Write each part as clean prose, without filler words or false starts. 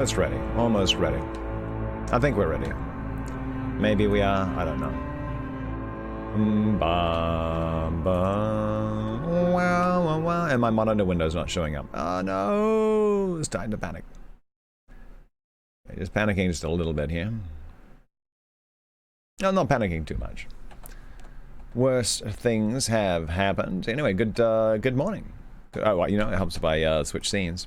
Almost ready. Almost ready. I think we're ready. Maybe we are. I don't know. And my monitor window's not showing up. Oh no! It's time to panic. Just panicking just a little bit here. No, not panicking too much. Worse things have happened. Anyway, good morning. Oh, well, you know, it helps if I switch scenes.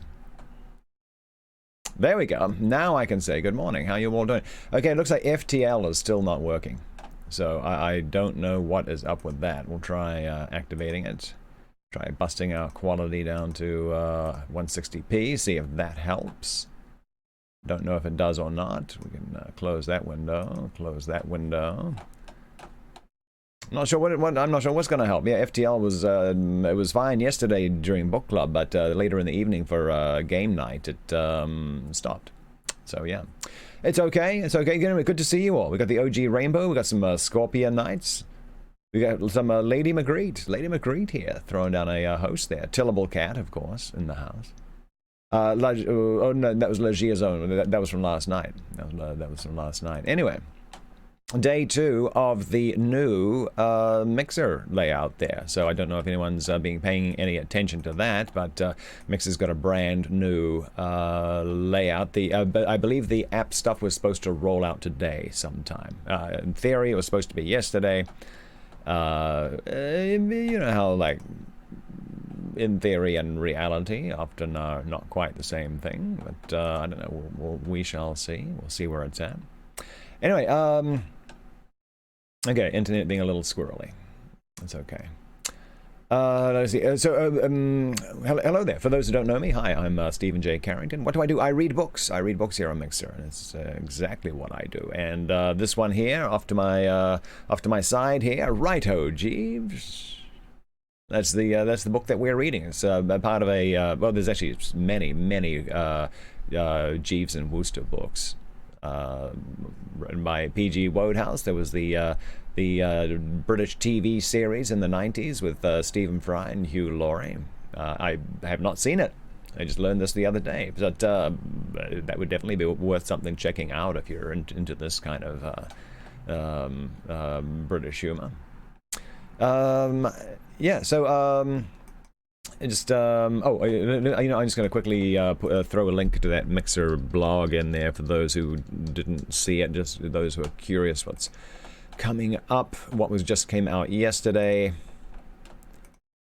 There we go. Now I can say good morning. How you all doing? Okay, it looks like FTL is still not working. So I don't know what is up with that. We'll try activating it. Try busting our quality down to 160p. See if that helps. Don't know if it does or not. We can close that window. Close that window. I'm not sure what I'm not sure what's going to help. Yeah, FTL was it was fine yesterday during book club, but later in the evening for game night it stopped. So yeah, it's okay. It's okay. Good to see you all. We got the OG Rainbow. We got some Scorpion Knights. We got some Lady Magritte here, throwing down a host there. Tillable Cat, of course, in the house. Oh no, that was Legia's Zone. That was from last night. That was from last night. Anyway. Day 2 of the new Mixer layout there. So I don't know if anyone's paying any attention to that, but Mixer's got a brand new layout. I believe the app stuff was supposed to roll out today sometime. In theory, it was supposed to be yesterday. You know how, like, in theory and reality often are not quite the same thing, but I don't know. We shall see. We'll see where it's at. Anyway, okay, internet being a little squirrely. That's okay. Let's see. Hello there. For those who don't know me, hi, I'm Stephen J. Carrington. What do? I read books. I read books here on Mixer, and it's exactly what I do. And this one here, off to my side here, righto, Jeeves. That's the book that we're reading. It's part of a well, there's actually many Jeeves and Wooster books. Written by P.G. Wodehouse. There was the British TV series in the 90s with Stephen Fry and Hugh Laurie. I have not seen it. I just learned this the other day. But that would definitely be worth something checking out if you're into this kind of British humor. Yeah, so just I'm just going to quickly throw a link to that Mixer blog in there for those who didn't see it, just those who are curious what's coming up, what was just came out yesterday.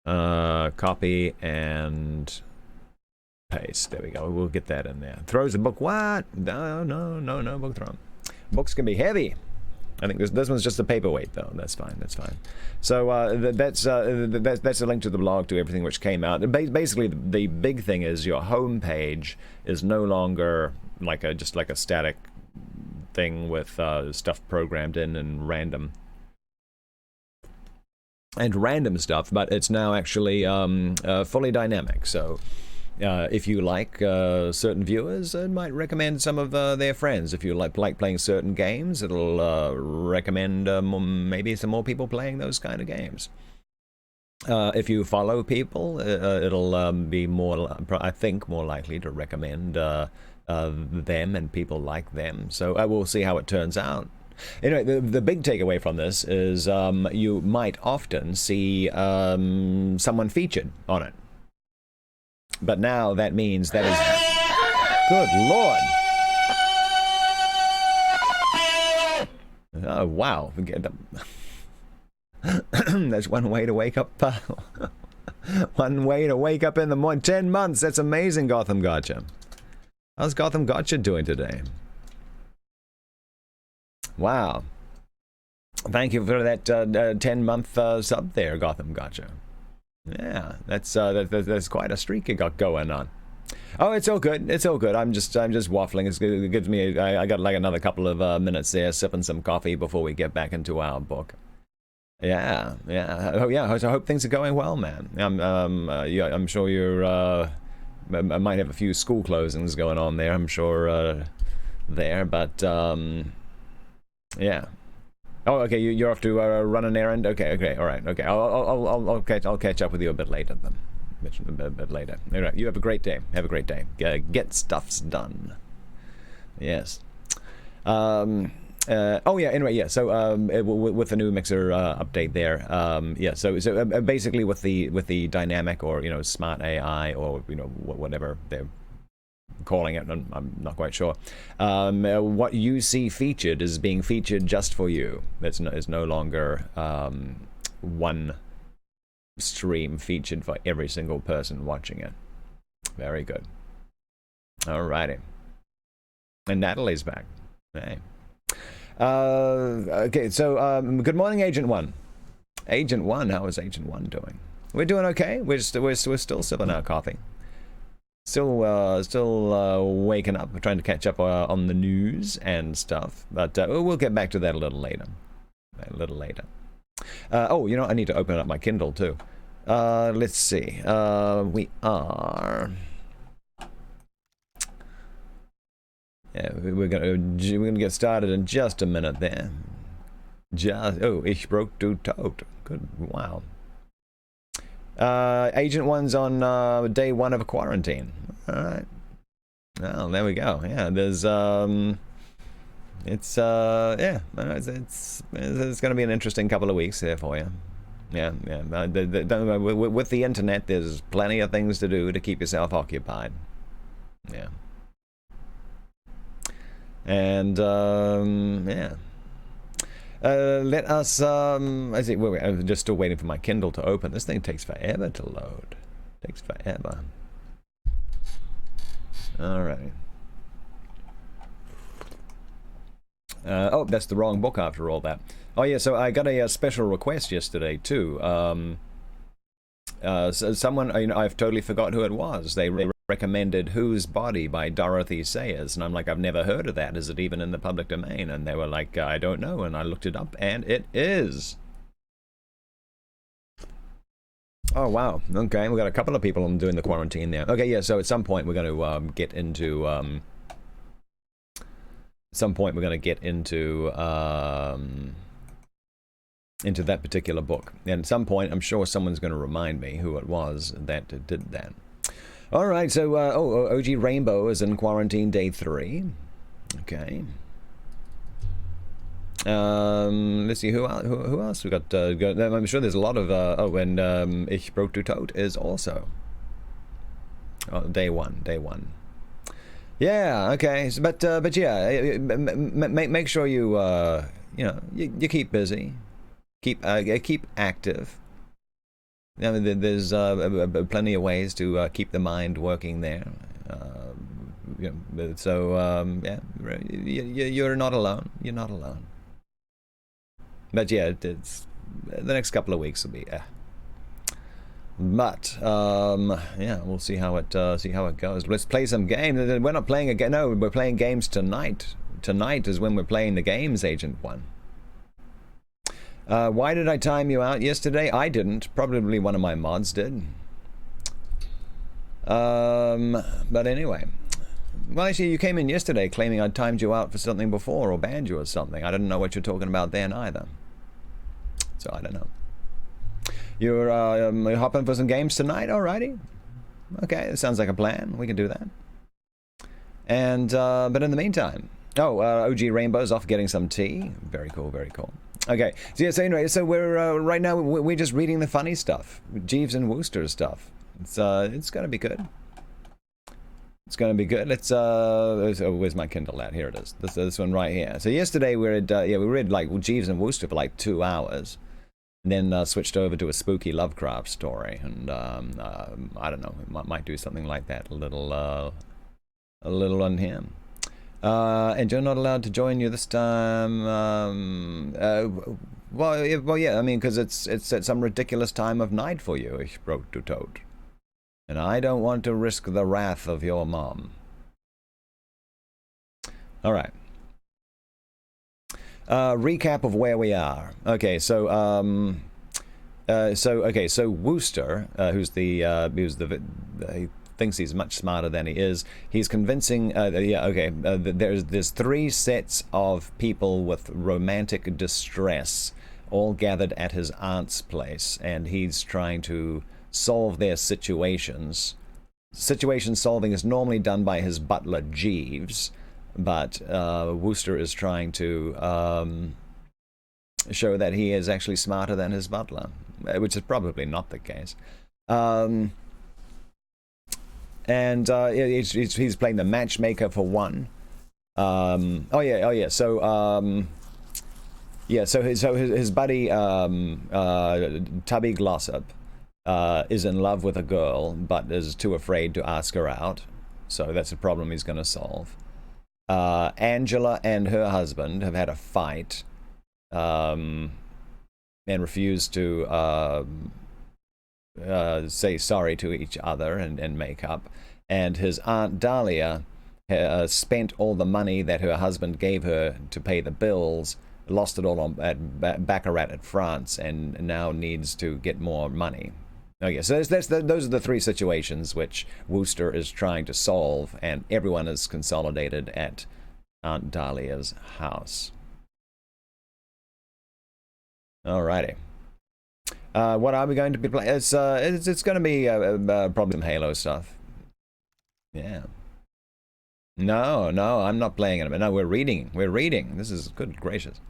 Copy and paste. There we go. We'll get that in there. Throws the book. What? No book thrown. Books can be heavy. I think this one's just a paperweight, though. That's fine. That's fine. So that's a link to the blog to everything which came out. Basically, the big thing is your home page is no longer just like a static thing with stuff programmed in and random stuff, but it's now actually fully dynamic. So. If you like certain viewers, it might recommend some of their friends. If you like playing certain games, it'll recommend maybe some more people playing those kind of games. If you follow people, it'll be more, I think, more likely to recommend them and people like them. So we'll see how it turns out. Anyway, the big takeaway from this is you might often see someone featured on it. But now that means that is... Good Lord! Oh, wow. That's one way to wake up. One way to wake up in the morning. 10 months. That's amazing, Gotham Gotcha. How's Gotham Gotcha doing today? Wow. Thank you for that 10-month sub there, Gotham Gotcha. Yeah, that's quite a streak you got going on. Oh, it's all good. It's all good. I'm just waffling. It gives me. I got like another couple of minutes there, sipping some coffee before we get back into our book. Yeah. Oh yeah. So I hope things are going well, man. I'm sure you're. I might have a few school closings going on there. I'm sure there, but yeah. Oh, okay. You're off to run an errand. Okay. All right. Okay. I'll catch up with you a bit later then. A bit later. All right. You have a great day. Have a great day. Get stuffs done. Yes. Oh yeah. Anyway, yeah. So with the new Mixer update there, yeah. So basically with the dynamic or smart AI or whatever they're calling it, I'm not quite sure. What you see featured is being featured just for you. It's no longer one stream featured for every single person watching it. Very good. Alrighty. And Natalie's back. Hey. Okay, so good morning, Agent One. Agent One, how is Agent One doing? We're doing okay. We're still sipping our coffee. Still waking up. We're trying to catch up on the news and stuff, but we'll get back to that a little later. Oh, I need to open up my Kindle too. Let's see. We are. Yeah, we're gonna get started in just a minute there. Ich broke to tote. Good, wow. Agent One's on day 1 of a quarantine. All right. Well, there we go. Yeah, there's it's gonna be an interesting couple of weeks here for you. Yeah. With the internet, there's plenty of things to do to keep yourself occupied. Yeah. And yeah. Let us I see. Wait, I'm just still waiting for my Kindle to open. This thing takes forever to load. Takes forever. All right. Oh, that's the wrong book after all that. Oh yeah, so I got a special request yesterday too. So someone, I've totally forgot who it was. They recommended Whose Body by Dorothy Sayers, and I'm like, I've never heard of that. Is it even in the public domain? And they were like, I don't know, and I looked it up, and it is. Oh wow, okay, we got a couple of people doing the quarantine there. Okay, yeah, so at some point we're going to get into into that particular book, and at some point I'm sure someone's going to remind me who it was that did that. All right, so OG Rainbow is in quarantine day 3. Okay. Let's see who else we got. I'm sure there's a lot of. And Ich broke to tote is also. Day one. Yeah. Okay. So, but yeah, make sure you you keep busy, keep active. I mean, there's plenty of ways to keep the mind working there. So yeah, you're not alone. You're not alone. But yeah, it's the next couple of weeks will be. But yeah, we'll see how it goes. Let's play some games. We're not playing a game. No, we're playing games tonight. Tonight is when we're playing the games, Agent One. Why did I time you out yesterday? I didn't. Probably one of my mods did. But anyway. Well, actually, you came in yesterday claiming I'd timed you out for something before or banned you or something. I didn't know what you're talking about then either. So I don't know. You're hopping for some games tonight? Alrighty. Okay, that sounds like a plan. We can do that. And, but in the meantime... Oh, OG Rainbow's off getting some tea. Very cool, very cool. Okay, so yeah, so anyway, so we're right now we're just reading the funny stuff, Jeeves and Wooster stuff. It's gonna be good. It's gonna be good. Let's where's my Kindle at? Here it is. This one right here. So yesterday we read we read like Jeeves and Wooster for like 2 hours, and then switched over to a spooky Lovecraft story, and I don't know, might do something like that. A little on him. And you're not allowed to join you this time. Well, yeah. I mean, because it's at some ridiculous time of night for you. Ich broke to tote, and I don't want to risk the wrath of your mom. All right. Recap of where we are. Okay, so so Wooster, who's the he thinks he's much smarter than he is. He's convincing. There's 3 sets of people with romantic distress, all gathered at his aunt's place, and he's trying to solve their situations. Situation solving is normally done by his butler Jeeves, but Wooster is trying to show that he is actually smarter than his butler, which is probably not the case. He's playing the matchmaker for one. So his buddy Tubby Glossop is in love with a girl, but is too afraid to ask her out. So that's a problem he's going to solve. Angela and her husband have had a fight, and refused to say sorry to each other and make up. And his Aunt Dahlia spent all the money that her husband gave her to pay the bills, lost it all at Baccarat at France, and now needs to get more money. Okay, so those are the three situations which Wooster is trying to solve, and everyone is consolidated at Aunt Dahlia's house. Alrighty. What are we going to be playing? It's going to be probably some Halo stuff. Yeah. No, I'm not playing it. No, we're reading. This is good gracious.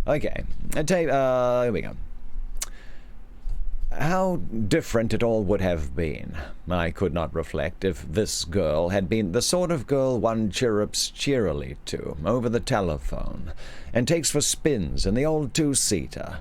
Okay. Here we go. How different it all would have been, I could not reflect, if this girl had been the sort of girl one chirrups cheerily to over the telephone, and takes for spins in the old two-seater.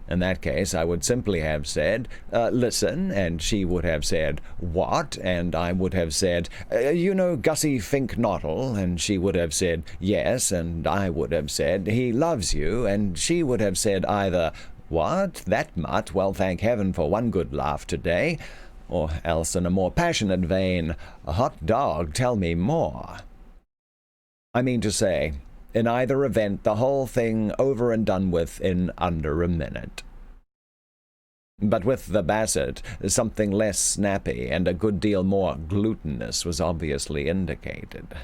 In that case, I would simply have said, listen, and she would have said, what? And I would have said, you know Gussie Fink-Nottle? And she would have said, yes, and I would have said, he loves you, and she would have said either, what? That mutt? Well, thank heaven for one good laugh today. Or else in a more passionate vein, hot dog, tell me more. I mean to say, in either event, the whole thing over and done with in under a minute. But with the Bassett, something less snappy and a good deal more glutinous was obviously indicated.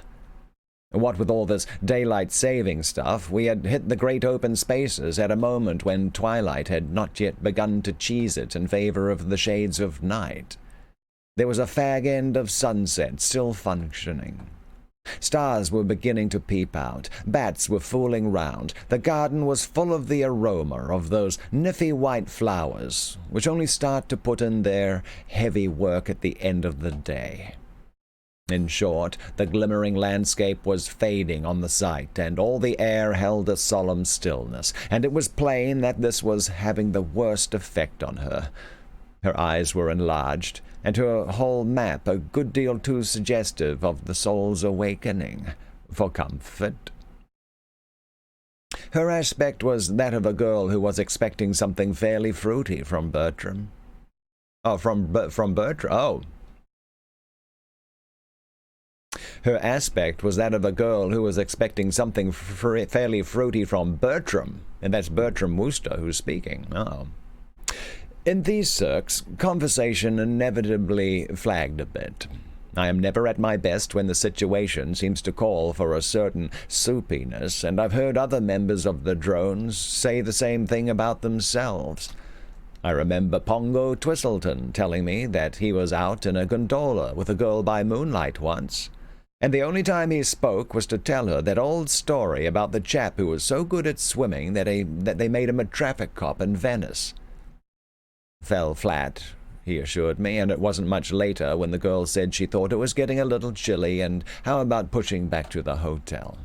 What with all this daylight saving stuff, we had hit the great open spaces at a moment when twilight had not yet begun to cheese it in favor of the shades of night. There was a fag end of sunset still functioning. Stars were beginning to peep out, bats were fooling round, the garden was full of the aroma of those niffy white flowers, which only start to put in their heavy work at the end of the day. In short, the glimmering landscape was fading on the sight, and all the air held a solemn stillness, and it was plain that this was having the worst effect on her. Her eyes were enlarged, and her whole map a good deal too suggestive of the soul's awakening for comfort. Her aspect was that of a girl who was expecting something fairly fruity from Bertram. From Bertram. Oh. Her aspect was that of a girl who was expecting something fairly fruity from Bertram, and that's Bertram Wooster who's speaking. Oh. In these cirques, conversation inevitably flagged a bit. I am never at my best when the situation seems to call for a certain soupiness, and I've heard other members of the drones say the same thing about themselves. I remember Pongo Twistleton telling me that he was out in a gondola with a girl by moonlight once, and the only time he spoke was to tell her that old story about the chap who was so good at swimming that they made him a traffic cop in Venice. Fell flat, he assured me, and it wasn't much later when the girl said she thought it was getting a little chilly, and how about pushing back to the hotel.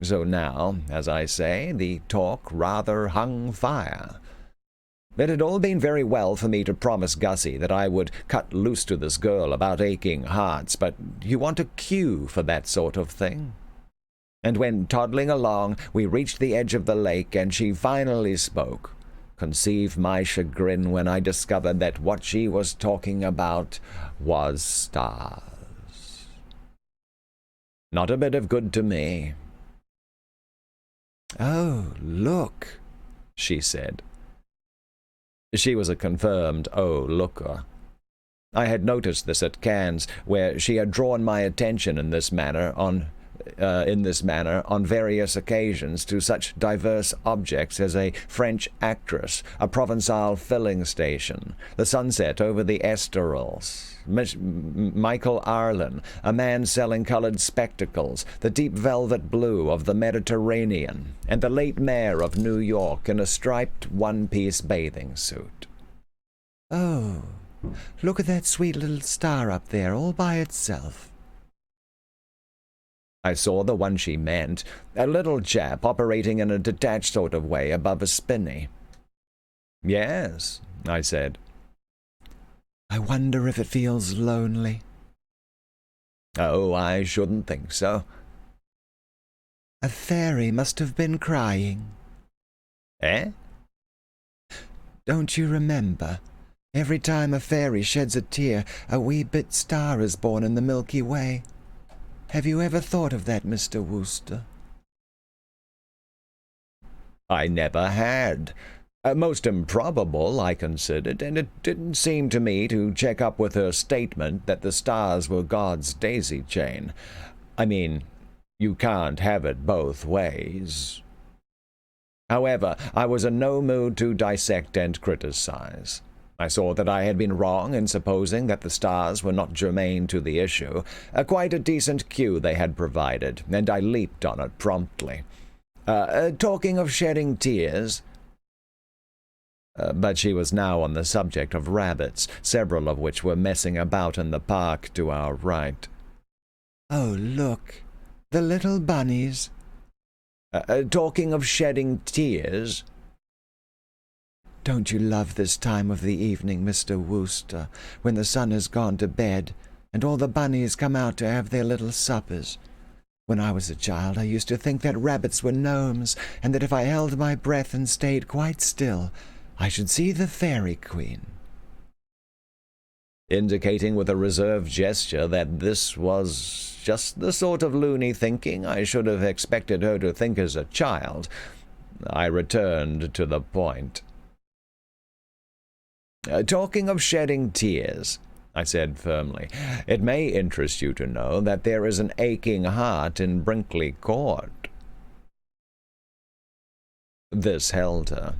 So now, as I say, the talk rather hung fire. It had all been very well for me to promise Gussie that I would cut loose to this girl about aching hearts, but you want a cue for that sort of thing. And when, toddling along, we reached the edge of the lake, and she finally spoke, conceive my chagrin when I discovered that what she was talking about was stars. Not a bit of good to me. "Oh, look," she said. She was a confirmed oh-looker. I had noticed this at Cannes, where she had drawn my attention in this manner on in this manner on various occasions to such diverse objects as a French actress, a Provençal filling station, the sunset over the Estorils, Michael Arlen, a man selling colored spectacles, the deep velvet blue of the Mediterranean, and the late mayor of New York in a striped one-piece bathing suit. Oh, look at that sweet little star up there all by itself. I saw the one she meant, a little chap operating in a detached sort of way above a spinney. Yes, I said. I wonder if it feels lonely. Oh, I shouldn't think so. A fairy must have been crying. Eh? Don't you remember? Every time a fairy sheds a tear, a wee bit star is born in the Milky Way. Have you ever thought of that, Mr. Wooster? I never had. Most improbable, I considered, and it didn't seem to me to check up with her statement that the stars were God's daisy chain. I mean, you can't have it both ways. However, I was in no mood to dissect and criticize. I saw that I had been wrong in supposing that the stars were not germane to the issue. Quite a decent cue they had provided, and I leaped on it promptly. Talking of shedding tears... but she was now on the subject of rabbits, several of which were messing about in the park to our right. Oh, look, the little bunnies. Talking of shedding tears... Don't you love this time of the evening, Mr. Wooster, when the sun has gone to bed, and all the bunnies come out to have their little suppers? When I was a child, I used to think that rabbits were gnomes, and that if I held my breath and stayed quite still, I should see the Fairy Queen. Indicating with a reserved gesture that this was just the sort of loony thinking I should have expected her to think as a child, I returned to the point. Talking of shedding tears, I said firmly, it may interest you to know that there is an aching heart in Brinkley Court. This held her.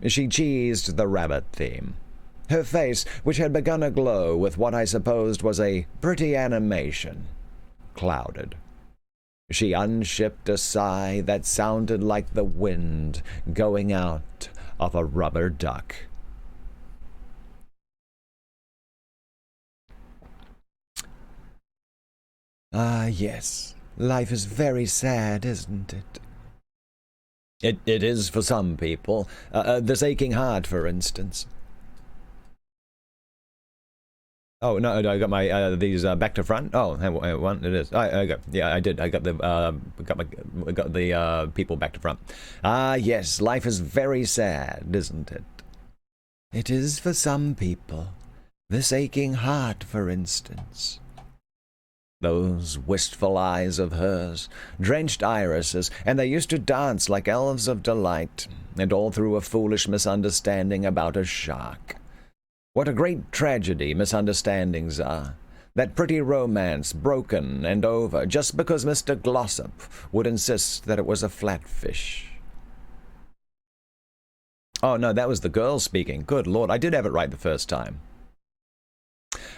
She cheesed the rabbit theme. Her face, which had begun aglow with what I supposed was a pretty animation, clouded. She unshipped a sigh that sounded like the wind going out of a rubber duck. Ah, yes, life is very sad, isn't it? It is for some people. This aching heart, for instance. Oh, no, I got my, these, back to front? Oh, one, it is. I got, yeah, I did. I got the people back to front. Ah, yes, life is very sad, isn't it? It is for some people. This aching heart, for instance. Those wistful eyes of hers, drenched irises, and they used to dance like elves of delight, and all through a foolish misunderstanding about a shark. What a great tragedy misunderstandings are. That pretty romance broken and over just because Mr. Glossop would insist that it was a flatfish. Oh, no, that was the girl speaking. Good Lord, I did have it right the first time.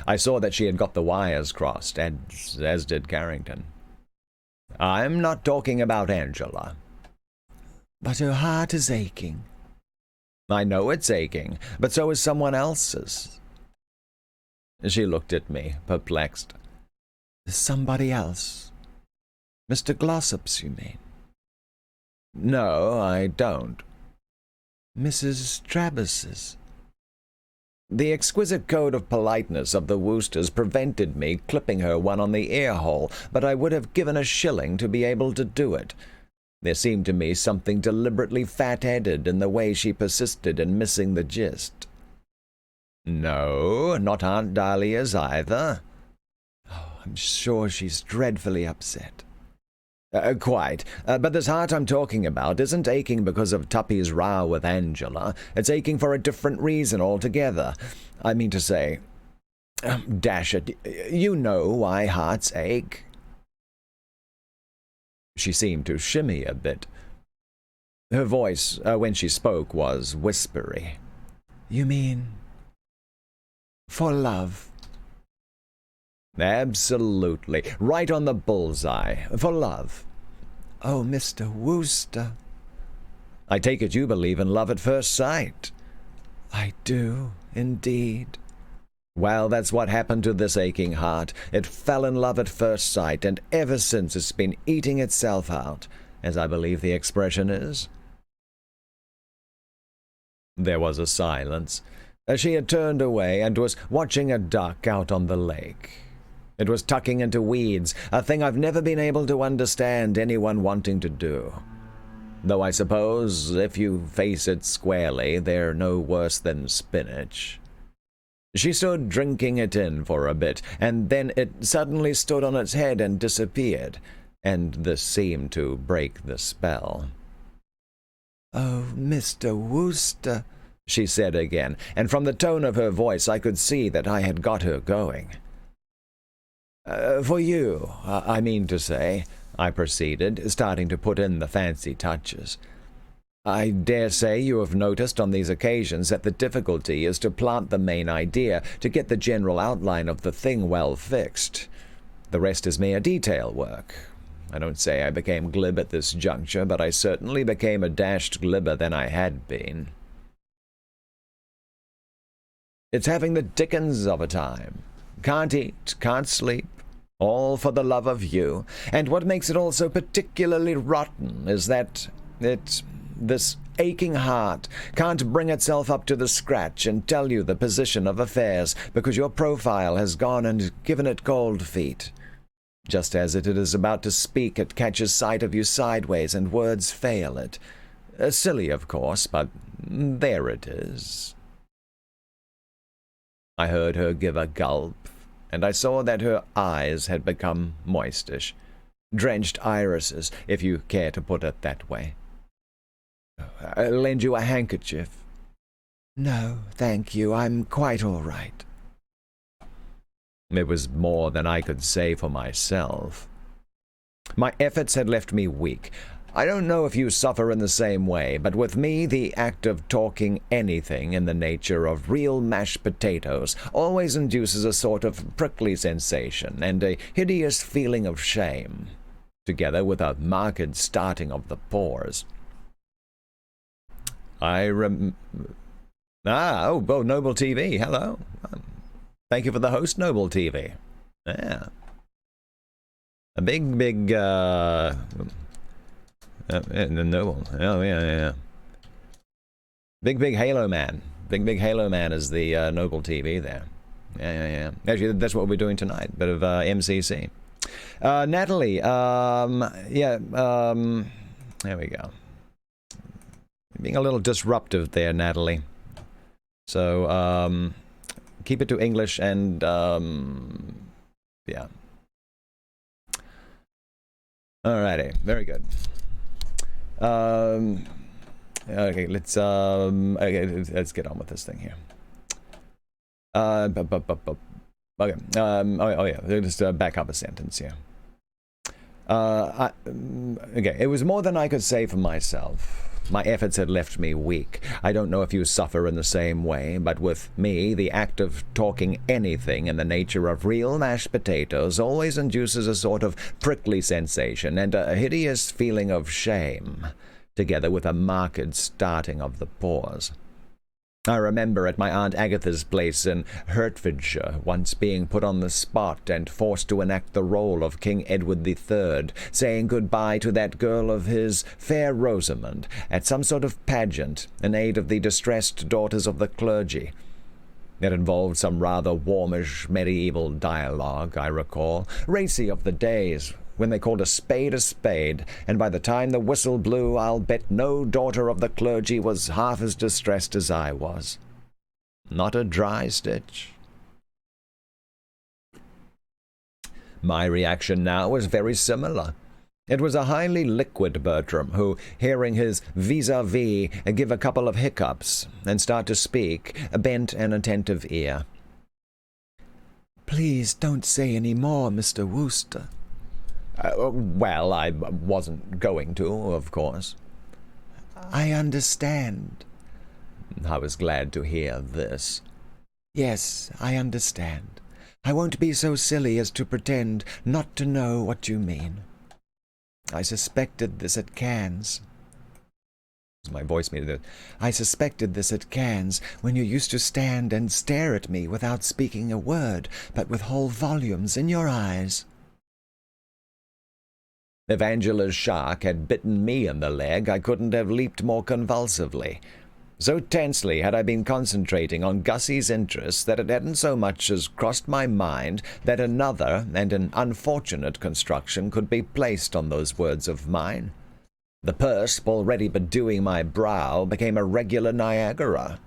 I saw that she had got the wires crossed, as did Carrington. I'm not talking about Angela. But her heart is aching. I know it's aching, but so is someone else's. She looked at me, perplexed. Somebody else? Mr. Glossop's, you mean? No, I don't. Mrs. Travis's. The exquisite code of politeness of the Woosters prevented me clipping her one on the ear hole, but I would have given a shilling to be able to do it. There seemed to me something deliberately fat-headed in the way she persisted in missing the gist. No, not Aunt Dahlia's either. Oh, I'm sure she's dreadfully upset. Quite. But this heart I'm talking about isn't aching because of Tuppy's row with Angela. It's aching for a different reason altogether. I mean to say, dash it, you know why hearts ache. She seemed to shimmy a bit. Her voice, when she spoke, was whispery. You mean for love? Absolutely. Right on the bullseye. For love. Oh, Mr. Wooster. I take it you believe in love at first sight. I do, indeed. Well, that's what happened to this aching heart. It fell in love at first sight, and ever since it's been eating itself out, as I believe the expression is. There was a silence. She had turned away and was watching a duck out on the lake. It was tucking into weeds, a thing I've never been able to understand anyone wanting to do. Though I suppose, if you face it squarely, they're no worse than spinach. She stood drinking it in for a bit, and then it suddenly stood on its head and disappeared, and this seemed to break the spell. Oh, Mr. Wooster, she said again, and from the tone of her voice I could see that I had got her going. For you, I mean to say, I proceeded, starting to put in the fancy touches. I dare say you have noticed on these occasions that the difficulty is to plant the main idea, to get the general outline of the thing well fixed. The rest is mere detail work. I don't say I became glib at this juncture, but I certainly became a dashed glibber than I had been. It's having the dickens of a time. Can't eat, can't sleep, all for the love of you. And what makes it all so particularly rotten is that this aching heart can't bring itself up to the scratch and tell you the position of affairs because your profile has gone and given it cold feet. Just as it is about to speak, it catches sight of you sideways and words fail it. Silly, of course, but there it is. I heard her give a gulp, and I saw that her eyes had become moistish. Drenched irises, if you care to put it that way. I'll lend you a handkerchief. No, thank you. I'm quite all right. It was more than I could say for myself. My efforts had left me weak. I don't know if you suffer in the same way, but with me the act of talking anything in the nature of real mashed potatoes always induces a sort of prickly sensation and a hideous feeling of shame, together with a marked starting of the pores. Noble TV, hello. Thank you for the host, Noble TV. Yeah. A big, Noble. Oh, yeah. Big Halo Man. Big Halo Man is the Noble TV there. Yeah. Actually, that's what we're doing tonight. Bit of MCC. Natalie, there we go. Being a little disruptive there, Natalie. So, keep it to English and, yeah. Alrighty, very good. Okay, let's get on with this thing here. Okay, just back up a sentence here. Okay, it was more than I could say for myself. My efforts had left me weak. I don't know if you suffer in the same way, but with me, the act of talking anything in the nature of real mashed potatoes always induces a sort of prickly sensation and a hideous feeling of shame, together with a marked starting of the pores. I remember at my Aunt Agatha's place in Hertfordshire once being put on the spot and forced to enact the role of King Edward III, saying goodbye to that girl of his, Fair Rosamond, at some sort of pageant in aid of the distressed daughters of the clergy. It involved some rather warmish medieval dialogue, I recall, racy of the days, when they called a spade, and by the time the whistle blew, I'll bet no daughter of the clergy was half as distressed as I was. Not a dry stitch. My reaction now was very similar. It was a highly liquid Bertram who, hearing his vis-a-vis give a couple of hiccups and start to speak, bent an attentive ear. Please don't say any more, Mr. Wooster. Well, I wasn't going to, of course. I understand. I was glad to hear this. Yes, I understand. I won't be so silly as to pretend not to know what you mean. I suspected this at Cannes. My voice made it. I suspected this at Cannes, when you used to stand and stare at me without speaking a word, but with whole volumes in your eyes. If Angela's shark had bitten me in the leg, I couldn't have leaped more convulsively. So tensely had I been concentrating on Gussie's interests that it hadn't so much as crossed my mind that another and an unfortunate construction could be placed on those words of mine. The perspiration already bedewing my brow became a regular Niagara.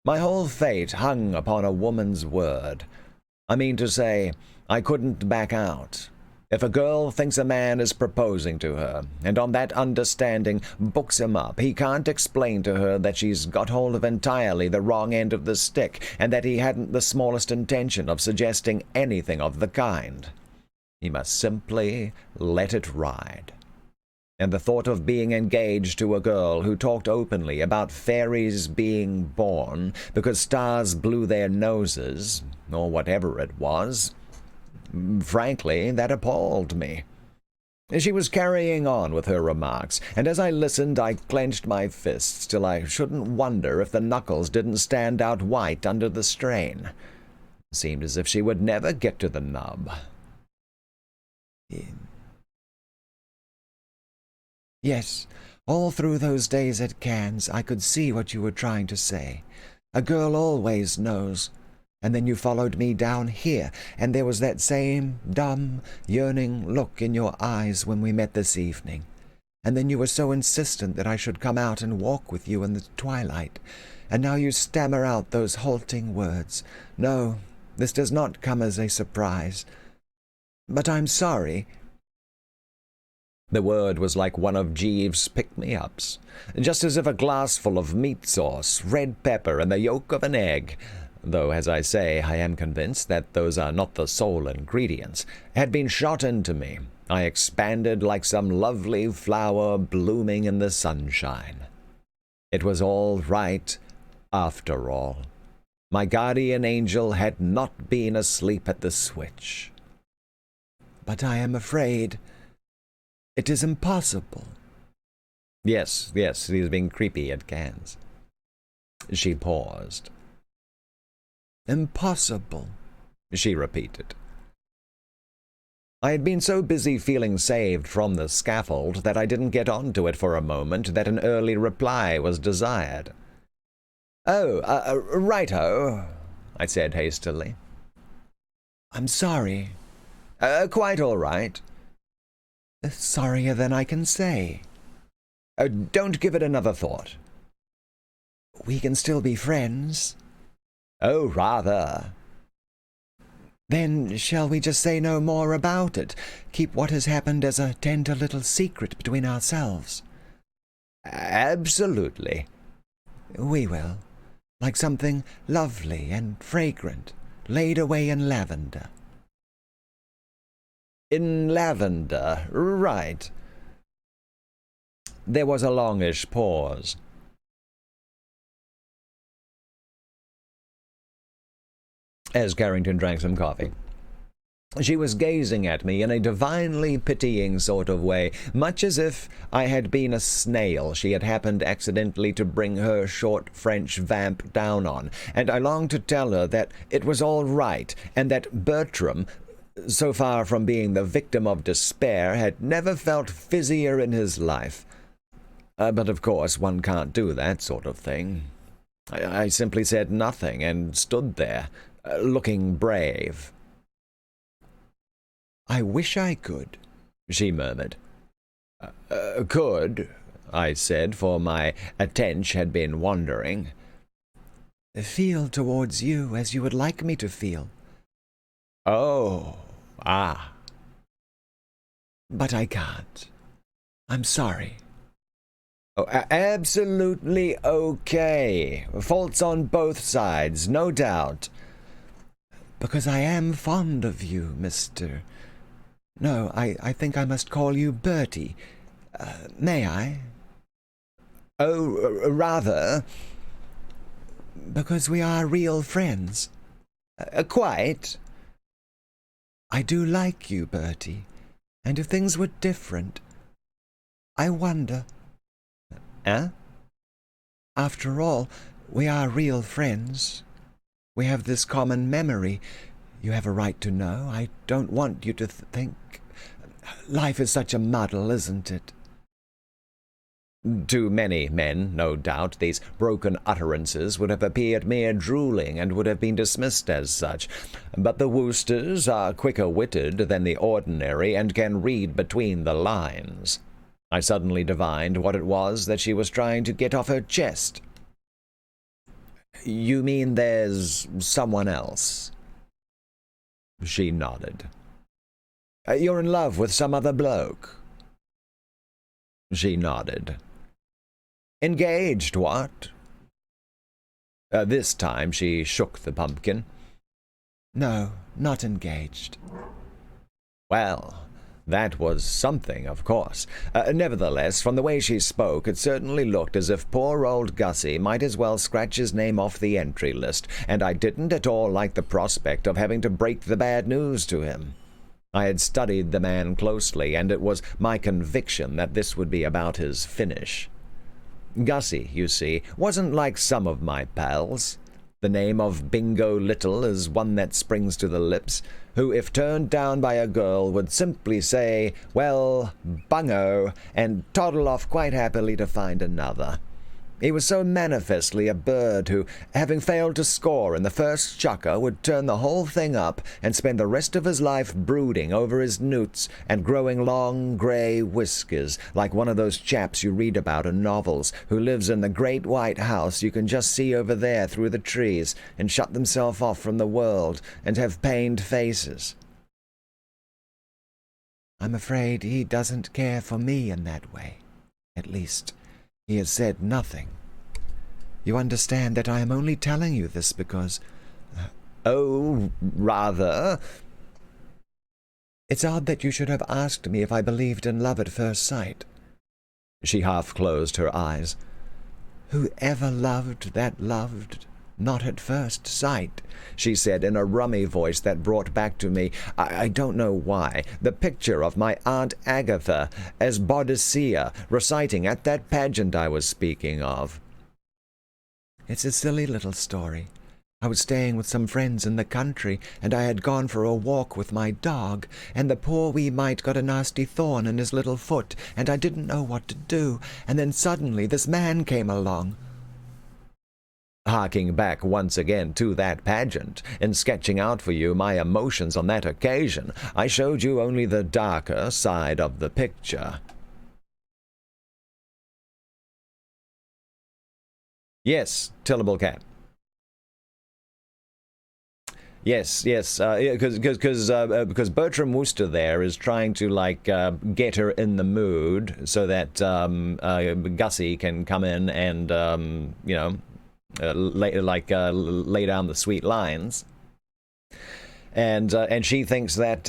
My whole fate hung upon a woman's word. I mean to say, I couldn't back out. If a girl thinks a man is proposing to her, and on that understanding books him up, he can't explain to her that she's got hold of entirely the wrong end of the stick, and that he hadn't the smallest intention of suggesting anything of the kind. He must simply let it ride. And the thought of being engaged to a girl who talked openly about fairies being born because stars blew their noses, or whatever it was, frankly, that appalled me. She was carrying on with her remarks, and as I listened I clenched my fists till I shouldn't wonder if the knuckles didn't stand out white under the strain. It seemed as if she would never get to the nub. Yes, all through those days at Cannes I could see what you were trying to say. A girl always knows. And then you followed me down here, and there was that same dumb, yearning look in your eyes when we met this evening. And then you were so insistent that I should come out and walk with you in the twilight. And now you stammer out those halting words. No, this does not come as a surprise. But I'm sorry. The word was like one of Jeeves' pick-me-ups, just as if a glassful of meat sauce, red pepper, and the yolk of an egg, though, as I say, I am convinced that those are not the sole ingredients, had been shot into me. I expanded like some lovely flower blooming in the sunshine. It was all right, after all. My guardian angel had not been asleep at the switch. But I am afraid it is impossible. Yes, he is being creepy at Cannes. She paused. Impossible, she repeated. I had been so busy feeling saved from the scaffold that I didn't get on to it for a moment that an early reply was desired. "Oh, right-o," I said hastily. "I'm sorry." "Quite all right." "Sorrier than I can say." "Don't give it another thought." "We can still be friends." "Oh, rather." "Then shall we just say no more about it? Keep what has happened as a tender little secret between ourselves?" "Absolutely." "We will. Like something lovely and fragrant, laid away in lavender." "In lavender, right." There was a longish pause. As Carrington drank some coffee. She was gazing at me in a divinely pitying sort of way, much as if I had been a snail she had happened accidentally to bring her short French vamp down on, and I longed to tell her that it was all right, and that Bertram, so far from being the victim of despair, had never felt fizzier in his life. But of course one can't do that sort of thing. I simply said nothing, and stood there, looking brave. "I wish I could," she murmured. Could, I said, for my attention had been wandering. "Feel towards you as you would like me to feel." "Oh, ah." "But I can't. I'm sorry." "Oh, absolutely okay. Faults on both sides, no doubt." "Because I am fond of you, Mr. No, I think I must call you Bertie. May I? Oh, rather. Because we are real friends. Quite. I do like you, Bertie, and if things were different, I wonder. Eh? After all, we are real friends. We have this common memory. You have a right to know. I don't want you to think. Life is such a muddle, isn't it? To many men, no doubt, these broken utterances would have appeared mere drooling and would have been dismissed as such. But the Woosters are quicker-witted than the ordinary and can read between the lines. I suddenly divined what it was that she was trying to get off her chest. You mean there's someone else? She nodded. You're in love with some other bloke? She nodded. Engaged, what? This time she shook the pumpkin. No, not engaged. Well, that was something, of course. Nevertheless, from the way she spoke, it certainly looked as if poor old Gussie might as well scratch his name off the entry list, and I didn't at all like the prospect of having to break the bad news to him. I had studied the man closely, and it was my conviction that this would be about his finish. Gussie, you see, wasn't like some of my pals. The name of Bingo Little is one that springs to the lips, who, if turned down by a girl, would simply say, "Well, bungo," and toddle off quite happily to find another. He was so manifestly a bird who, having failed to score in the first chukker, would turn the whole thing up and spend the rest of his life brooding over his newts and growing long grey whiskers, like one of those chaps you read about in novels, who lives in the great white house you can just see over there through the trees, and shut themselves off from the world, and have pained faces. I'm afraid he doesn't care for me in that way. At least, he has said nothing. You understand that I am only telling you this because... Oh, rather. It's odd that you should have asked me if I believed in love at first sight. She half closed her eyes. Who ever loved that loved not at first sight? She said in a rummy voice that brought back to me, I don't know why, the picture of my Aunt Agatha as Boadicea reciting at that pageant I was speaking of. It's a silly little story. I was staying with some friends in the country, and I had gone for a walk with my dog, and the poor wee mite got a nasty thorn in his little foot, and I didn't know what to do, and then suddenly this man came along. Harking back once again to that pageant, and sketching out for you my emotions on that occasion, I showed you only the darker side of the picture. Yes, tillable cat. Yes, because Bertram Wooster there is trying to get her in the mood so that Gussie can come in and lay down the sweet lines, and she thinks that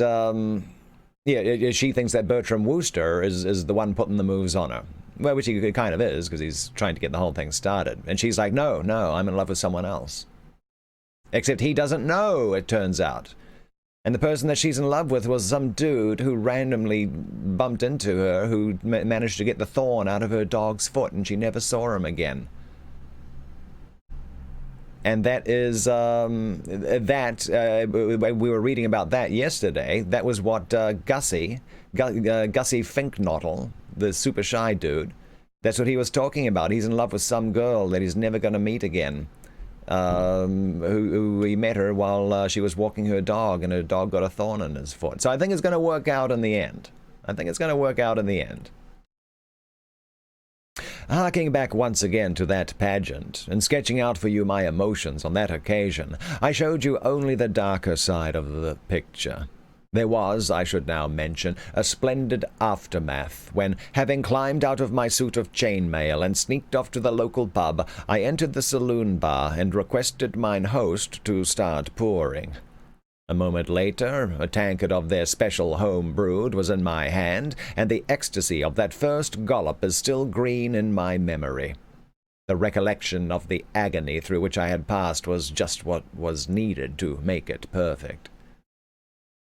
she thinks that Bertram Wooster is the one putting the moves on her. Well, which he kind of is, because he's trying to get the whole thing started. And she's like, no, I'm in love with someone else. Except he doesn't know, it turns out. And the person that she's in love with was some dude who randomly bumped into her, who managed to get the thorn out of her dog's foot, and she never saw him again. And that is, we were reading about that yesterday. That was what Gussie Finknottle, the super shy dude, that's what he was talking about. He's in love with some girl that he's never going to meet again. Who he met her while she was walking her dog, and her dog got a thorn in his foot. So I think it's going to work out in the end. Harking back once again to that pageant, and sketching out for you my emotions on that occasion, I showed you only the darker side of the picture. There was, I should now mention, a splendid aftermath when, having climbed out of my suit of chainmail and sneaked off to the local pub, I entered the saloon bar and requested mine host to start pouring. A moment later, a tankard of their special home brewed was in my hand, and the ecstasy of that first gollop is still green in my memory. The recollection of the agony through which I had passed was just what was needed to make it perfect.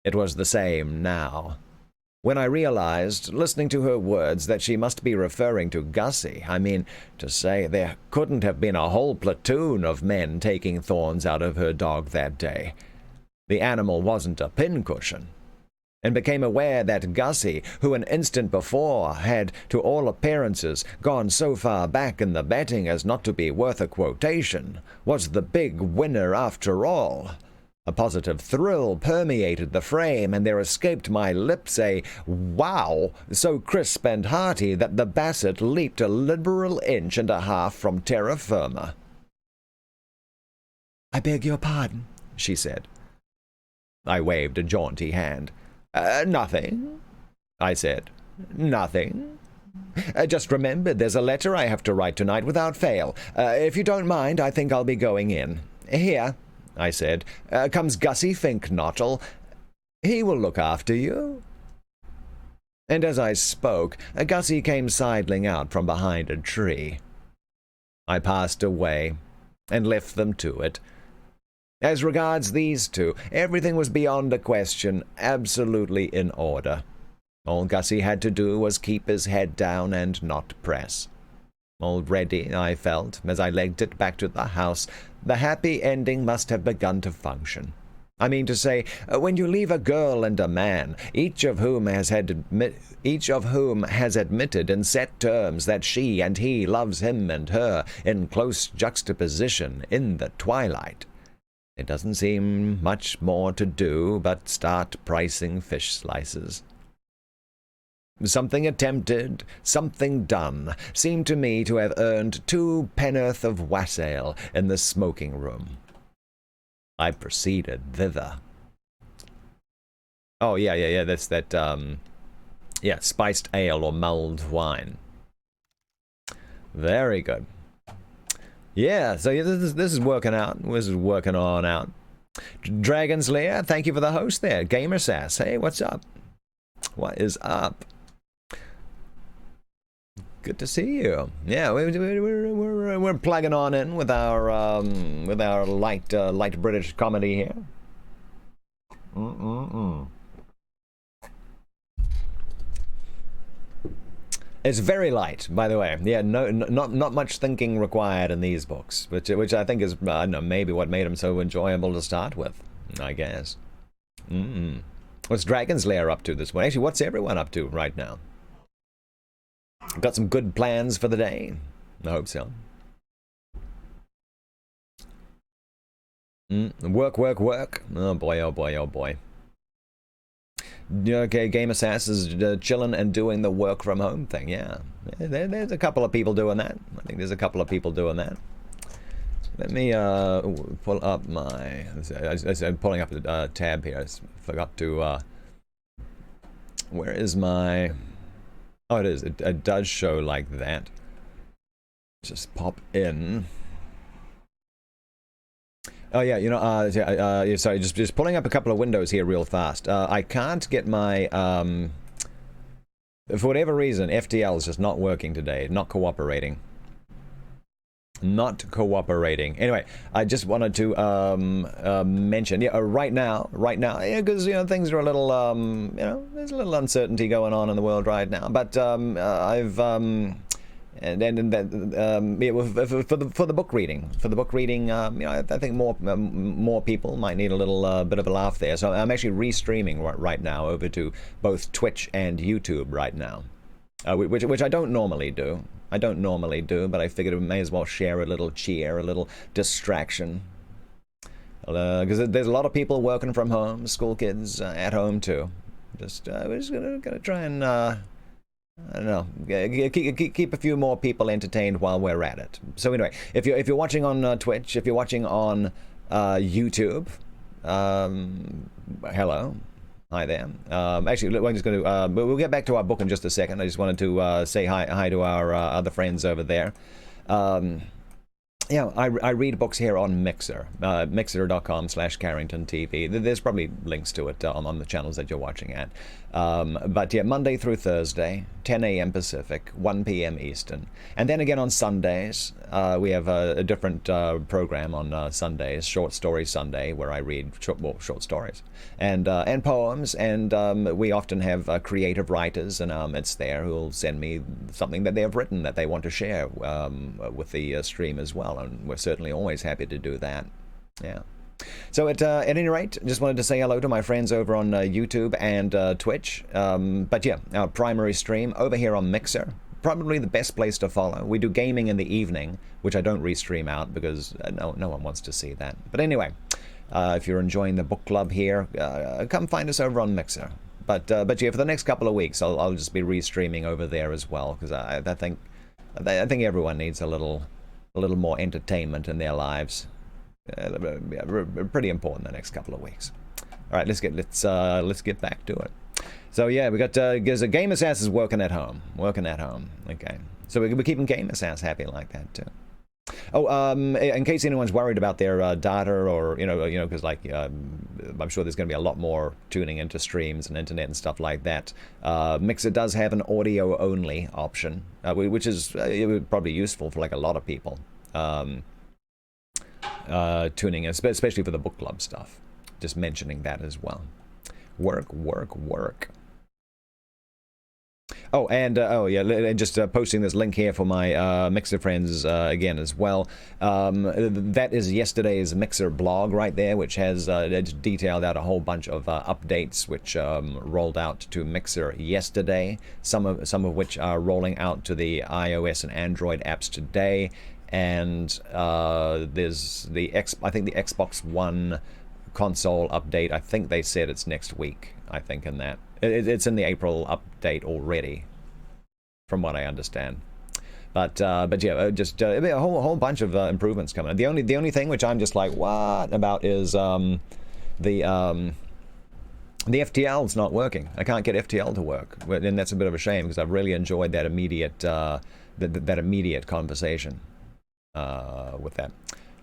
It was the same now. When I realized, listening to her words, that she must be referring to Gussie, I mean, to say there couldn't have been a whole platoon of men taking thorns out of her dog that day. The animal wasn't a pincushion, and became aware that Gussie, who an instant before had, to all appearances, gone so far back in the betting as not to be worth a quotation, was the big winner after all. A positive thrill permeated the frame, and there escaped my lips a wow so crisp and hearty that the basset leaped a liberal inch and a half from terra firma. "I beg your pardon," she said. I waved a jaunty hand. Nothing, I said. Nothing. Just remembered there's a letter I have to write tonight without fail. If you don't mind, I think I'll be going in. Here, I said, comes Gussie Finknottle. He will look after you. And as I spoke, Gussie came sidling out from behind a tree. I passed away and left them to it. As regards these two, everything was beyond a question, absolutely in order. All Gussie had to do was keep his head down and not press. Already, I felt, as I legged it back to the house, the happy ending must have begun to function. I mean to say, when you leave a girl and a man, each of whom has admitted in set terms that she and he loves him and her in close juxtaposition in the twilight, it doesn't seem much more to do but start pricing fish slices. Something attempted, something done, seemed to me to have earned 2 penn'orth of wassail in the smoking room. I proceeded thither. Oh, yeah, that's that, spiced ale or mulled wine. Very good. Yeah, so this is working out. This is working on out. Dragon's Lair, thank you for the host there. Gamer Sass, hey, what's up? What is up? Good to see you. Yeah, we're plugging on in with our light British comedy here. It's very light, by the way. Yeah, not much thinking required in these books, which I think is, I don't know, maybe what made them so enjoyable to start with, I guess. What's Dragon's Lair up to this one? Actually, what's everyone up to right now? Got some good plans for the day? I hope so. Work. Oh boy. Okay, Game Assass is chilling and doing the work from home thing. Yeah, there's a couple of people doing that. I think there's a couple of people doing that. Let me pull up my. I'm pulling up a tab here. I forgot to. Where is my? Oh, it is. It does show like that. Just pop in. Oh yeah, sorry, just pulling up a couple of windows here real fast. I can't get my for whatever reason, FTL is just not working today, not cooperating. Anyway, I just wanted to mention, right now, because things are a little, there's a little uncertainty going on in the world right now. But I've for the book reading, I think more people might need a little bit of a laugh there. So I'm actually restreaming right now over to both Twitch and YouTube right now, which I don't normally do. But I figured I may as well share a little cheer, a little distraction. Because there's a lot of people working from home, school kids at home too. We're just gonna try and I don't know, keep a few more people entertained while we're at it. So anyway, if you're watching on Twitch, if you're watching on YouTube, hello. Hi there. Actually, we're just going to. We'll get back to our book in just a second. I just wanted to say hi to our other friends over there. Yeah, I read books here on Mixer, mixer.com/CarringtonTV. There's probably links to it on the channels that you're watching at. But yeah, Monday through Thursday, 10 a.m. Pacific, 1 p.m. Eastern. And then again on Sundays, we have a different program on Sundays, Short Story Sunday, where I read short stories and poems. And we often have creative writers, and it's there who'll send me something that they have written that they want to share with the stream as well. And we're certainly always happy to do that. Yeah. So at any rate, just wanted to say hello to my friends over on YouTube and Twitch. But yeah, our primary stream over here on Mixer, probably the best place to follow. We do gaming in the evening, which I don't restream out because no one wants to see that. But anyway, if you're enjoying the book club here, come find us over on Mixer. But yeah, for the next couple of weeks, I'll just be restreaming over there as well, because I think everyone needs a little more entertainment in their lives. Pretty important the next couple of weeks. All right, let's get back to it. So yeah, we got Gamer Sass is working at home. Okay, so we're keeping Gamer Sass happy like that too. Oh, in case anyone's worried about their data, or because I'm sure there's going to be a lot more tuning into streams and internet and stuff like that. Mixer does have an audio only option, which is probably useful for like a lot of people. Tuning, especially for the book club stuff. Just mentioning that as well. Work. Oh, and just posting this link here for my Mixer friends again as well. That is yesterday's Mixer blog right there, which has detailed out a whole bunch of updates which rolled out to Mixer yesterday. Some of which are rolling out to the iOS and Android apps today. And there's I think the Xbox One console update. I think they said it's next week. I think in that it's in the April update already, from what I understand. But yeah, just a whole bunch of improvements coming. The only thing which I'm just like what about is the FTL's not working. I can't get FTL to work, and that's a bit of a shame because I've really enjoyed that immediate that immediate conversation. With that,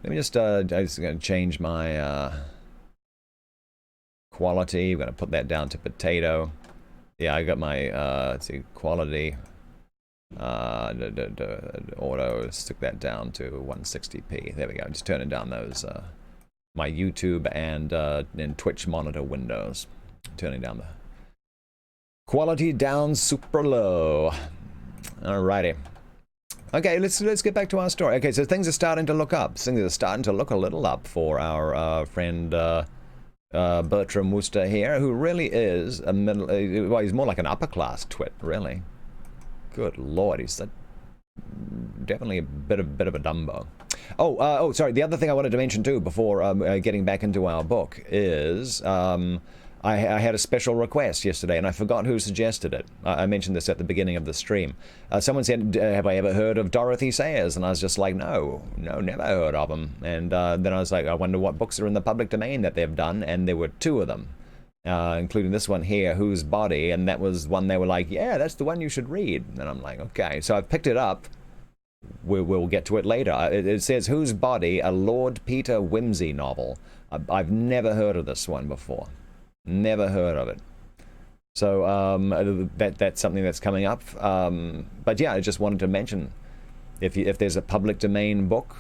let me just I'm just going to change my quality. I'm going to put that down to potato. Yeah, I got my let's see, quality auto, stick that down to 160p. There we go. Just turning down those my YouTube and Twitch monitor windows, turning down the quality down super low. Alrighty. Okay, let's get back to our story. Okay, so things are starting to look up. Things are starting to look a little up for our friend Bertram Wooster here, who really is a middle. Well, he's more like an upper class twit, really. Good lord, he's definitely a bit of a Dumbo. Oh, sorry. The other thing I wanted to mention too, before getting back into our book, is I had a special request yesterday, and I forgot who suggested it. I mentioned this at the beginning of the stream. Someone said, have I ever heard of Dorothy Sayers? And I was just like, no, never heard of them. And then I was like, I wonder what books are in the public domain that they've done, and there were 2 of them, including this one here, Whose Body, and that was one they were like, yeah, that's the one you should read. And I'm like, okay. So I've picked it up. We'll get to it later. It says Whose Body, a Lord Peter Wimsey novel. I've never heard of this one before. Never heard of it. So that's something that's coming up. But yeah, I just wanted to mention if there's a public domain book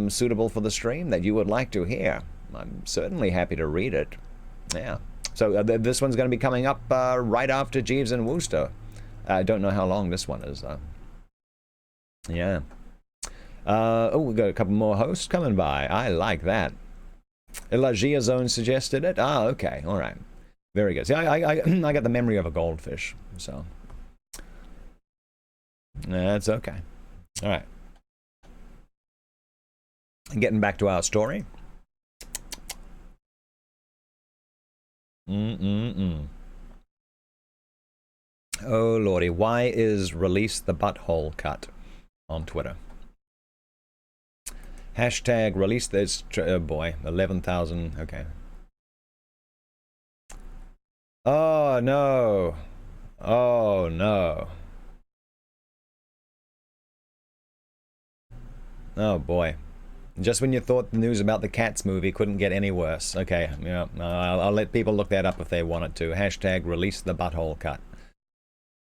suitable for the stream that you would like to hear, I'm certainly happy to read it. Yeah. So this one's going to be coming up right after Jeeves and Wooster. I don't know how long this one is though. Yeah. We've got a couple more hosts coming by. I like that. Elagia Zone suggested it. Ah, okay, all right, very good. See, I got the memory of a goldfish, so that's okay. All right, getting back to our story. Oh lordy, why is release the butthole cut on Twitter? Hashtag release this, oh boy, 11,000, okay. Oh no. Oh no. Oh boy. Just when you thought the news about the Cats movie couldn't get any worse. Okay, yeah, I'll let people look that up if they want it to. Hashtag release the butthole cut.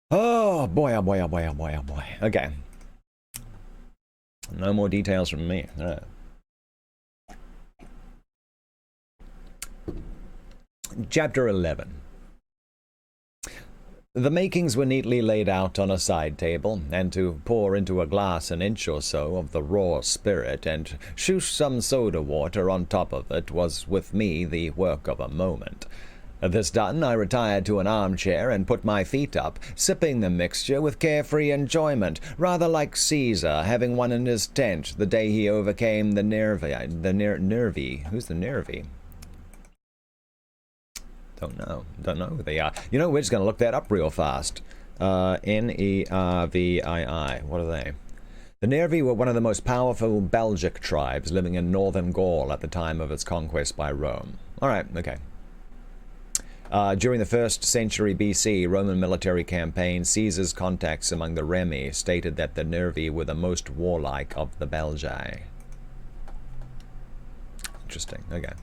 Oh boy, oh boy, oh boy, oh boy, oh boy. Okay. No more details from me. Chapter 11. The makings were neatly laid out on a side table, and to pour into a glass an inch or so of the raw spirit and shoosh some soda water on top of it was with me the work of a moment. This done, I retired to an armchair and put my feet up, sipping the mixture with carefree enjoyment, rather like Caesar having one in his tent the day he overcame the Nervi. Who's the Nervi? Don't know who they are. You know, we're just going to look that up real fast. Nervii. What are they? The Nervi were one of the most powerful Belgic tribes living in northern Gaul at the time of its conquest by Rome. Alright, okay. During the 1st century BC Roman military campaign, Caesar's contacts among the Remi stated that the Nervi were the most warlike of the Belgae. Interesting, okay.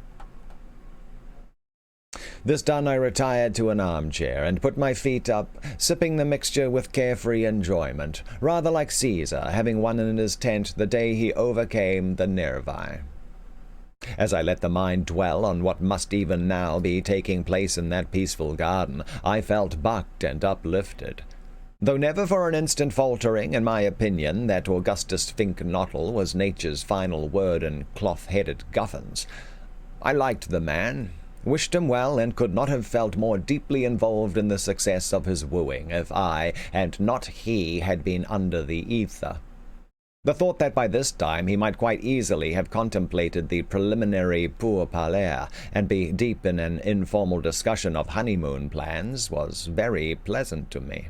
This done, I retired to an armchair and put my feet up, sipping the mixture with carefree enjoyment, rather like Caesar having one in his tent the day he overcame the Nervi. As I let the mind dwell on what must even now be taking place in that peaceful garden, I felt bucked and uplifted. Though never for an instant faltering in my opinion that Augustus Finknottle was nature's final word in cloth-headed guffins. I liked the man, wished him well, and could not have felt more deeply involved in the success of his wooing if I, and not he, had been under the ether. The thought that by this time he might quite easily have contemplated the preliminary pourparlers and be deep in an informal discussion of honeymoon plans was very pleasant to me.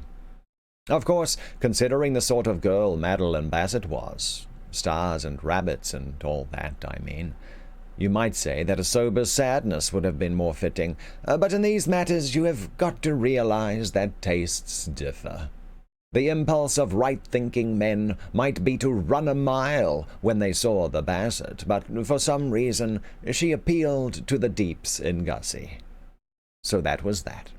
Of course, considering the sort of girl Madeline Bassett was, stars and rabbits and all that, I mean, you might say that a sober sadness would have been more fitting, but in these matters you have got to realize that tastes differ. The impulse of right-thinking men might be to run a mile when they saw the Bassett, but for some reason she appealed to the deeps in Gussie. So that was that.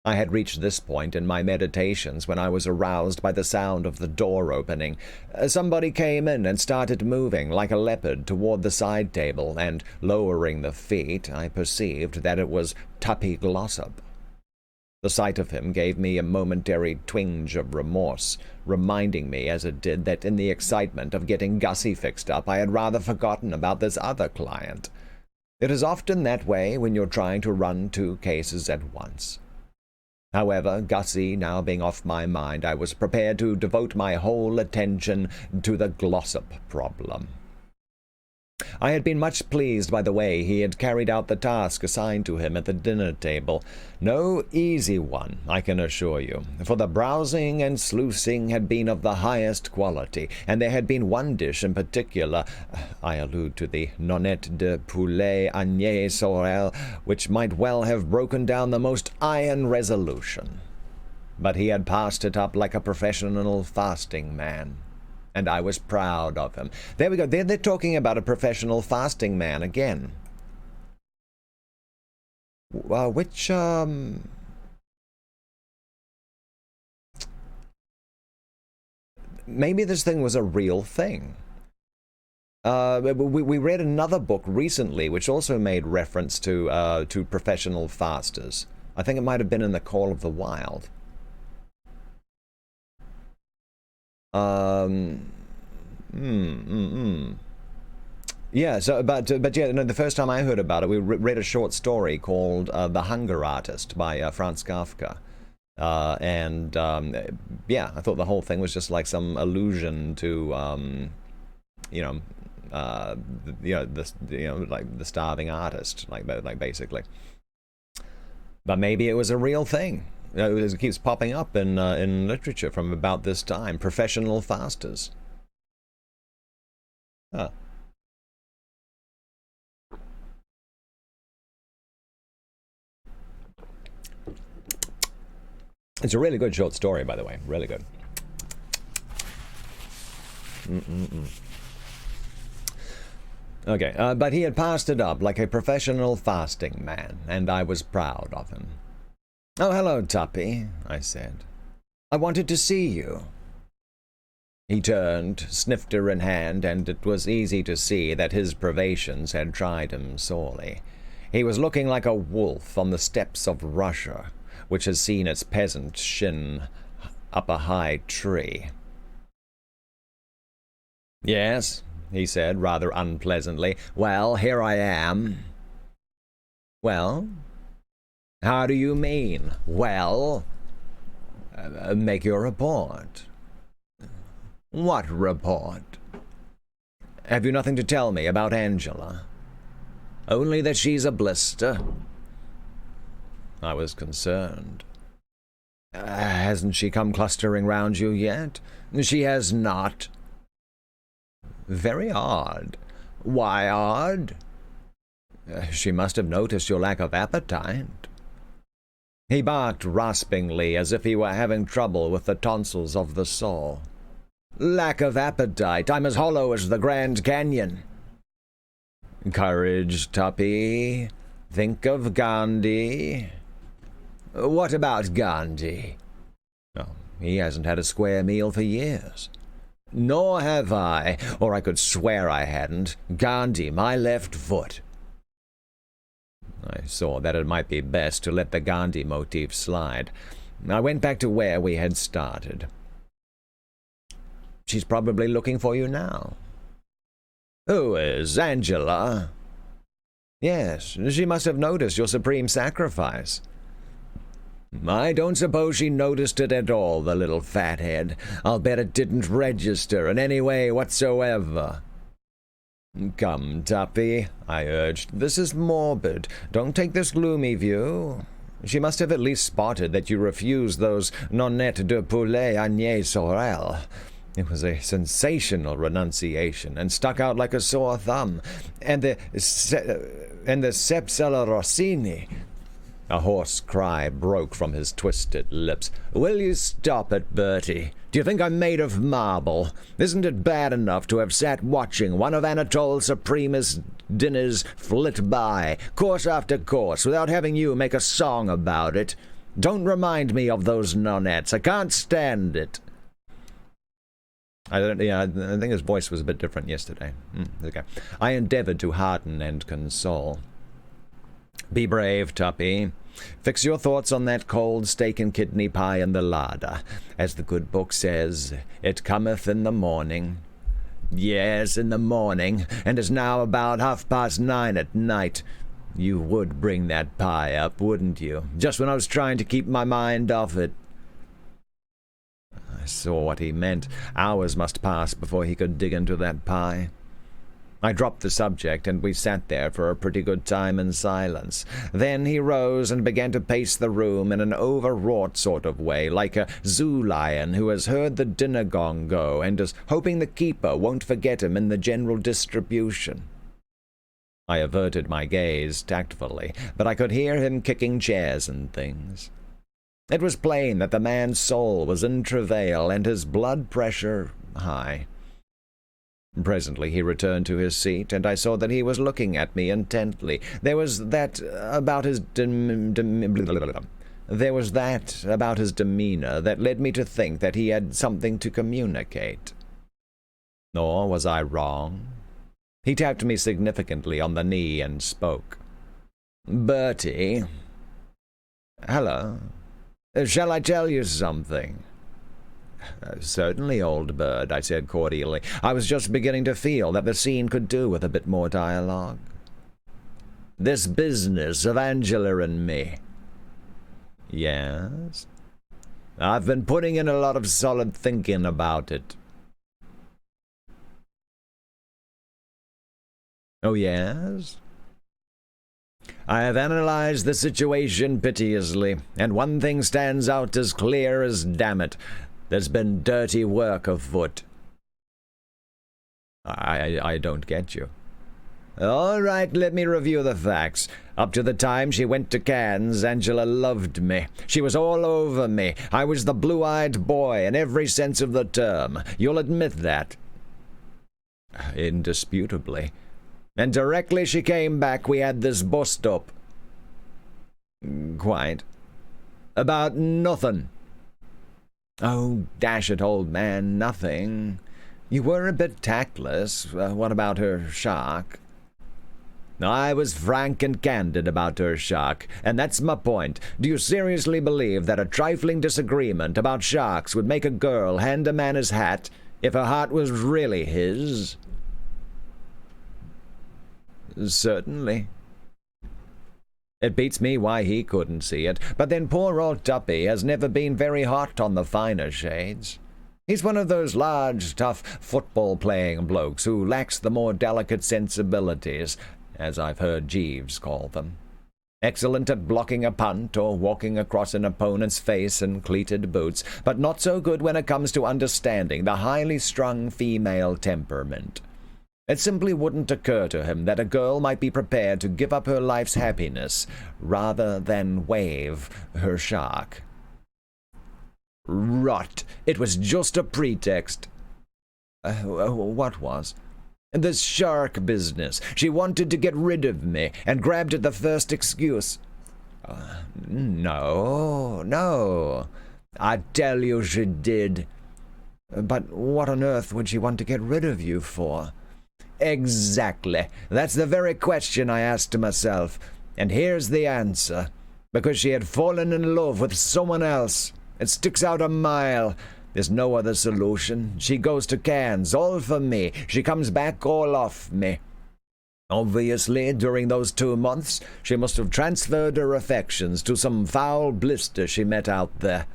I had reached this point in my meditations when I was aroused by the sound of the door opening. Somebody came in and started moving like a leopard toward the side table, and, lowering the feet, I perceived that it was Tuppy Glossop. The sight of him gave me a momentary twinge of remorse, reminding me, as it did, that in the excitement of getting Gussie fixed up, I had rather forgotten about this other client. It is often that way when you're trying to run 2 cases at once. However, Gussie now being off my mind, I was prepared to devote my whole attention to the Glossop problem. I had been much pleased by the way he had carried out the task assigned to him at the dinner table. No easy one, I can assure you, for the browsing and sluicing had been of the highest quality, and there had been one dish in particular, I allude to the nonette de poulet agnée sorel, which might well have broken down the most iron resolution. But he had passed it up like a professional fasting man, and I was proud of him. There we go. They're talking about a professional fasting man again. Maybe this thing was a real thing. We read another book recently which also made reference to professional fasters. I think it might have been in The Call of the Wild. Yeah, but yeah, no, the first time I heard about it, we read a short story called The Hunger Artist by Franz Kafka. Yeah, I thought the whole thing was just like some allusion to, like the starving artist, like basically. But maybe it was a real thing. It keeps popping up in literature from about this time. Professional fasters. Huh. It's a really good short story, by the way. Really good. Okay, but he had passed it up like a professional fasting man, and I was proud of him. "Oh, hello, Tuppy," I said. "I wanted to see you." He turned, snifter in hand, and it was easy to see that his privations had tried him sorely. He was looking like a wolf on the steppes of Russia, which has seen its peasant shin up a high tree. "Yes," he said, rather unpleasantly. "Well, here I am." "Well? How do you mean, well?" "Make your report." "What report?" "Have you nothing to tell me about Angela?" "Only that she's a blister." I was concerned. "Hasn't she come clustering round you yet?" "She has not." "Very odd." "Why odd?" "She must have noticed your lack of appetite." He barked raspingly, as if he were having trouble with the tonsils of the soul. "Lack of appetite? I'm as hollow as the Grand Canyon." "Courage, Tuppy. Think of Gandhi." "What about Gandhi?" "Oh, he hasn't had a square meal for years." "Nor have I, or I could swear I hadn't. Gandhi, my left foot." I saw that it might be best to let the Gandhi motif slide. I went back to where we had started. "She's probably looking for you now." "Who is? Angela?" "Yes, she must have noticed your supreme sacrifice." "I don't suppose she noticed it at all, the little fathead. I'll bet it didn't register in any way whatsoever." "Come, Tuppy," I urged. "This is morbid. Don't take this gloomy view. She must have at least spotted that you refused those nonettes de poulet Agnès Sorel. It was a sensational renunciation, and stuck out like a sore thumb. And the Sepsella Rossini." A hoarse cry broke from his twisted lips. "Will you stop it, Bertie? Do you think I'm made of marble? Isn't it bad enough to have sat watching one of Anatole Supremus' dinners flit by, course after course, without having you make a song about it? Don't remind me of those nonettes. I can't stand it." I think his voice was a bit different yesterday. Okay. I endeavored to hearten and console. "Be brave, Tuppy. Fix your thoughts on that cold steak and kidney pie in the larder. As the good book says, it cometh in the morning." "Yes, in the morning, and it's now about 9:30 at night. You would bring that pie up, wouldn't you? Just when I was trying to keep my mind off it." I saw what he meant. Hours must pass before he could dig into that pie. I dropped the subject, and we sat there for a pretty good time in silence. Then he rose and began to pace the room in an overwrought sort of way, like a zoo lion who has heard the dinner gong go and is hoping the keeper won't forget him in the general distribution. I averted my gaze tactfully, but I could hear him kicking chairs and things. It was plain that the man's soul was in travail and his blood pressure high. Presently he returned to his seat, and I saw that he was looking at me intently. There was that about his demeanor that led me to think that he had something to communicate. Nor was I wrong. He tapped me significantly on the knee and spoke. "Bertie." "Hello. Shall I tell you something?" "Certainly, old bird," I said cordially. I was just beginning to feel that the scene could do with a bit more dialogue. "This business of Angela and me." "Yes?" "I've been putting in a lot of solid thinking about it." "Oh, yes?" "I have analyzed the situation piteously, and one thing stands out as clear as damn it. There's been dirty work afoot." I don't get you." "All right, let me review the facts. Up to the time she went to Cannes, Angela loved me. She was all over me. I was the blue-eyed boy in every sense of the term. You'll admit that?" "Indisputably." And directly she came back, we had this bust up. Quite. About nothing. Oh, dash it, old man, nothing. You were a bit tactless. What about her shark? I was frank and candid about her shark, and that's my point. Do you seriously believe that a trifling disagreement about sharks would make a girl hand a man his hat if her heart was really his? Certainly. It beats me why he couldn't see it, but then poor old Tuppy has never been very hot on the finer shades. He's one of those large, tough, football-playing blokes who lacks the more delicate sensibilities, as I've heard Jeeves call them. Excellent at blocking a punt or walking across an opponent's face in cleated boots, but not so good when it comes to understanding the highly strung female temperament. It simply wouldn't occur to him that a girl might be prepared to give up her life's happiness rather than wave her shark. Rot! It was just a pretext. What was? This shark business. She wanted to get rid of me and grabbed at the first excuse. No. I tell you she did. But what on earth would she want to get rid of you for? Exactly. That's the very question I asked myself. And here's the answer. Because she had fallen in love with someone else. It sticks out a mile. There's no other solution. She goes to Cairns, all for me. She comes back all off me. Obviously, during those 2 months, she must have transferred her affections to some foul blister she met out there.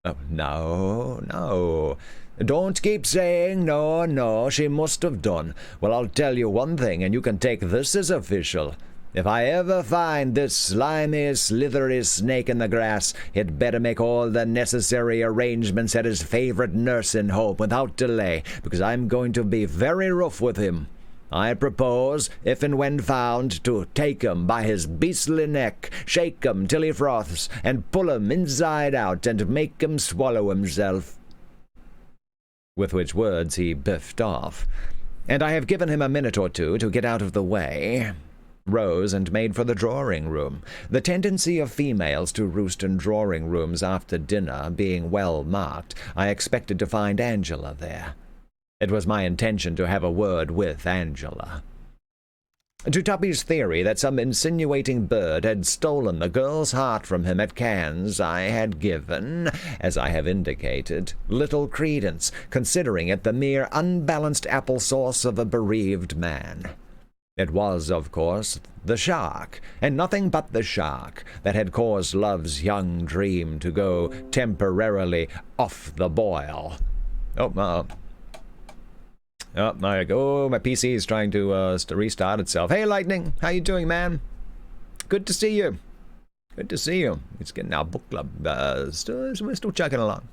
Oh, no. Don't keep saying no, she must have done. Well, I'll tell you one thing, and you can take this as official. If I ever find this slimy, slithery snake in the grass, he'd better make all the necessary arrangements at his favorite nursing home without delay, because I'm going to be very rough with him. I propose, if and when found, to take him by his beastly neck, shake him till he froths, and pull him inside out, and make him swallow himself. With which words he biffed off, and I have given him a minute or two to get out of the way. Rose and made for the drawing-room, the tendency of females to roost in drawing-rooms after dinner being well marked. I expected to find Angela there. It was my intention to have a word with Angela. To Tuppy's theory that some insinuating bird had stolen the girl's heart from him at Cairns, I had given, as I have indicated, little credence, considering it the mere unbalanced applesauce of a bereaved man. It was, of course, the shark, and nothing but the shark, that had caused Love's young dream to go temporarily off the boil. There I go. My PC is trying to restart itself. Hey, Lightning. How you doing, man? Good to see you. Good to see you. It's getting our book club. We're still chugging along.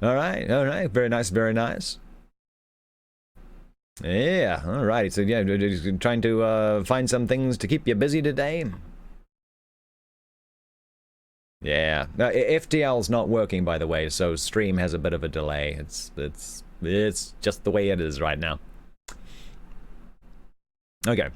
All right. Very nice. Yeah, all right. So, yeah, trying to find some things to keep you busy today. Yeah. FTL's not working, by the way, so stream has a bit of a delay. It's just the way it is right now. Okay.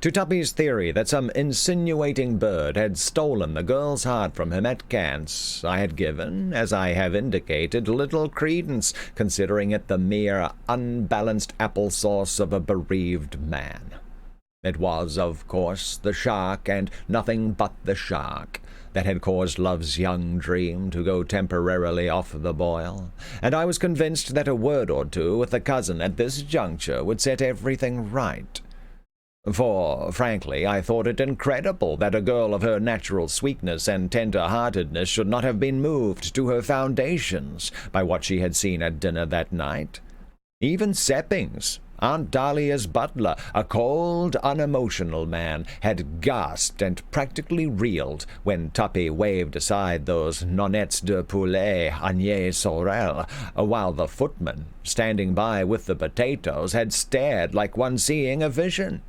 To Tuppy's theory that some insinuating bird had stolen the girl's heart from him at Cairns, I had given, as I have indicated, little credence, considering it the mere unbalanced applesauce of a bereaved man. It was, of course, the shark, and nothing but the shark, that had caused Love's young dream to go temporarily off the boil, and I was convinced that a word or two with the cousin at this juncture would set everything right. For, frankly, I thought it incredible that a girl of her natural sweetness and tender-heartedness should not have been moved to her foundations by what she had seen at dinner that night. Even Seppings, Aunt Dahlia's butler, a cold, unemotional man, had gasped and practically reeled when Tuppy waved aside those nonettes de poulet Agnès Sorel, while the footman, standing by with the potatoes, had stared like one seeing a vision.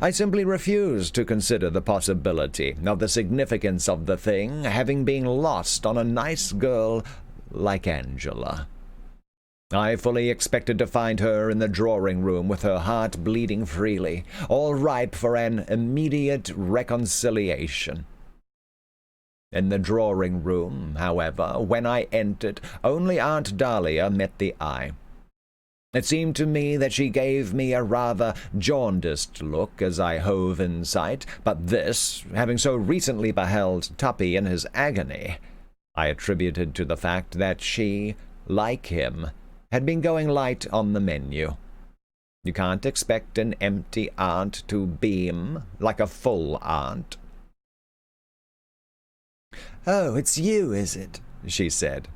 I simply refused to consider the possibility of the significance of the thing having been lost on a nice girl like Angela. I fully expected to find her in the drawing-room with her heart bleeding freely, all ripe for an immediate reconciliation. In the drawing-room, however, when I entered, only Aunt Dahlia met the eye. It seemed to me that she gave me a rather jaundiced look as I hove in sight, but this, having so recently beheld Tuppy in his agony, I attributed to the fact that she, like him, had been going light on the menu. You can't expect an empty aunt to beam like a full aunt. "Oh, it's you, is it?" she said.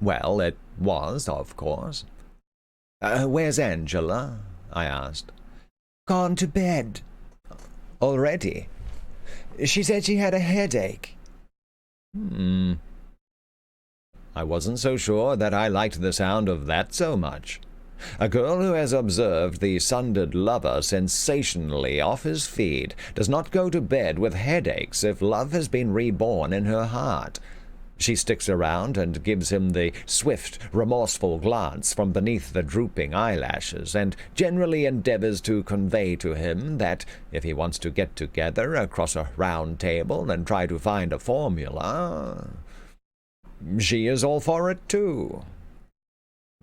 Well, it was, of course. Where's Angela? I asked. "Gone to bed." Already? "She said she had a headache." I wasn't so sure that I liked the sound of that so much. A girl who has observed the sundered lover sensationally off his feed does not go to bed with headaches if love has been reborn in her heart. She sticks around and gives him the swift, remorseful glance from beneath the drooping eyelashes, and generally endeavors to convey to him that if he wants to get together across a round table and try to find a formula, she is all for it too.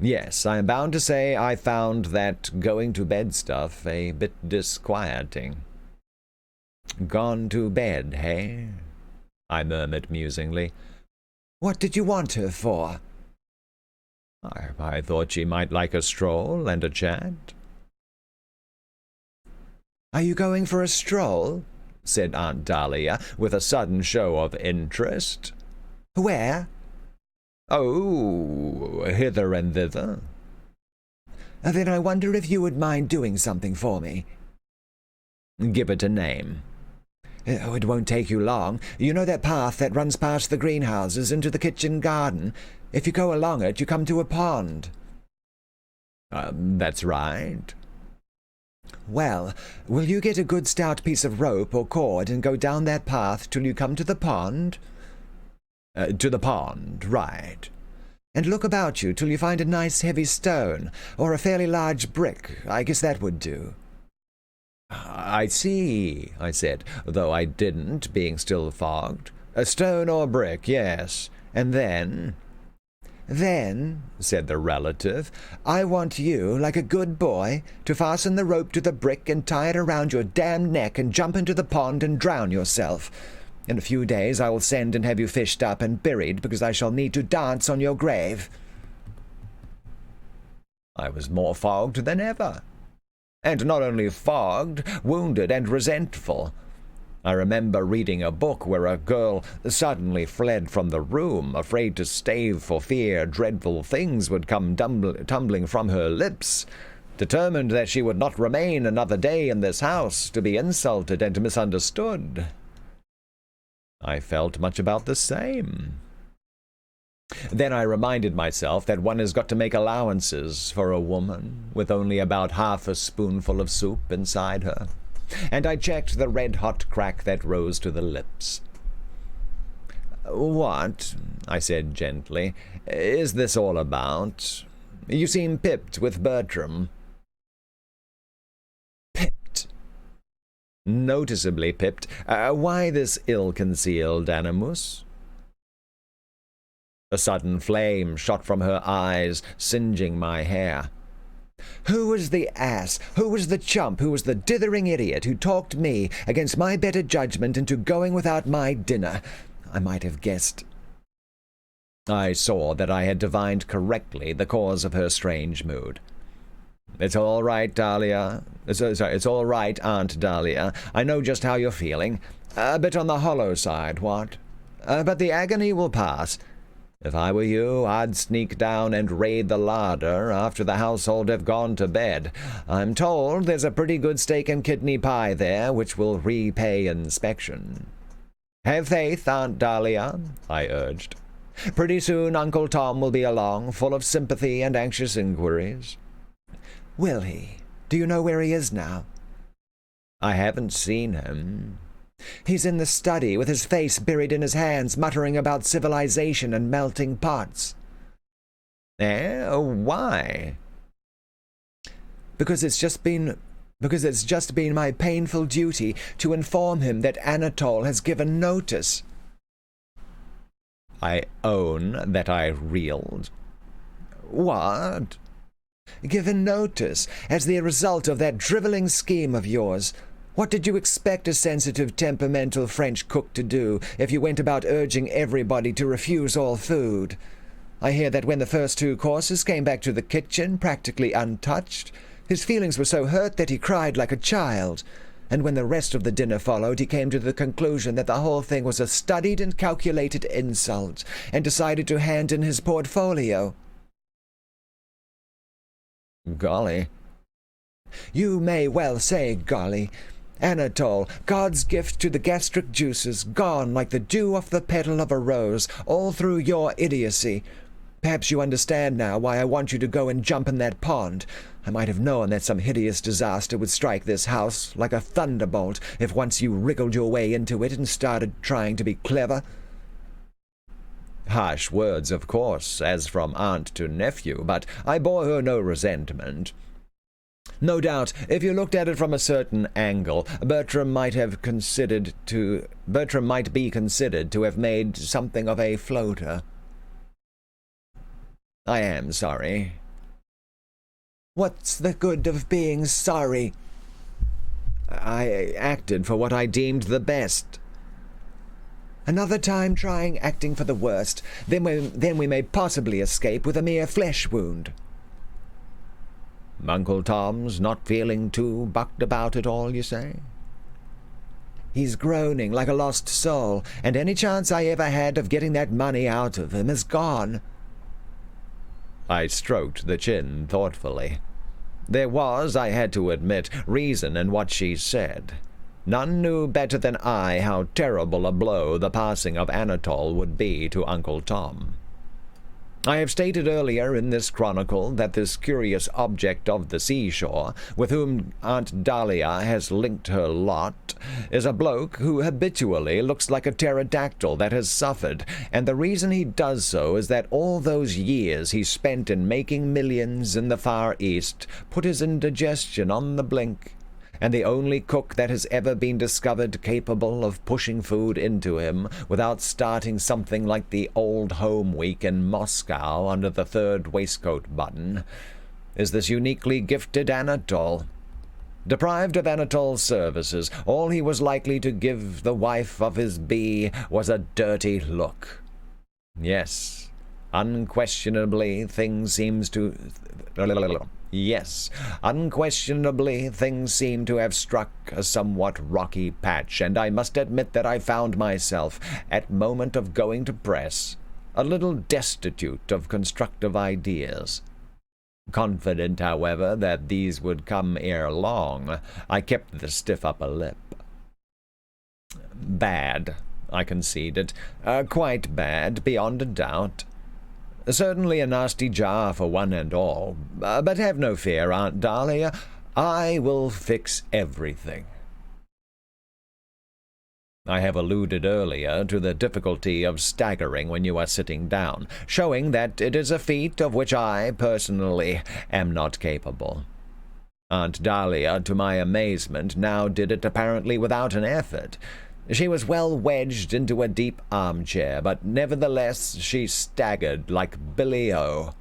Yes, I am bound to say I found that going-to-bed stuff a bit disquieting. Gone to bed, hey? I murmured musingly. "What did you want her for?" I thought she might like a stroll and a chat. "Are you going for a stroll?" said Aunt Dahlia, with a sudden show of interest. "Where?" "Oh, hither and thither." "Then I wonder if you would mind doing something for me." "Give it a name." "Oh, it won't take you long. You know that path that runs past the greenhouses into the kitchen garden? If you go along it, you come to a pond." That's right." "Well, will you get a good stout piece of rope or cord and go down that path till you come to the pond?" To the pond, right." "And look about you till you find a nice heavy stone, or a fairly large brick. I guess that would do." "I see," I said, though I didn't, being still fogged. "A stone or brick, yes. And then?" "Then," said the relative, "I want you, like a good boy, to fasten the rope to the brick and tie it around your damned neck and jump into the pond and drown yourself. In a few days I will send and have you fished up and buried, because I shall need to dance on your grave." I was more fogged than ever. And not only fogged, wounded and resentful. I remember reading a book where a girl suddenly fled from the room, afraid to stave for fear dreadful things would come tumbling from her lips, determined that she would not remain another day in this house to be insulted and misunderstood. I felt much about the same. Then I reminded myself that one has got to make allowances for a woman with only about half a spoonful of soup inside her, and I checked the red-hot crack that rose to the lips. "What," I said gently, "is this all about? You seem pipped with Bertram." "Pipped?" "Noticeably pipped. Why this ill-concealed animus?" A sudden flame shot from her eyes, singeing my hair. "Who was the ass? Who was the chump? Who was the dithering idiot who talked me, against my better judgment, into going without my dinner? I might have guessed." I saw that I had divined correctly the cause of her strange mood. "It's all right, Dahlia. It's all right, Aunt Dahlia. I know just how you're feeling. A bit on the hollow side, what? But the agony will pass. If I were you, I'd sneak down and raid the larder after the household have gone to bed. I'm told there's a pretty good steak and kidney pie there, which will repay inspection." "Have faith, Aunt Dahlia," I urged. "Pretty soon Uncle Tom will be along, full of sympathy and anxious inquiries." "Will he? Do you know where he is now?" "I haven't seen him." "He's in the study, with his face buried in his hands, muttering about civilization and melting pots." Why? Because it's just been my painful duty to inform him that Anatole has given notice. I own that I reeled. What? Given notice, as the result of that drivelling scheme of yours. What did you expect a sensitive, temperamental French cook to do if you went about urging everybody to refuse all food? I hear that when the first 2 courses came back to the kitchen, practically untouched, his feelings were so hurt that he cried like a child, and when the rest of the dinner followed, he came to the conclusion that the whole thing was a studied and calculated insult, and decided to hand in his portfolio. Golly. You may well say golly. Anatole, God's gift to the gastric juices, gone like the dew off the petal of a rose, all through your idiocy. Perhaps you understand now why I want you to go and jump in that pond. I might have known that some hideous disaster would strike this house like a thunderbolt if once you wriggled your way into it and started trying to be clever. Harsh words, of course, as from aunt to nephew, but I bore her no resentment. No doubt, if you looked at it from a certain angle, Bertram might be considered to have made something of a floater. I am sorry. What's the good of being sorry? I acted for what I deemed the best. Another time trying acting for the worst, then we may possibly escape with a mere flesh wound. Uncle Tom's not feeling too bucked about it all, you say? He's groaning like a lost soul, and any chance I ever had of getting that money out of him is gone. I stroked the chin thoughtfully. There was, I had to admit, reason in what she said. None knew better than I how terrible a blow the passing of Anatole would be to Uncle Tom. I have stated earlier in this chronicle that this curious object of the seashore, with whom Aunt Dahlia has linked her lot, is a bloke who habitually looks like a pterodactyl that has suffered, and the reason he does so is that all those years he spent in making millions in the Far East put his indigestion on the blink, and the only cook that has ever been discovered capable of pushing food into him without starting something like the Old Home Week in Moscow under the 3rd waistcoat button is this uniquely gifted Anatole. Deprived of Anatole's services, all he was likely to give the wife of his bee was a dirty look. Yes, unquestionably things seem to have struck a somewhat rocky patch, and I must admit that I found myself, at moment of going to press, a little destitute of constructive ideas. Confident, however, that these would come ere long, I kept the stiff upper lip. Bad, I conceded. Quite bad, beyond a doubt. Certainly a nasty jar for one and all. But have no fear, Aunt Dahlia. I will fix everything. I have alluded earlier to the difficulty of staggering when you are sitting down, showing that it is a feat of which I, personally, am not capable. Aunt Dahlia, to my amazement, now did it apparently without an effort. She was well wedged into a deep armchair, but nevertheless she staggered like Billy-O.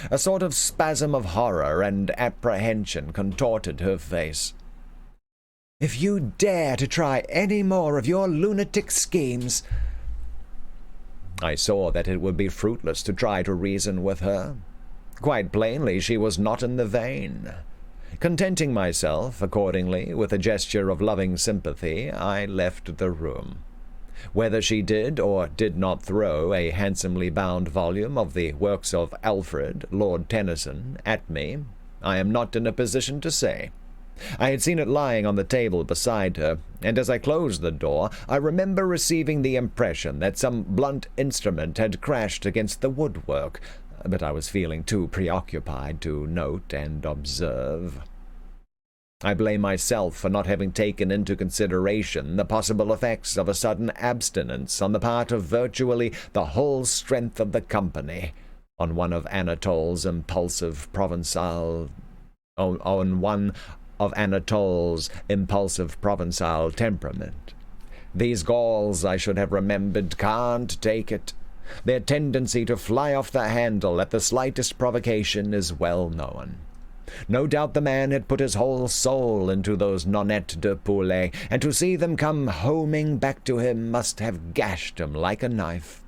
A sort of spasm of horror and apprehension contorted her face. If you dare to try any more of your lunatic schemes— I saw that it would be fruitless to try to reason with her. Quite plainly she was not in the vein. Contenting myself, accordingly, with a gesture of loving sympathy, I left the room. Whether she did or did not throw a handsomely bound volume of the works of Alfred, Lord Tennyson, at me, I am not in a position to say. I had seen it lying on the table beside her, and as I closed the door, I remember receiving the impression that some blunt instrument had crashed against the woodwork, but I was feeling too preoccupied to note and observe. I blame myself for not having taken into consideration the possible effects of a sudden abstinence on the part of virtually the whole strength of the company. on one of Anatole's impulsive Provençal temperament. These Gauls, I should have remembered, can't take it. Their tendency to fly off the handle at the slightest provocation is well known. No doubt the man had put his whole soul into those nonettes de poulet, and to see them come homing back to him must have gashed him like a knife.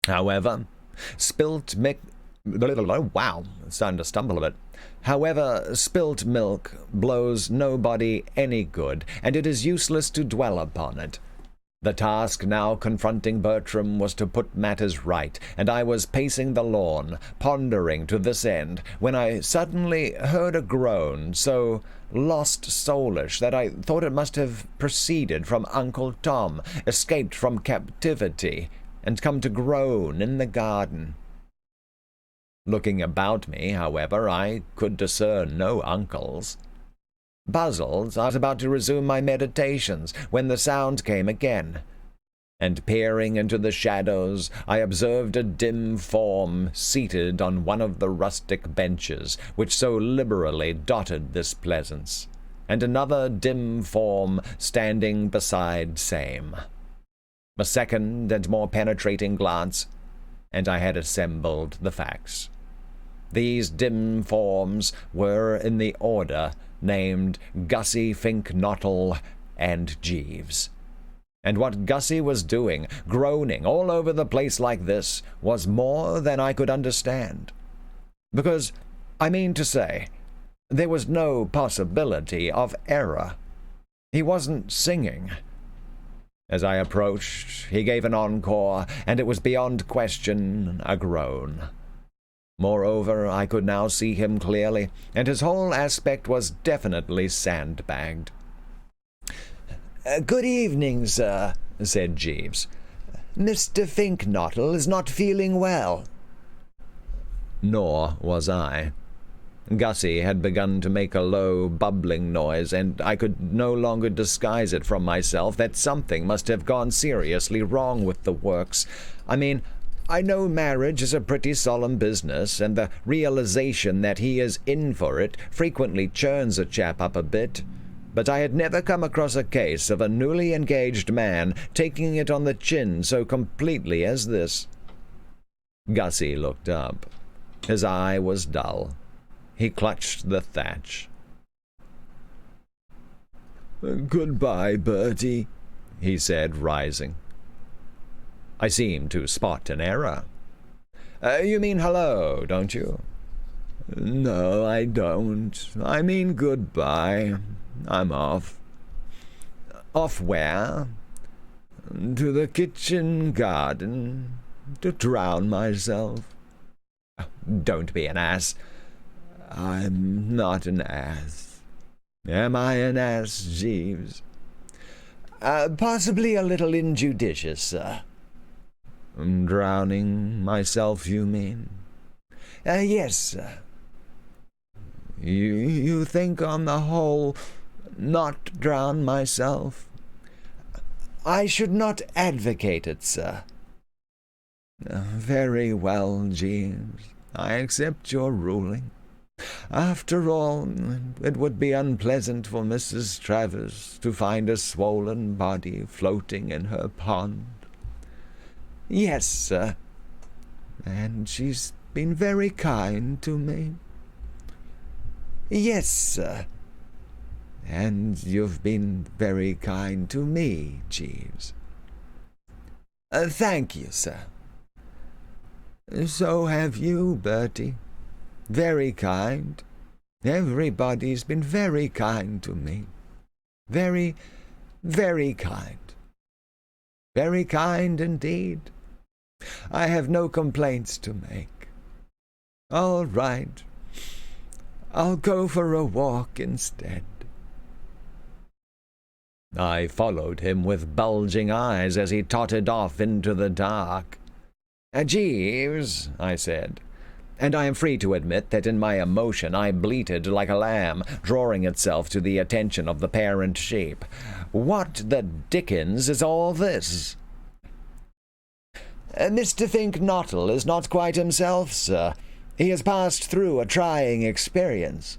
However, spilt milk blows nobody any good, and it is useless to dwell upon it. The task now confronting Bertram was to put matters right, and I was pacing the lawn, pondering to this end, when I suddenly heard a groan so lost soulish that I thought it must have proceeded from Uncle Tom, escaped from captivity, and come to groan in the garden. Looking about me, however, I could discern no uncles. Puzzled, I was about to resume my meditations when the sound came again, and peering into the shadows, I observed a dim form seated on one of the rustic benches which so liberally dotted this pleasance, and another dim form standing beside same. A second and more penetrating glance, and I had assembled the facts. These dim forms were in the order named Gussie Fink-Nottle and Jeeves. And what Gussie was doing, groaning all over the place like this, was more than I could understand. Because, I mean to say, there was no possibility of error. He wasn't singing. As I approached, he gave an encore, and it was beyond question a groan. Moreover, I could now see him clearly, and his whole aspect was definitely sandbagged. "Good evening, sir," said Jeeves. "Mr. Fink-Nottle is not feeling well." Nor was I. Gussie had begun to make a low, bubbling noise, and I could no longer disguise it from myself that something must have gone seriously wrong with the works. I know marriage is a pretty solemn business, and the realization that he is in for it frequently churns a chap up a bit, but I had never come across a case of a newly engaged man taking it on the chin so completely as this. Gussie looked up. His eye was dull. He clutched the thatch. "Goodbye, Bertie," he said, rising. I seemed to spot an error. You mean hello, don't you? "No, I don't. I mean goodbye. I'm off." Off where? "To the kitchen garden, to drown myself." Don't be an ass. "I'm not an ass. Am I an ass, Jeeves?" Possibly a little injudicious, sir." "Drowning myself, you mean?" Yes, sir." You think, on the whole, not drown myself?" "I should not advocate it, sir." "Very well, Jeeves. I accept your ruling. After all, it would be unpleasant for Mrs. Travers to find a swollen body floating in her pond." "Yes, sir." "And she's been very kind to me." "Yes, sir." "And you've been very kind to me, Jeeves." Thank you, sir." "So have you, Bertie. Very kind. Everybody's been very kind to me. Very, very kind. Very kind indeed. I have no complaints to make. All right. I'll go for a walk instead." I followed him with bulging eyes as he tottered off into the dark. "Jeeves," I said, and I am free to admit that in my emotion I bleated like a lamb, drawing itself to the attention of the parent sheep. "What the dickens is all this?" Mr. Fink-Nottle is not quite himself, sir. He has passed through a trying experience."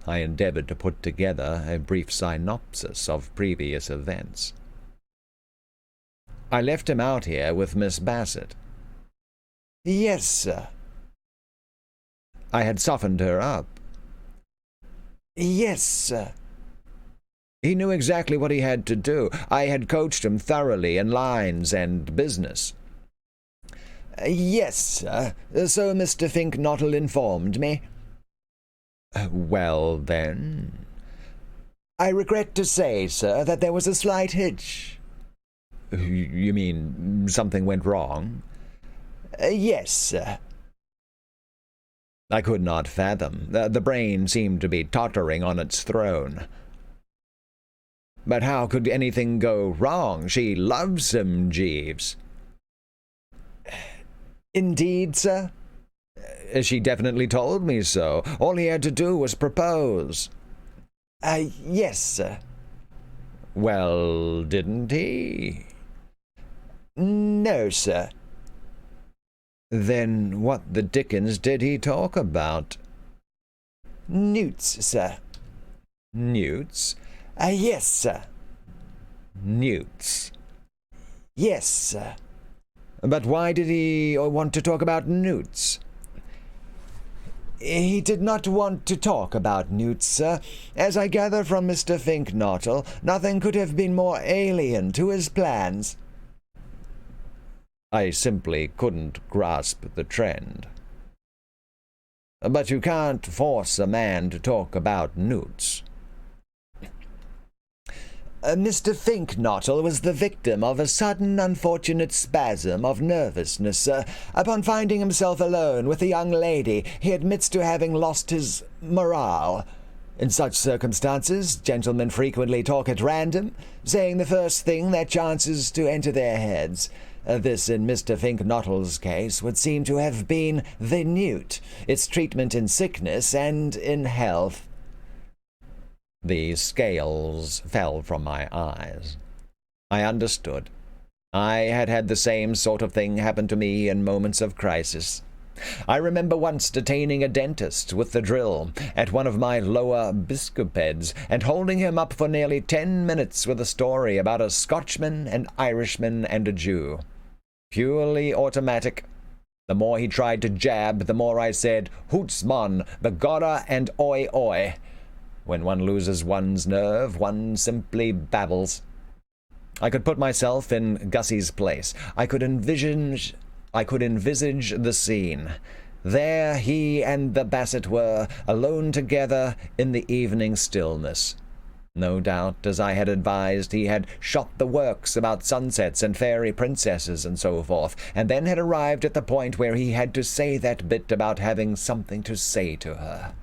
I endeavored to put together a brief synopsis of previous events. "I left him out here with Miss Bassett." "Yes, sir." "I had softened her up." "Yes, sir." "He knew exactly what he had to do. I had coached him thoroughly in lines and business." "Yes, sir. So Mr. Fink-Nottle informed me." "Well, then?" "I regret to say, sir, that there was a slight hitch." "You mean something went wrong?" "Yes, sir." I could not fathom. The brain seemed to be tottering on its throne. "But how could anything go wrong? She loves him, Jeeves." "Indeed, sir?" "She definitely told me so. All he had to do was propose." "Yes, sir." "Well, didn't he?" "No, sir." "Then what the dickens did he talk about?" "Newts, sir." "Newts?" "Yes, sir." "Newts?" "Yes, sir." "But why did he want to talk about newts?" "He did not want to talk about newts, sir. As I gather from Mr. Fink-Nottle, nothing could have been more alien to his plans." I simply couldn't grasp the trend. "But you can't force a man to talk about newts." Mr. Fink-Nottle was the victim of a sudden unfortunate spasm of nervousness, sir. Upon finding himself alone with a young lady, he admits to having lost his morale. In such circumstances, gentlemen frequently talk at random, saying the first thing that chances to enter their heads. This, in Mr. Fink-Nottle's case, would seem to have been the newt, its treatment in sickness and in health." The scales fell from my eyes. I understood. I had had the same sort of thing happen to me in moments of crisis. I remember once detaining a dentist with the drill at one of my lower biscopeds and holding him up for nearly 10 minutes with a story about a Scotchman, an Irishman, and a Jew. Purely automatic. The more he tried to jab, the more I said, "Hoots, mon, begorra, and oi, oi." When one loses one's nerve, one simply babbles. I could put myself in Gussie's place. I could envisage the scene. There he and the Bassett were, alone together in the evening stillness. No doubt, as I had advised, he had shot the works about sunsets and fairy princesses and so forth, and then had arrived at the point where he had to say that bit about having something to say to her.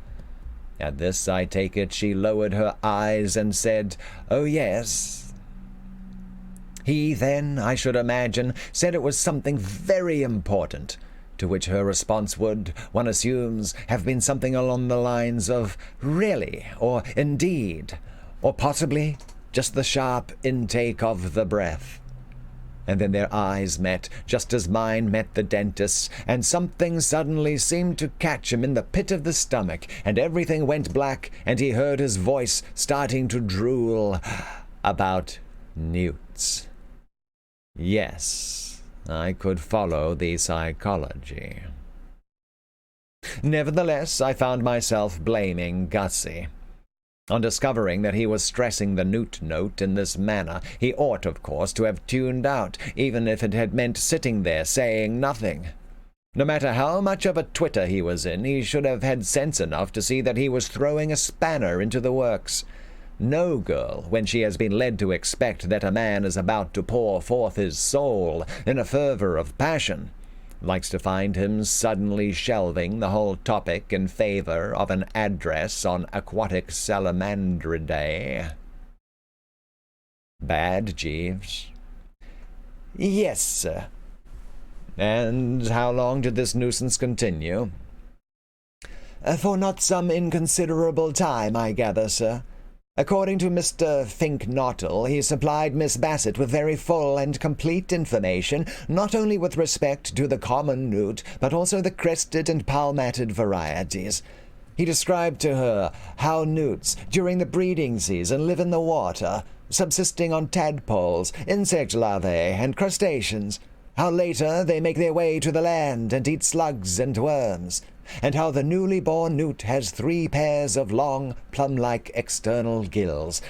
At this, I take it, she lowered her eyes and said, "Oh, yes." He then, I should imagine, said it was something very important, to which her response would, one assumes, have been something along the lines of "really," or "indeed," or possibly just the sharp intake of the breath. And then their eyes met, just as mine met the dentist's, and something suddenly seemed to catch him in the pit of the stomach, and everything went black, and he heard his voice starting to drool about newts. Yes, I could follow the psychology. Nevertheless, I found myself blaming Gussie. On discovering that he was stressing the newt note in this manner, he ought, of course, to have tuned out, even if it had meant sitting there saying nothing. No matter how much of a twitter he was in, he should have had sense enough to see that he was throwing a spanner into the works. No girl, when she has been led to expect that a man is about to pour forth his soul in a fervor of passion, likes to find him suddenly shelving the whole topic in favor of an address on aquatic salamandridae. Bad, Jeeves? Yes, sir. And how long did this nuisance continue? For not some inconsiderable time, I gather, sir. According to Mr. Finknottle, he supplied Miss Bassett with very full and complete information, not only with respect to the common newt, but also the crested and palmated varieties. He described to her how newts, during the breeding season, live in the water, subsisting on tadpoles, insect larvae, and crustaceans, how later they make their way to the land and eat slugs and worms, and how the newly born newt has 3 pairs of long, plum-like external gills.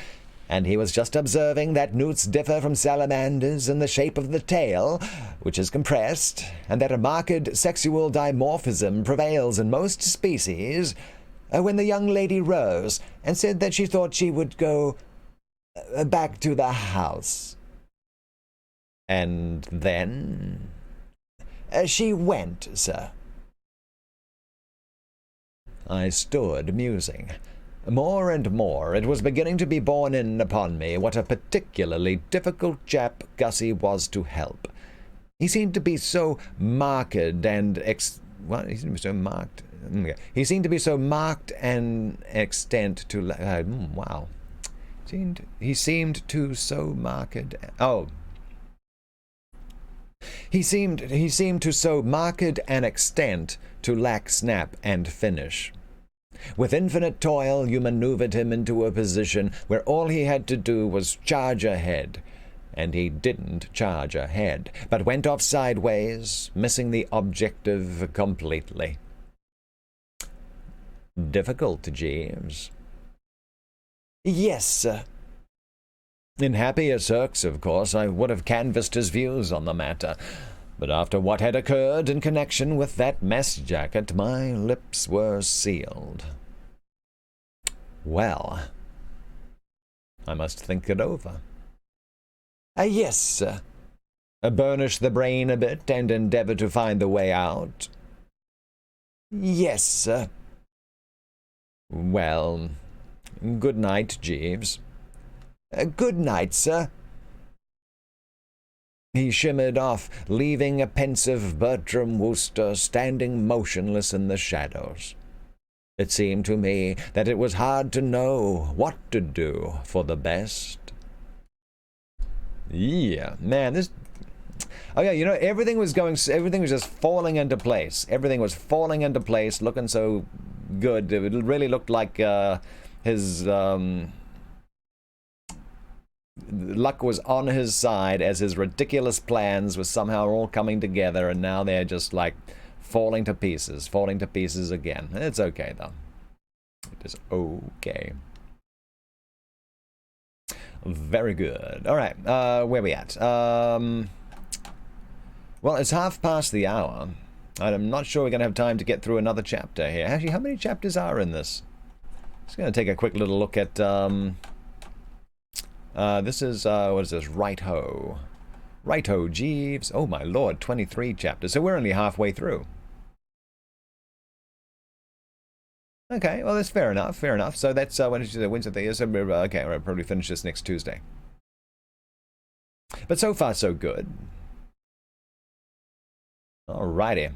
And he was just observing that newts differ from salamanders in the shape of the tail, which is compressed, and that a marked sexual dimorphism prevails in most species, when the young lady rose and said that she thought she would go back to the house. And then she went, sir. I stood musing. More and more it was beginning to be borne in upon me what a particularly difficult chap Gussie was to help. He seemed to be so marked and he seemed to be so marked. He seemed to be so marked an extent to wow. He seemed to so marked. Oh. He seemed to so marked an extent to lack snap and finish. With infinite toil, you maneuvered him into a position where all he had to do was charge ahead. And he didn't charge ahead, but went off sideways, missing the objective completely. Difficult, Jeeves. Yes, sir. In happier circs, of course, I would have canvassed his views on the matter. But after what had occurred in connection with that mess jacket, my lips were sealed. Well, I must think it over. Yes, sir. Burnish the brain a bit and endeavor to find the way out. Yes, sir. Well, good night, Jeeves. Good night, sir. He shimmered off, leaving a pensive Bertram Wooster standing motionless in the shadows. It seemed to me that it was hard to know what to do for the best. Yeah, man, this... Oh, yeah, you know, everything was just falling into place. Everything was falling into place, looking so good. It really looked like his... luck was on his side as his ridiculous plans were somehow all coming together, and now they're just like falling to pieces again. It's okay, though. It is okay. Very good. All right, where we at? Well, it's 1:30. I'm not sure we're going to have time to get through another chapter here. Actually, how many chapters are in this? Just going to take a quick little look at... this is, what is this? Right-ho. Right-ho, Jeeves. Oh, my lord, 23 chapters. So we're only halfway through. Okay, well, that's fair enough, fair enough. So that's, Wednesday, so okay, we'll probably finish this next Tuesday. But so far, so good. Alrighty.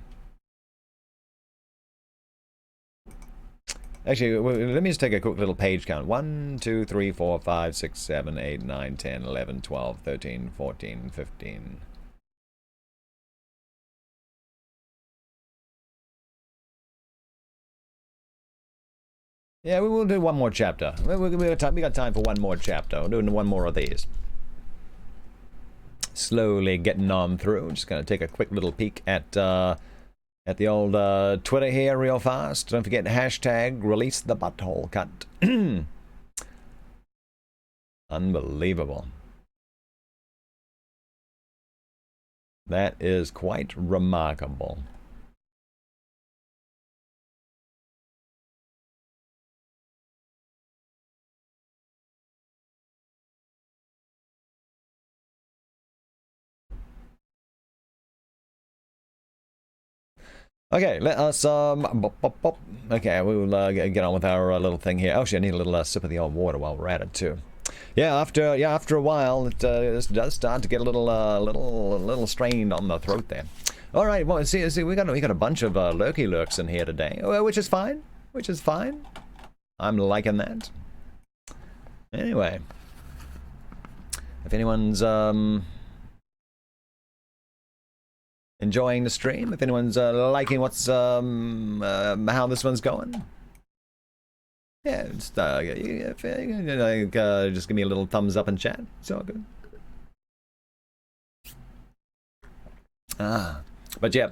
Actually, let me just take a quick little page count. 1, 2, 3, 4, 5, 6, 7, 8, 9, 10, 11, 12, 13, 14, 15. Yeah, we will do one more chapter. We got time for one more chapter. We're doing one more of these. Slowly getting on through. Just going to take a quick little peek at the old Twitter here real fast. Don't forget hashtag release the butthole cut. Unbelievable. That is quite remarkable. Okay, let us, okay, we will get on with our little thing here. Actually, I need a little sip of the old water while we're at it, too. Yeah, after a while, it does start to get a little strained on the throat there. All right, well, see, we got a bunch of lurky lurks in here today, which is fine, I'm liking that. Anyway, if anyone's enjoying the stream, if anyone's liking what's how this one's going, yeah, just just give me a little thumbs up in chat. It's all good. But yeah.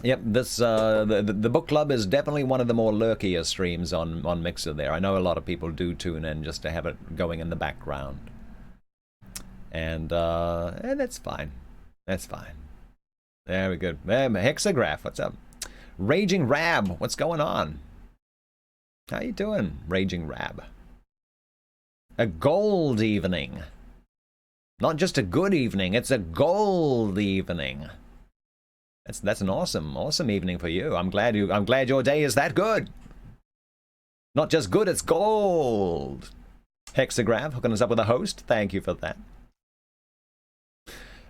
Yep, this the book club is definitely one of the more lurkier streams on Mixer there. I know a lot of people do tune in just to have it going in the background. And that's fine. That's fine. Very good. Hexagraph, what's up? Raging Rab, what's going on? How you doing, Raging Rab? A gold evening. Not just a good evening, it's a gold evening. That's an awesome evening for you. I'm glad your day is that good. Not just good, it's gold. Hexagraph hooking us up with a host. Thank you for that.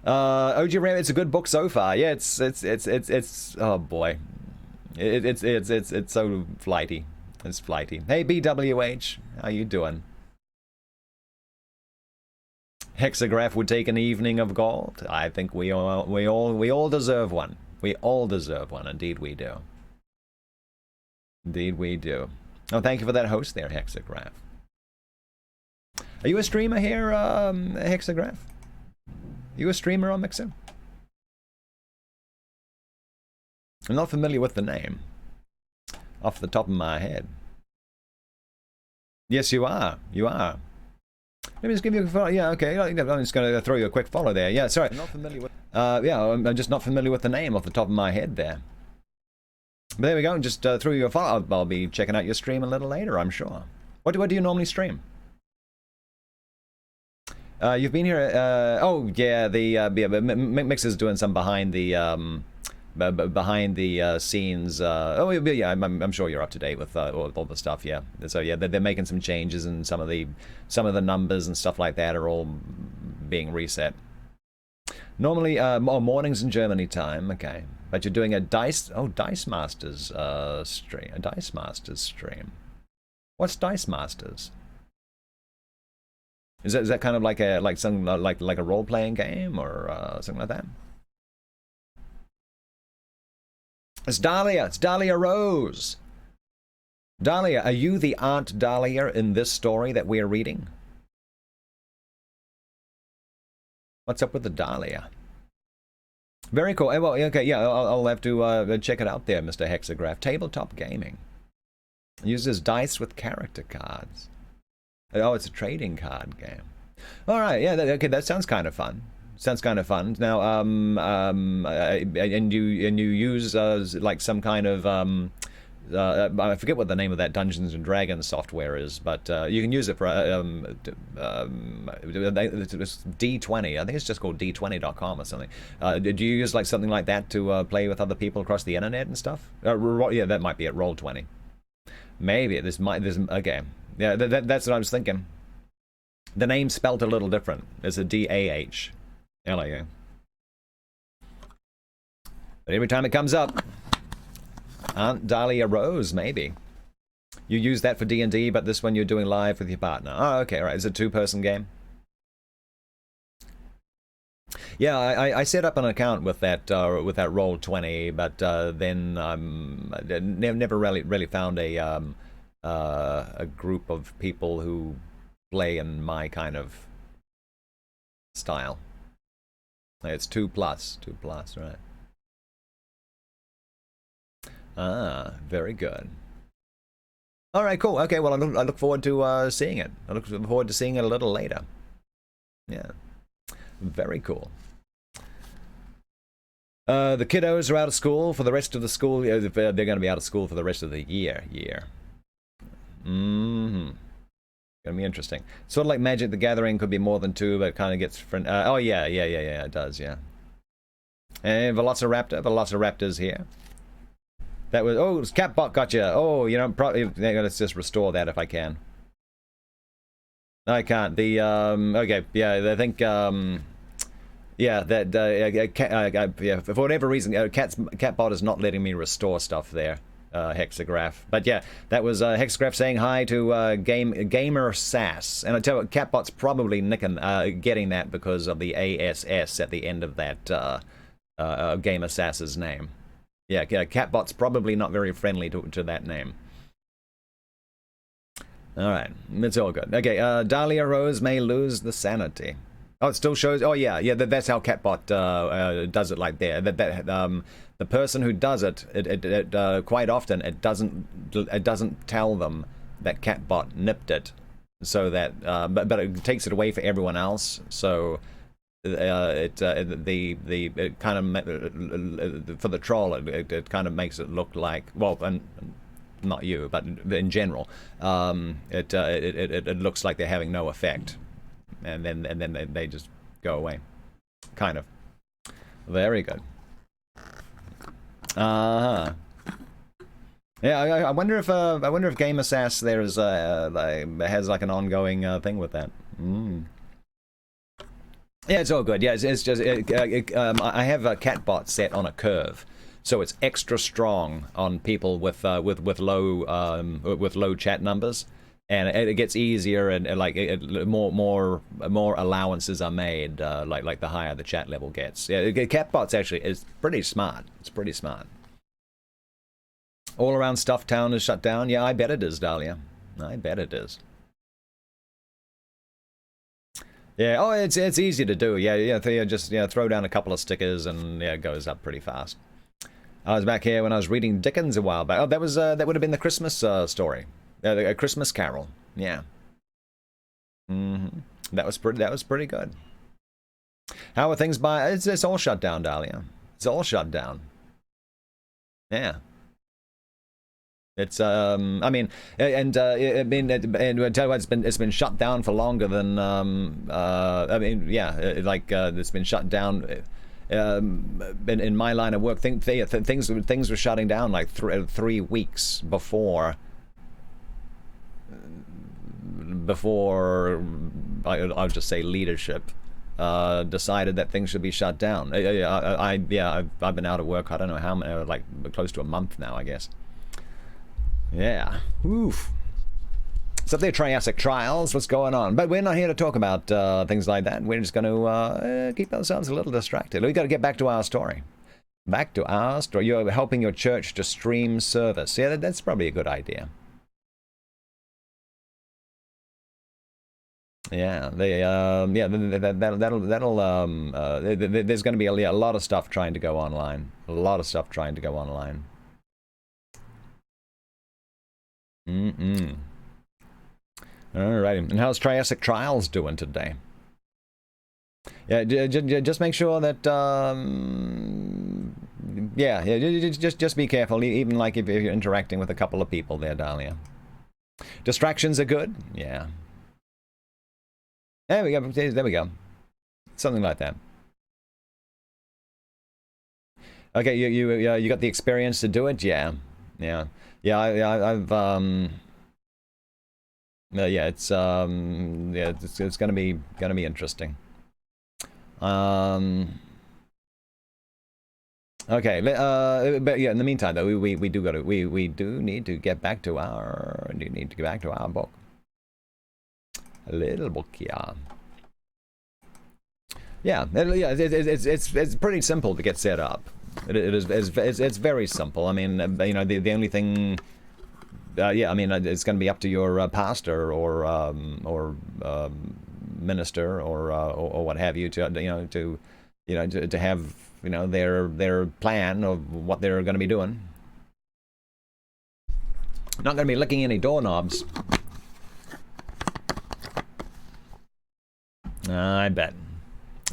OG Ram, it's a good book so far. Yeah, it's oh boy. It's so flighty. It's flighty. Hey BWH, how you doing? Hexagraph would take an evening of gold. I think we all deserve one. We all deserve one. Indeed we do. Indeed we do. Oh, thank you for that host there, Hexagraph. Are you a streamer here, Hexagraph? Are you a streamer on Mixer? I'm not familiar with the name. Off the top of my head. Yes, you are. You are. Let me just give you a follow. Yeah, okay. I'm just going to throw you a quick follow there. Yeah, sorry. I'm not familiar with. Yeah, I'm just not familiar with the name off the top of my head there. But there we go. Just threw you a follow. I'll be checking out your stream a little later, I'm sure. What do you normally stream? You've been here. Oh yeah, Mixer's doing some behind the scenes. Oh yeah, I'm sure you're up to date with all the stuff. Yeah. So yeah, they're making some changes, and some of the numbers and stuff like that are all being reset. Normally, mornings in Germany time. Okay, but you're doing a Dice Masters stream. A Dice Masters stream. What's Dice Masters? Is that kind of like a role playing game or something like that? It's Dahlia. It's Dahlia Rose. Dahlia, are you the Aunt Dahlia in this story that we're reading? What's up with the Dahlia? Very cool. Well, okay, yeah, I'll have to check it out there, Mr. Hexagraph. Tabletop gaming. Uses dice with character cards. Oh, it's a trading card game. All right, yeah, okay, that sounds kind of fun. Sounds kind of fun. Now, and you use like some kind of I forget what the name of that Dungeons and Dragons software is, but you can use it for D20. I think it's just called D20.com or something. Do you use like something like that to play with other people across the internet and stuff? Yeah, that might be it. Roll20. Maybe this okay. Yeah, that's what I was thinking. The name's spelled a little different. It's a D-A-H. L-A-A. But every time it comes up, Aunt Dahlia Rose, maybe. You use that for D&D, but this one you're doing live with your partner. Oh, okay, all right. It's a two-person game. Yeah, I set up an account with that Roll20, but then never really found a group of people who play in my kind of style. It's 2+, right? Ah, very good. All right, cool. Okay, well, I look forward to seeing it. I look forward to seeing it a little later. Yeah, very cool. The kiddos are out of school for the rest of the school. They're going to be out of school for the rest of the year. Gonna be interesting. Sort of like Magic the Gathering, could be more than two, but it kind of gets friend. Oh yeah, it does, yeah. And Velociraptor's here. That was Catbot gotcha. Oh, you know, probably let's just restore that if I can. No, I can't. The okay, yeah, I think yeah, that yeah, for whatever reason, Catbot is not letting me restore stuff there. Hexagraph. But yeah, that was Hexagraph saying hi to Gamer Sass. And I tell you what, Catbot's probably getting that because of the ASS at the end of that Gamer Sass's name. Yeah, Catbot's probably not very friendly to that name. Alright, it's all good. Okay, Dahlia Rose may lose the sanity. Oh, it still shows. Oh, yeah. That's how Catbot does it. Like there, the person who does it, quite often it doesn't tell them that Catbot nipped it, so that but it takes it away for everyone else. So it kind of for the troll, it kind of makes it look like, well, and not you, but in general, it looks like they're having no effect. And then they just go away, kind of. Very good. Yeah, I wonder if Game Assass there is has like an ongoing thing with that. Yeah, it's all good. Yeah, it's just I have a Catbot set on a curve, so it's extra strong on people with low chat numbers. And it gets easier, and like more allowances are made, like the higher the chat level gets. Yeah, Catbot's actually is pretty smart. It's pretty smart. All around Stuff Town is shut down. Yeah, I bet it is, Dahlia. I bet it is. Yeah. Oh, it's easy to do. Yeah. Just throw down a couple of stickers, and yeah, it goes up pretty fast. I was back here when I was reading Dickens a while back. Oh, that would have been the Christmas story. A Christmas Carol, yeah. That was pretty good. How are things by? It's all shut down, Dahlia. It's all shut down. Yeah. It's I mean, and tell you what, it's been shut down for longer than I mean, yeah, it's been shut down. In my line of work, things were shutting down like 3 weeks before I'll just say leadership decided that things should be shut down. I've been out of work, I don't know how many, like close to a month now, I guess. Yeah. Oof. So the Triassic Trials, what's going on? But we're not here to talk about things like that. We're just going to keep ourselves a little distracted. We've got to get back to our story. Back to our story. You're helping your church to stream service. Yeah, that's probably a good idea. Yeah, there's going to be a lot of stuff trying to go online. A lot of stuff trying to go online. Alrighty, and how's Triassic Trials doing today? Yeah, just make sure that just be careful, even like if you're interacting with a couple of people there, Dahlia. Distractions are good. Yeah. There we go. Something like that. Okay, you got the experience to do it. Yeah. I've it's gonna be interesting. Okay, but yeah, in the meantime though, we do need to get back to our book. A little book, yeah. Yeah, it's pretty simple to get set up. It's very simple. I mean, the only thing, I mean, it's going to be up to your pastor or minister or what have you to have their plan of what they're going to be doing. Not going to be licking any doorknobs. I bet.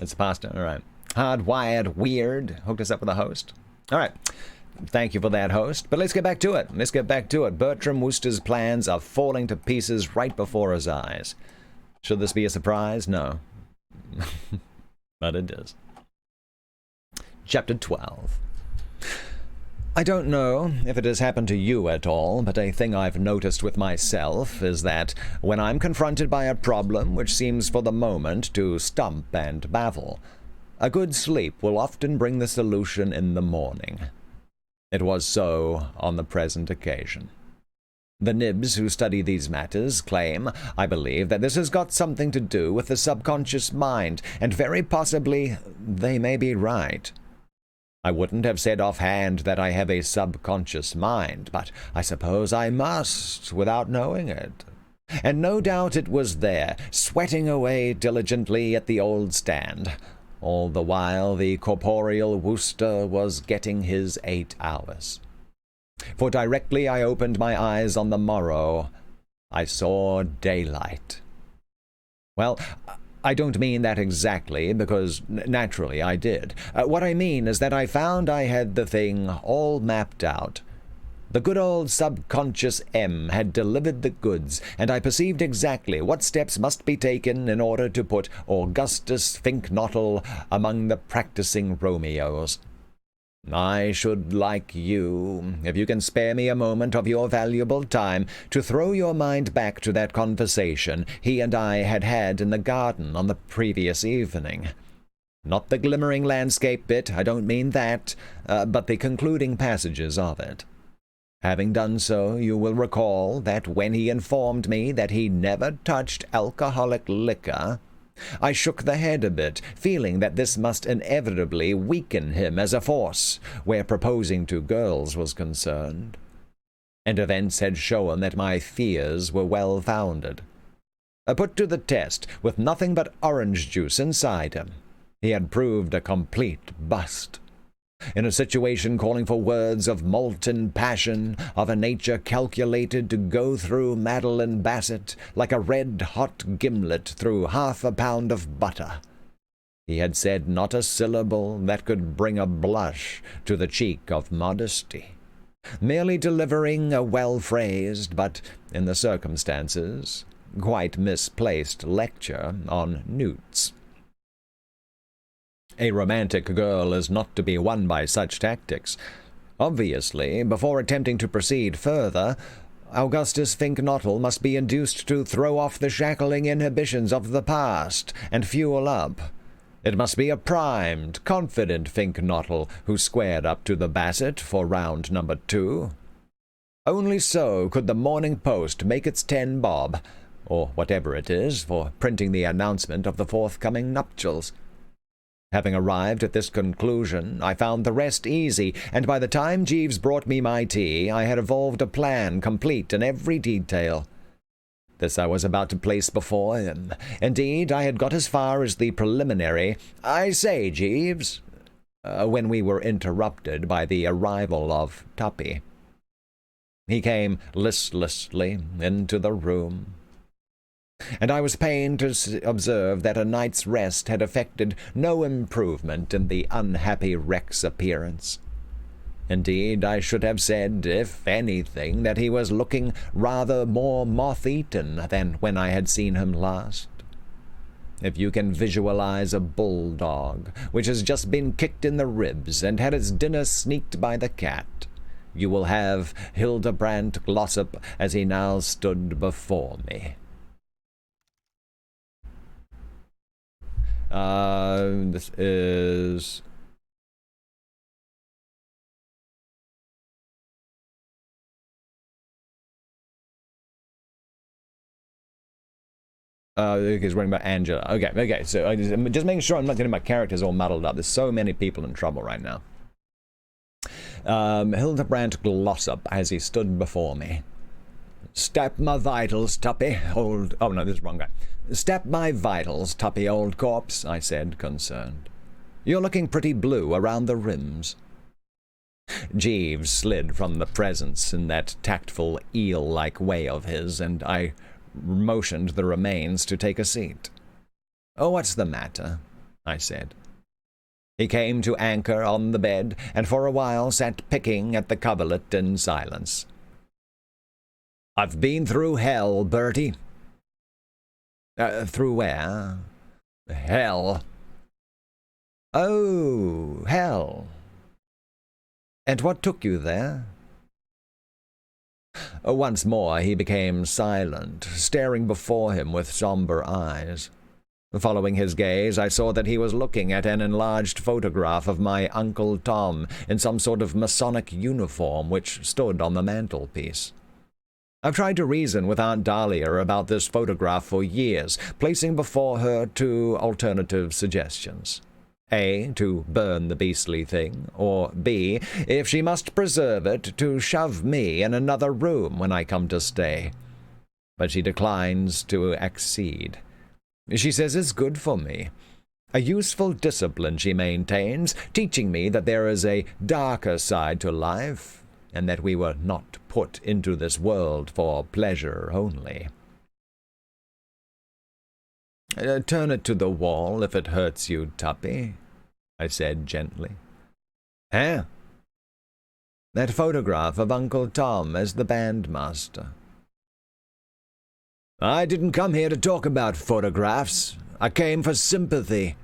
It's pasta. All right. Hardwired Weird hooked us up with a host. All right. Thank you for that, host. But let's get back to it. Bertram Wooster's plans are falling to pieces right before his eyes. Should this be a surprise? No. But it is. Chapter 12. I don't know if it has happened to you at all, but a thing I've noticed with myself is that when I'm confronted by a problem which seems for the moment to stump and baffle, a good sleep will often bring the solution in the morning. It was so on the present occasion. The nibs who study these matters claim, I believe, that this has got something to do with the subconscious mind, and very possibly they may be right. I wouldn't have said offhand that I have a subconscious mind, but I suppose I must, without knowing it. And no doubt it was there, sweating away diligently at the old stand. All the while the corporeal Wooster was getting his 8 hours. For directly I opened my eyes on the morrow, I saw daylight. Well, I don't mean that exactly, because naturally I did. What I mean is that I found I had the thing all mapped out. The good old subconscious M had delivered the goods, and I perceived exactly what steps must be taken in order to put Augustus Finknottle among the practicing Romeos. I should like you, if you can spare me a moment of your valuable time, to throw your mind back to that conversation he and I had had in the garden on the previous evening. Not the glimmering landscape bit, I don't mean that, but the concluding passages of it. Having done so, you will recall that when he informed me that he never touched alcoholic liquor, I shook the head a bit, feeling that this must inevitably weaken him as a force where proposing to girls was concerned. And events had shown that my fears were well-founded. Put to the test, with nothing but orange juice inside him, he had proved a complete bust. In a situation calling for words of molten passion, of a nature calculated to go through Madeline Bassett like a red-hot gimlet through 1/2 pound of butter, he had said not a syllable that could bring a blush to the cheek of modesty, merely delivering a well-phrased, but, in the circumstances, quite misplaced lecture on newts. A romantic girl is not to be won by such tactics. Obviously, before attempting to proceed further, Augustus Finknottle must be induced to throw off the shackling inhibitions of the past and fuel up. It must be a primed, confident Finknottle who squared up to the Bassett for round number 2. Only so could the Morning Post make its 10 bob, or whatever it is, for printing the announcement of the forthcoming nuptials. Having arrived at this conclusion, I found the rest easy, and by the time Jeeves brought me my tea, I had evolved a plan complete in every detail. This I was about to place before him. Indeed, I had got as far as the preliminary, "I say, Jeeves," when we were interrupted by the arrival of Tuppy. He came listlessly into the room, and I was pained to observe that a night's rest had effected no improvement in the unhappy wreck's appearance. Indeed, I should have said, if anything, that he was looking rather more moth-eaten than when I had seen him last. If you can visualize a bulldog which has just been kicked in the ribs and had its dinner sneaked by the cat, you will have Hildebrand Glossop as he now stood before me. This is... he's running about Angela. Okay, so I'm just making sure I'm not getting my characters all muddled up. There's so many people in trouble right now. Hildebrand Glossop, as he stood before me. "Step my vitals, Tuppy, old..." Oh, no, this is the wrong guy. "Step my vitals, Tuppy, old corpse," I said, concerned. "You're looking pretty blue around the rims." Jeeves slid from the presence in that tactful, eel-like way of his, and I motioned the remains to take a seat. "Oh, what's the matter?" I said. He came to anchor on the bed, and for a while sat picking at the coverlet in silence. "I've been through hell, Bertie." Through where?" "Hell." "Oh, hell. And what took you there?" Once more he became silent, staring before him with somber eyes. Following his gaze, I saw that he was looking at an enlarged photograph of my Uncle Tom in some sort of Masonic uniform which stood on the mantelpiece. I've tried to reason with Aunt Dahlia about this photograph for years, placing before her two alternative suggestions. A, to burn the beastly thing, or B, if she must preserve it, to shove me in another room when I come to stay. But she declines to accede. She says it's good for me. A useful discipline, she maintains, teaching me that there is a darker side to life, and that we were not put into this world for pleasure only. Turn it to the wall if it hurts you, Tuppy, I said gently. Eh? That photograph of Uncle Tom as the bandmaster. I didn't come here to talk about photographs. I came for sympathy.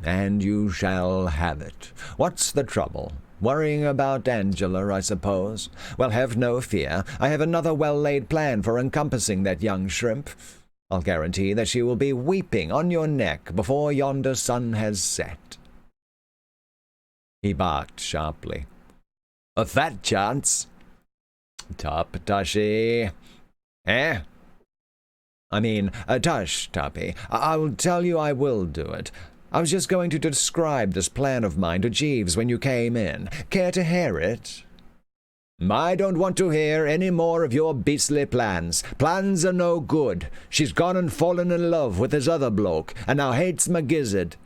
And you shall have it. What's the trouble? Worrying about Angela, I suppose? Well, have no fear. I have another well-laid plan for encompassing that young shrimp. I'll guarantee that she will be weeping on your neck before yonder sun has set. He barked sharply. A fat chance. Tup, Tushy. Eh? I mean, tush, Tuppy. I'll tell you I will do it. I was just going to describe this plan of mine to Jeeves when you came in. Care to hear it? I don't want to hear any more of your beastly plans. Plans are no good. She's gone and fallen in love with this other bloke, and now hates my gizzard.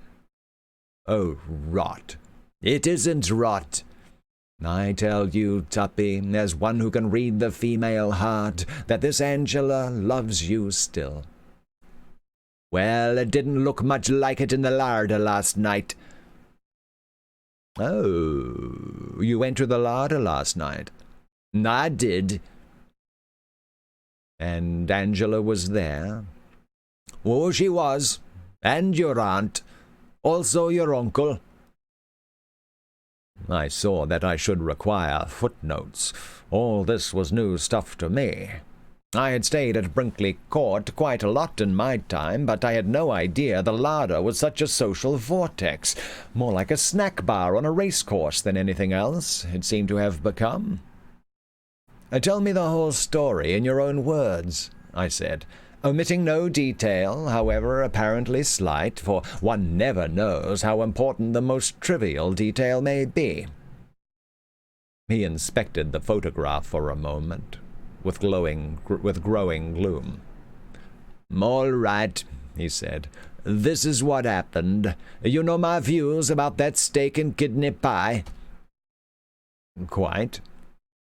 Oh, rot. It isn't rot. I tell you, Tuppy, as one who can read the female heart, that this Angela loves you still. Well, it didn't look much like it in the larder last night. Oh, you went to the larder last night? I did. And Angela was there? Oh, she was. And your aunt. Also your uncle. I saw that I should require footnotes. All this was new stuff to me. I had stayed at Brinkley Court quite a lot in my time, but I had no idea the larder was such a social vortex. More like a snack bar on a racecourse than anything else, it seemed to have become. Tell me the whole story in your own words, I said, omitting no detail, however apparently slight, for one never knows how important the most trivial detail may be. He inspected the photograph for a moment, with growing gloom. All right, he said. This is what happened. You know my views about that steak and kidney pie? Quite.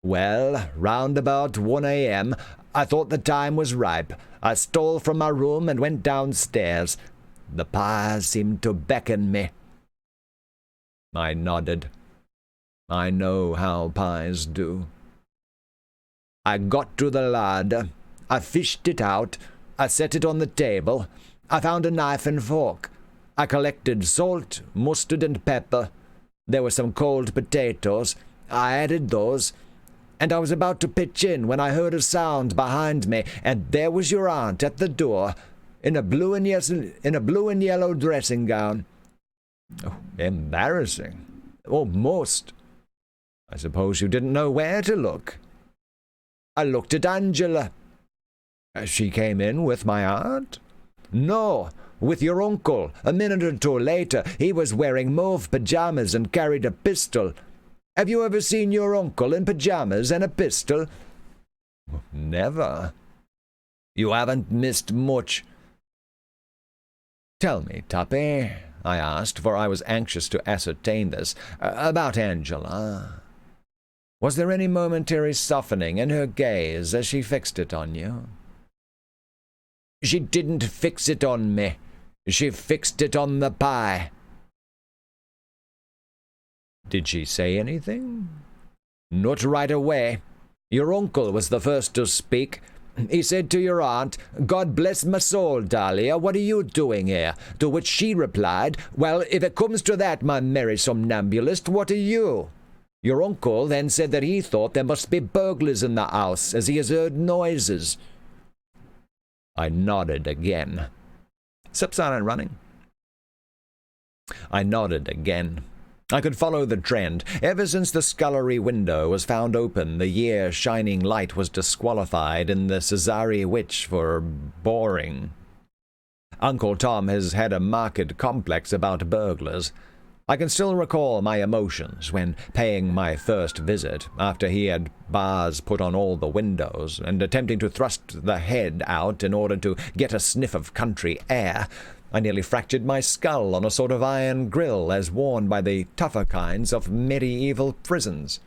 Well, round about 1 a.m., I thought the time was ripe. I stole from my room and went downstairs. The pie seemed to beckon me. I nodded. I know how pies do. I got to the larder. I fished it out. I set it on the table. I found a knife and fork. I collected salt, mustard, and pepper. There were some cold potatoes. I added those. And I was about to pitch in when I heard a sound behind me, and there was your aunt at the door, in a blue and yellow dressing gown. Oh, embarrassing. Almost. I suppose you didn't know where to look. I looked at Angela. She came in with my aunt? No, with your uncle. A minute or two later, he was wearing mauve pajamas and carried a pistol. Have you ever seen your uncle in pajamas and a pistol? Never. You haven't missed much. Tell me, Tuppy, I asked, for I was anxious to ascertain this, about Angela. Was there any momentary softening in her gaze as she fixed it on you? She didn't fix it on me. She fixed it on the pie. Did she say anything? Not right away. Your uncle was the first to speak. He said to your aunt, God bless my soul, Dahlia, what are you doing here? To which she replied, well, if it comes to that, my merry somnambulist, what are you? Your uncle then said that he thought there must be burglars in the house, as he has heard noises. I nodded again. Sips aren't running. I nodded again. I could follow the trend. Ever since the scullery window was found open, the shining light was disqualified in the Cesare Witch for boring. Uncle Tom has had a marked complex about burglars. I can still recall my emotions when paying my first visit, after he had bars put on all the windows, and attempting to thrust the head out in order to get a sniff of country air. I nearly fractured my skull on a sort of iron grill as worn by the tougher kinds of medieval prisons.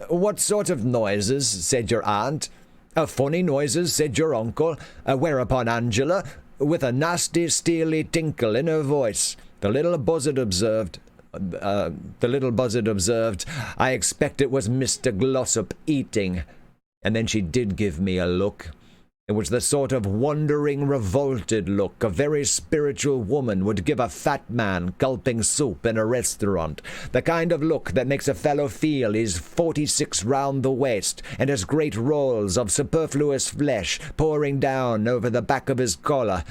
"What sort of noises?" said your aunt. "Funny noises," said your uncle, whereupon Angela, with a nasty, steely tinkle in her voice, the little buzzard observed, "I expect it was Mr. Glossop eating." And then she did give me a look. It was the sort of wondering, revolted look a very spiritual woman would give a fat man gulping soup in a restaurant, the kind of look that makes a fellow feel he's 46 round the waist and has great rolls of superfluous flesh pouring down over the back of his collar.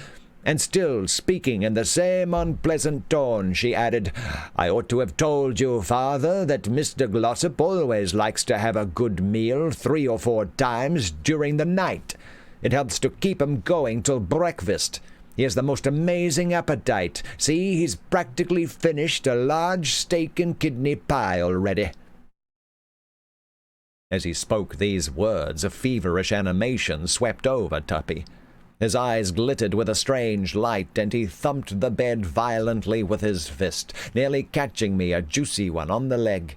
And still speaking in the same unpleasant tone, she added, "I ought to have told you, father, that Mr. Glossop always likes to have a good meal 3 or 4 times during the night. It helps to keep him going till breakfast. He has the most amazing appetite. See, he's practically finished a large steak and kidney pie already." As he spoke these words, a feverish animation swept over Tuppy. His eyes glittered with a strange light, and he thumped the bed violently with his fist, nearly catching me a juicy one on the leg.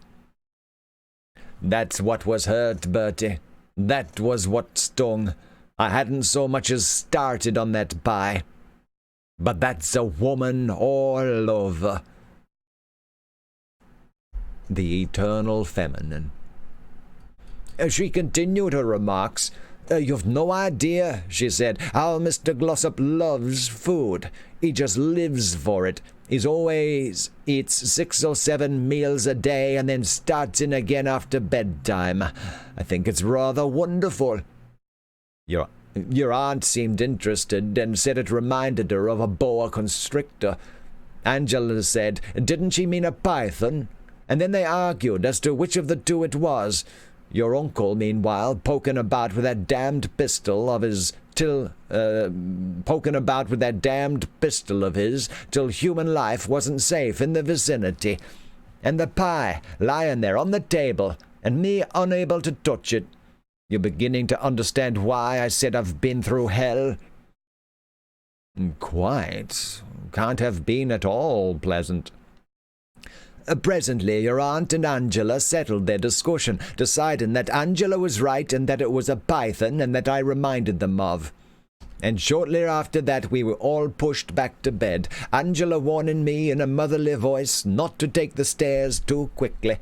"That's what was hurt, Bertie. That was what stung. I hadn't so much as started on that pie. But that's a woman all over." The eternal feminine. She continued her remarks. "You've no idea," she said, "how Mr. Glossop loves food. He just lives for it. He's always eats 6 or 7 meals a day and then starts in again after bedtime. I think it's rather wonderful." Your aunt seemed interested and said it reminded her of a boa constrictor. Angela said, didn't she mean a python? And then they argued as to which of the two it was. Your uncle, meanwhile, poking about with that damned pistol of his till human life wasn't safe in the vicinity. And the pie lying there on the table, and me unable to touch it. You're beginning to understand why I said I've been through hell?" "Quite. Can't have been at all pleasant." Presently your aunt and Angela settled their discussion, deciding that Angela was right and that it was a python and that I reminded them of. And shortly after that we were all pushed back to bed, Angela warning me in a motherly voice not to take the stairs too quickly.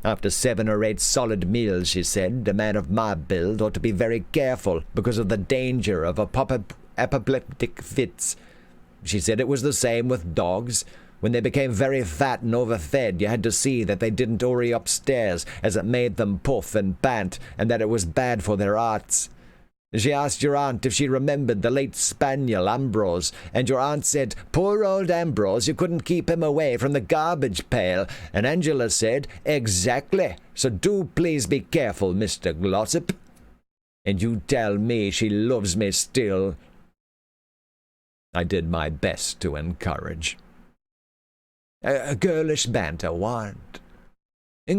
After 7 or 8 solid meals, she said, a man of my build ought to be very careful because of the danger of apoplectic fits. She said it was the same with dogs. When they became very fat and overfed, you had to see that they didn't hurry upstairs, as it made them puff and pant, and that it was bad for their hearts. She asked your aunt if she remembered the late spaniel Ambrose, and your aunt said, "Poor old Ambrose, you couldn't keep him away from the garbage pail," and Angela said, "Exactly, so do please be careful, Mr. Glossop." And you tell me she loves me still. I did my best to encourage. Girlish banter, what?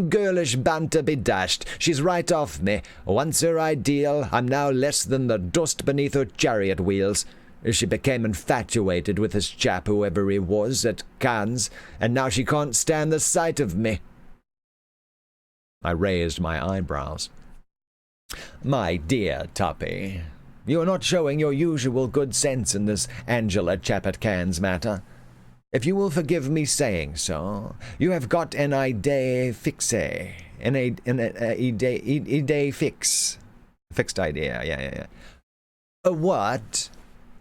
Girlish banter be dashed. She's right off me. Once her ideal, I'm now less than the dust beneath her chariot wheels. She became infatuated with this chap, whoever he was, at Cannes, and now she can't stand the sight of me. I raised my eyebrows. "My dear Tuppy, you are not showing your usual good sense in this Angela chap at Cannes matter. If you will forgive me saying so, you have got an idée fixe. An idée fixe. Fixed idea, yeah. A what?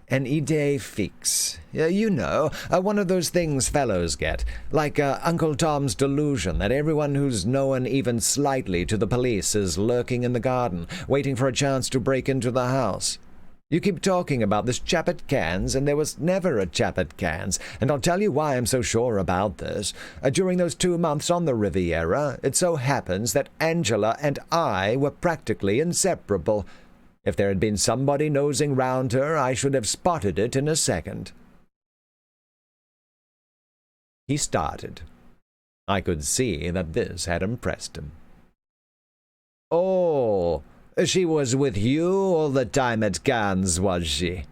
An idée fixe. You know, one of those things fellows get, like Uncle Tom's delusion that everyone who's known even slightly to the police is lurking in the garden, waiting for a chance to break into the house. You keep talking about this chap at Cairns, and there was never a chap at Cairns, and I'll tell you why I'm so sure about this. During those 2 months on the Riviera, it so happens that Angela and I were practically inseparable. If there had been somebody nosing round her, I should have spotted it in a second." He started. I could see that this had impressed him. "Oh, she was with you all the time at Cairns, was she?"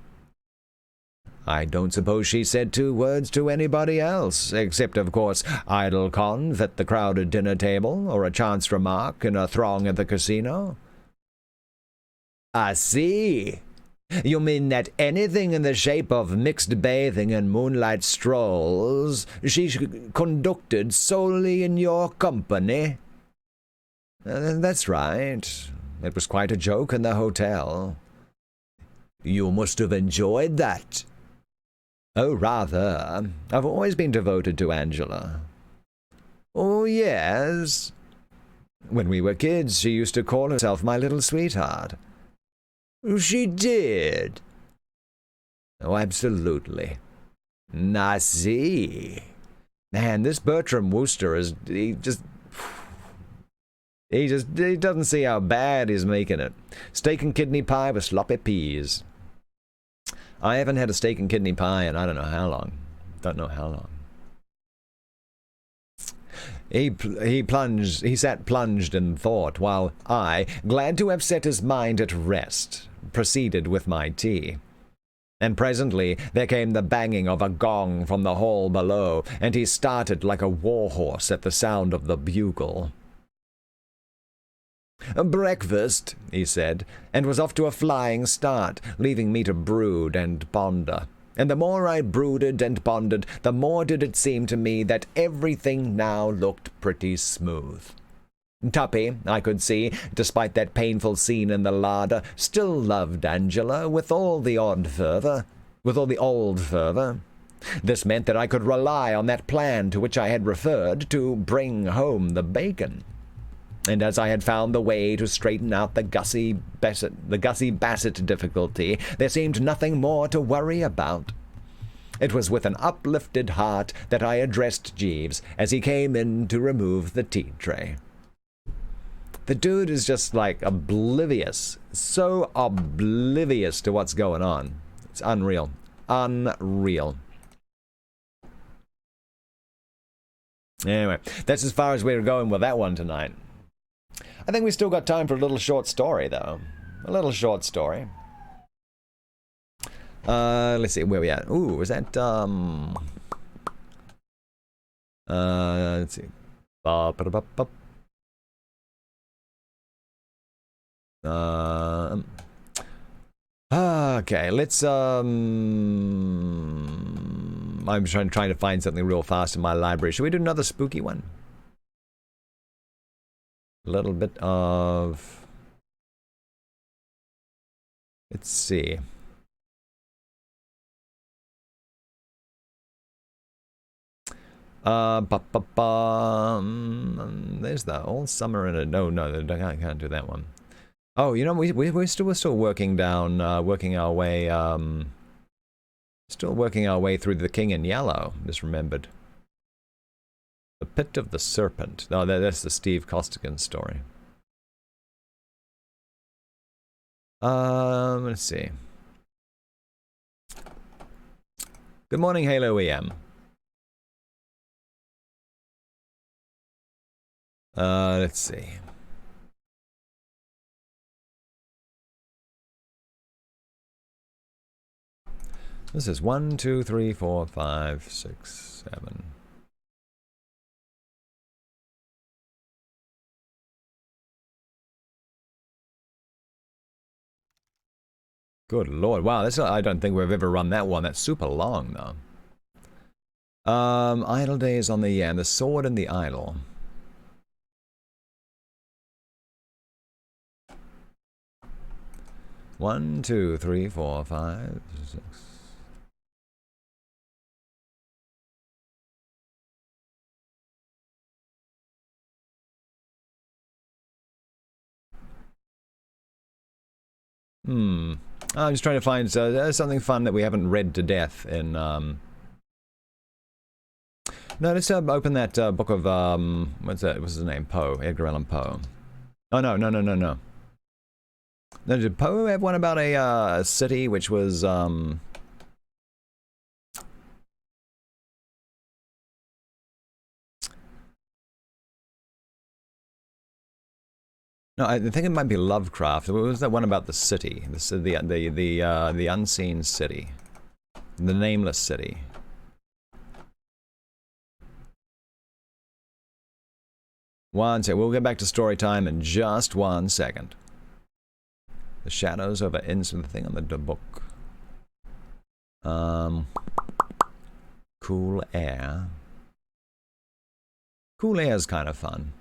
"I don't suppose she said 2 words to anybody else, except, of course, idle conv at the crowded dinner table, or a chance remark in a throng at the casino." "I see. You mean that anything in the shape of mixed bathing and moonlight strolls she conducted solely in your company?" "That's right. It was quite a joke in the hotel." "You must have enjoyed that." "Oh, rather. I've always been devoted to Angela." "Oh, yes?" "When we were kids, she used to call herself my little sweetheart." "She did?" "Oh, absolutely." "I see." Man, this Bertram Wooster is... He doesn't see how bad he's making it. Steak and kidney pie with sloppy peas. I haven't had a steak and kidney pie in I don't know how long. Don't know how long. He sat plunged in thought, while I, glad to have set his mind at rest, proceeded with my tea. And presently there came the banging of a gong from the hall below, and he started like a war horse at the sound of the bugle. "Breakfast," he said, and was off to a flying start, leaving me to brood and ponder. And the more I brooded and pondered, the more did it seem to me that everything now looked pretty smooth. Tuppy, I could see, despite that painful scene in the larder, still loved Angela with all the old fervor. This meant that I could rely on that plan to which I had referred to bring home the bacon. And as I had found the way to straighten out the Gussie Bassett difficulty, there seemed nothing more to worry about. It was with an uplifted heart that I addressed Jeeves as he came in to remove the tea tray. The dude is just like oblivious, so oblivious to what's going on. It's unreal. Unreal. Anyway, that's as far as we're going with that one tonight. I think we still got time for a little short story, though. A little short story. Let's see, where we at? Ooh, is that, let's see. Okay, let's, I'm trying to find something real fast in my library. Should we do another spooky one? A little bit of... Let's see. There's the All Summer in a... No, I can't do that one. Oh, you know, we're still working down, working our way, still working our way through The King in Yellow, just remembered. The Pit of the Serpent. No, that's the Steve Costigan story. Let's see. Good morning, Halo EM. Let's see. This is 1, 2, 3, 4, 5, 6, 7. Good lord. Wow, that's I don't think we've ever run that one. That's super long, though. Idle days on the the sword and the idol. One, 2, 3, 4, 5, 6. I'm just trying to find something fun that we haven't read to death in... No, let's open that book of... what's his name? Poe. Edgar Allan Poe. Oh, no. No, did Poe have one about a city which was... No, I think it might be Lovecraft. What was that one about the city? The unseen city. The nameless city. One second. We'll get back to story time in just 1 second. The shadows over into the thing on the book. Cool air. Cool air is kind of fun.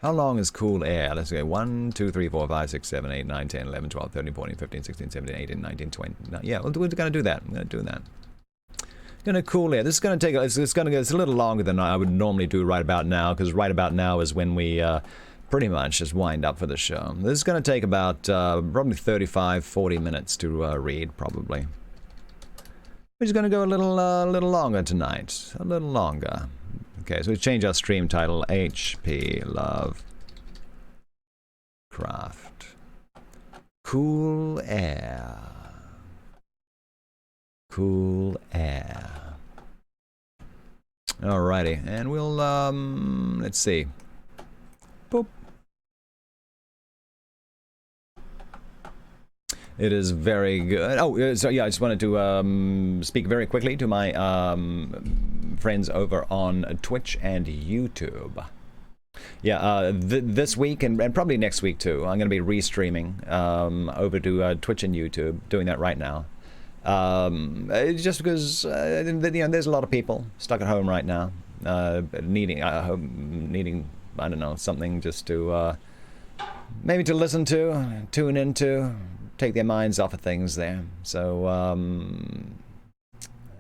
How long is cool air? Let's go 1, 2, 3, 4, 5, 6, 7, 8, 9, 10, 11, 12, 13, 14, 15, 16, 17, 18, 19, 20. Yeah, we're going to do that. I'm going to do that. Going to cool air. This is going to take... It's a little longer than I would normally do right about now, because right about now is when we pretty much just wind up for the show. This is going to take about probably 35, 40 minutes to read, probably. We're just going to go a little longer tonight. A little longer. Okay, so we change our stream title. H.P. Lovecraft. Cool air. Cool air. Alrighty, and we'll, let's see. Boop. It is very good. Oh, so yeah, I just wanted to speak very quickly to my friends over on Twitch and YouTube. Yeah, this week and probably next week too, I'm going to be restreaming over to Twitch and YouTube, doing that right now. Just because there's a lot of people stuck at home right now, needing I don't know, something just to maybe to listen to, tune into, take their minds off of things there. So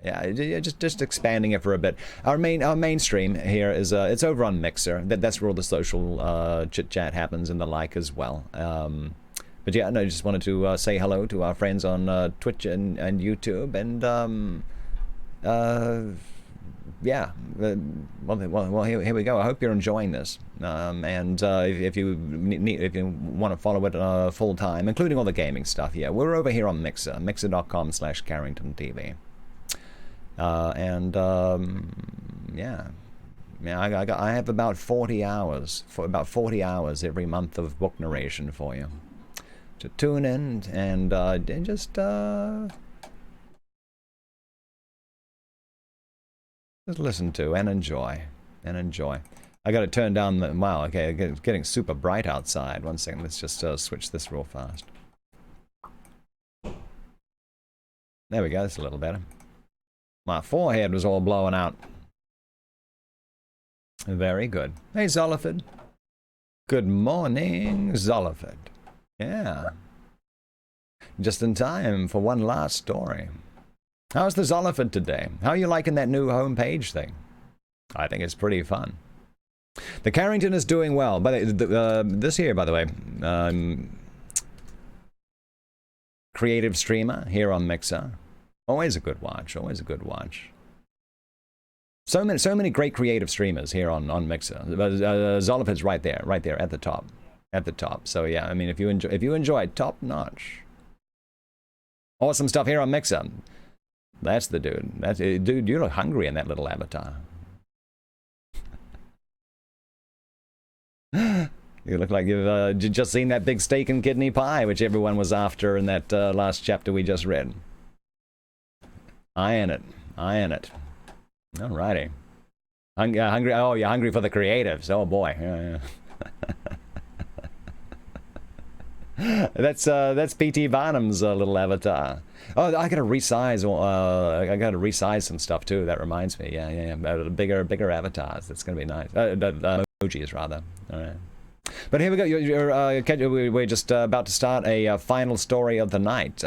yeah, just expanding it for a bit. Our mainstream here is it's over on Mixer. That's where all the social chit chat happens and the like as well. But yeah, no, I just wanted to say hello to our friends on Twitch and YouTube, and yeah, well, here we go. I hope you're enjoying this, and if you want to follow it full time, including all the gaming stuff, yeah, we're over here on Mixer, mixer.com/CarringtonTV, and yeah. I have about 40 hours every month of book narration for you to tune in and just listen to and enjoy. I got to turn down the... Wow, okay, it's getting super bright outside. 1 second, let's just switch this real fast. There we go, that's a little better. My forehead was all blowing out. Very good. Hey, Zoliford. Good morning, Zoliford. Yeah. Just in time for one last story. How's the Zoliford today? How are you liking that new homepage thing? I think it's pretty fun. The Carrington is doing well. But this here, by the way, creative streamer here on Mixer. Always a good watch. Always a good watch. So many great creative streamers here on Mixer. Zoliford's right there at the top. At the top. So yeah, I mean, if you enjoy top notch, awesome stuff here on Mixer. That's the dude. Dude. You look hungry in that little avatar. You look like you've just seen that big steak and kidney pie, which everyone was after in that last chapter we just read. Eyeing it. Alrighty. Hungry. Oh, you're hungry for the creatives. Oh boy. Yeah. That's P.T. Barnum's little avatar. Oh, I gotta resize. I gotta resize some stuff too. That reminds me. Yeah. Bigger avatars. That's gonna be nice. Emojis rather. All right. But here we go. We're just about to start a final story of the night.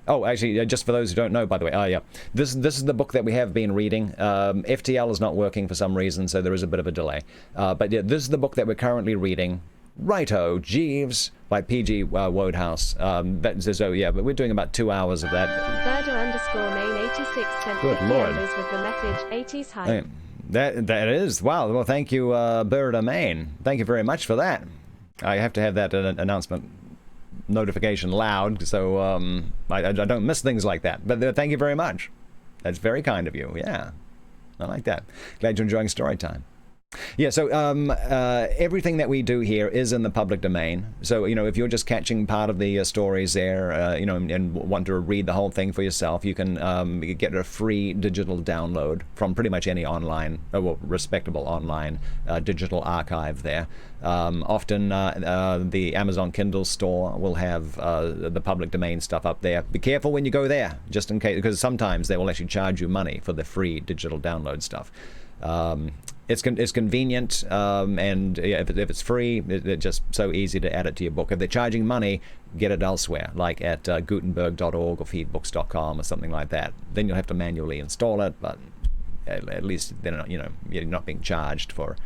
Oh, actually, just for those who don't know, by the way, yeah, this is the book that we have been reading. FTL is not working for some reason, so there is a bit of a delay. But yeah, this is the book that we're currently reading. Righto, Jeeves by P.G. Wodehouse. So yeah, but we're doing about 2 hours of that. Birder_main86 sent Good 50 lord. embers with the message 80s hype. Hey, that is. Wow. Well, thank you, Bird Main. Thank you very much for that. I have to have that announcement notification loud, so I don't miss things like that. But thank you very much. That's very kind of you. Yeah, I like that. Glad you're enjoying story time. Yeah, so everything that we do here is in the public domain. So, if you're just catching part of the stories there, and want to read the whole thing for yourself, you can get a free digital download from pretty much any online, respectable online digital archive there. Often the Amazon Kindle store will have the public domain stuff up there. Be careful when you go there, just in case, because sometimes they will actually charge you money for the free digital download stuff. It's convenient, and if it's free, it's just so easy to add it to your book. If they're charging money, get it elsewhere, like at Gutenberg.org or feedbooks.com or something like that. Then you'll have to manually install it, but at least they're not, you're not being charged for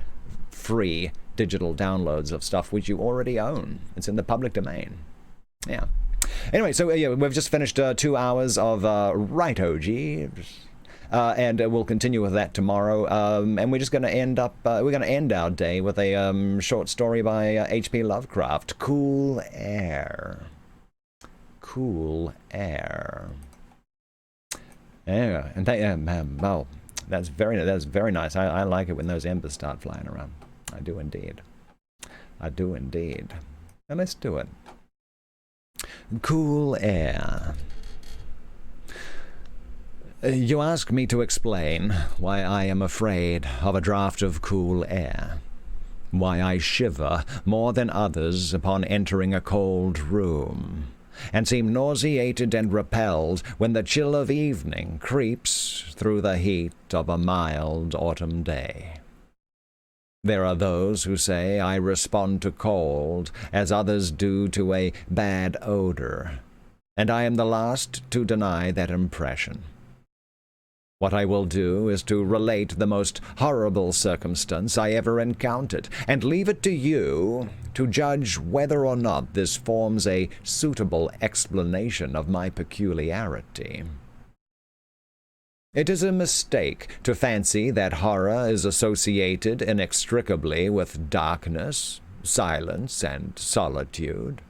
free digital downloads of stuff which you already own. It's in the public domain. Yeah. Anyway, so yeah, we've just finished 2 hours of Righto Jeeves. And we'll continue with that tomorrow. And we're just going to end our day with a short story by H.P. Lovecraft, Cool Air. Cool Air. Yeah, and well, that's very nice. I like it when those embers start flying around. I do indeed. Now let's do it. Cool Air. You ask me to explain why I am afraid of a draught of cool air, why I shiver more than others upon entering a cold room, and seem nauseated and repelled when the chill of evening creeps through the heat of a mild autumn day. There are those who say I respond to cold as others do to a bad odor, and I am the last to deny that impression. What I will do is to relate the most horrible circumstance I ever encountered, and leave it to you to judge whether or not this forms a suitable explanation of my peculiarity. It is a mistake to fancy that horror is associated inextricably with darkness, silence, and solitude.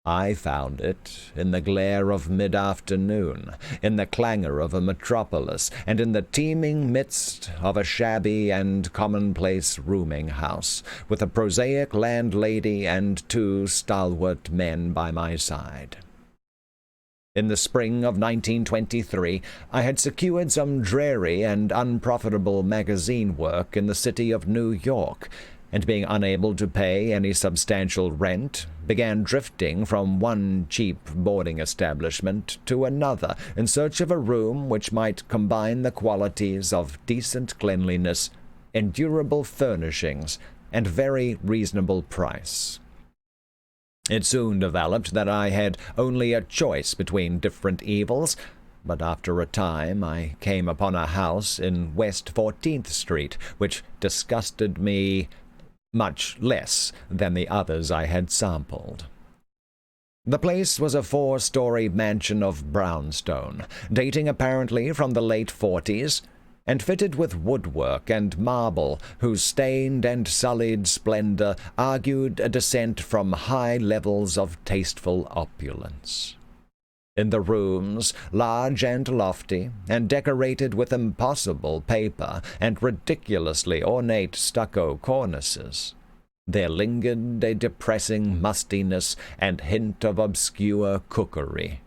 I found it in the glare of mid-afternoon, in the clangor of a metropolis, and in the teeming midst of a shabby and commonplace rooming house, with a prosaic landlady and 2 stalwart men by my side. In the spring of 1923, I had secured some dreary and unprofitable magazine work in the city of New York, and being unable to pay any substantial rent, began drifting from one cheap boarding establishment to another in search of a room which might combine the qualities of decent cleanliness, endurable furnishings, and very reasonable price. It soon developed that I had only a choice between different evils, but after a time I came upon a house in West 14th Street which disgusted me much less than the others I had sampled. The place was a 4-story mansion of brownstone, dating apparently from the late 40s, and fitted with woodwork and marble whose stained and sullied splendor argued a descent from high levels of tasteful opulence. In the rooms, large and lofty, and decorated with impossible paper and ridiculously ornate stucco cornices, there lingered a depressing mustiness and hint of obscure cookery.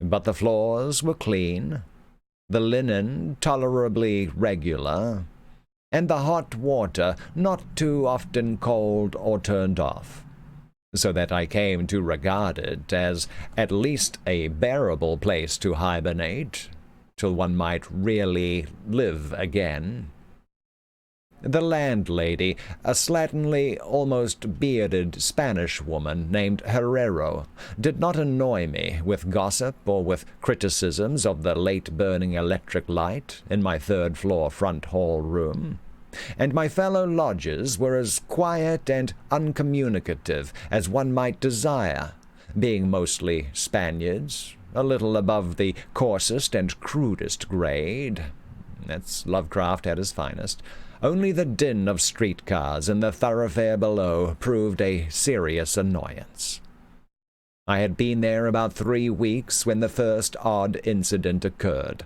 But the floors were clean, the linen tolerably regular, and the hot water not too often cold or turned off, so that I came to regard it as at least a bearable place to hibernate, till one might really live again. The landlady, a slatternly, almost bearded Spanish woman named Herrero, did not annoy me with gossip or with criticisms of the late-burning electric light in my third-floor front hall room, and my fellow lodgers were as quiet and uncommunicative as one might desire, being mostly Spaniards, a little above the coarsest and crudest grade. That's Lovecraft at his finest. Only the din of streetcars in the thoroughfare below proved a serious annoyance. I had been there about 3 weeks when the first odd incident occurred.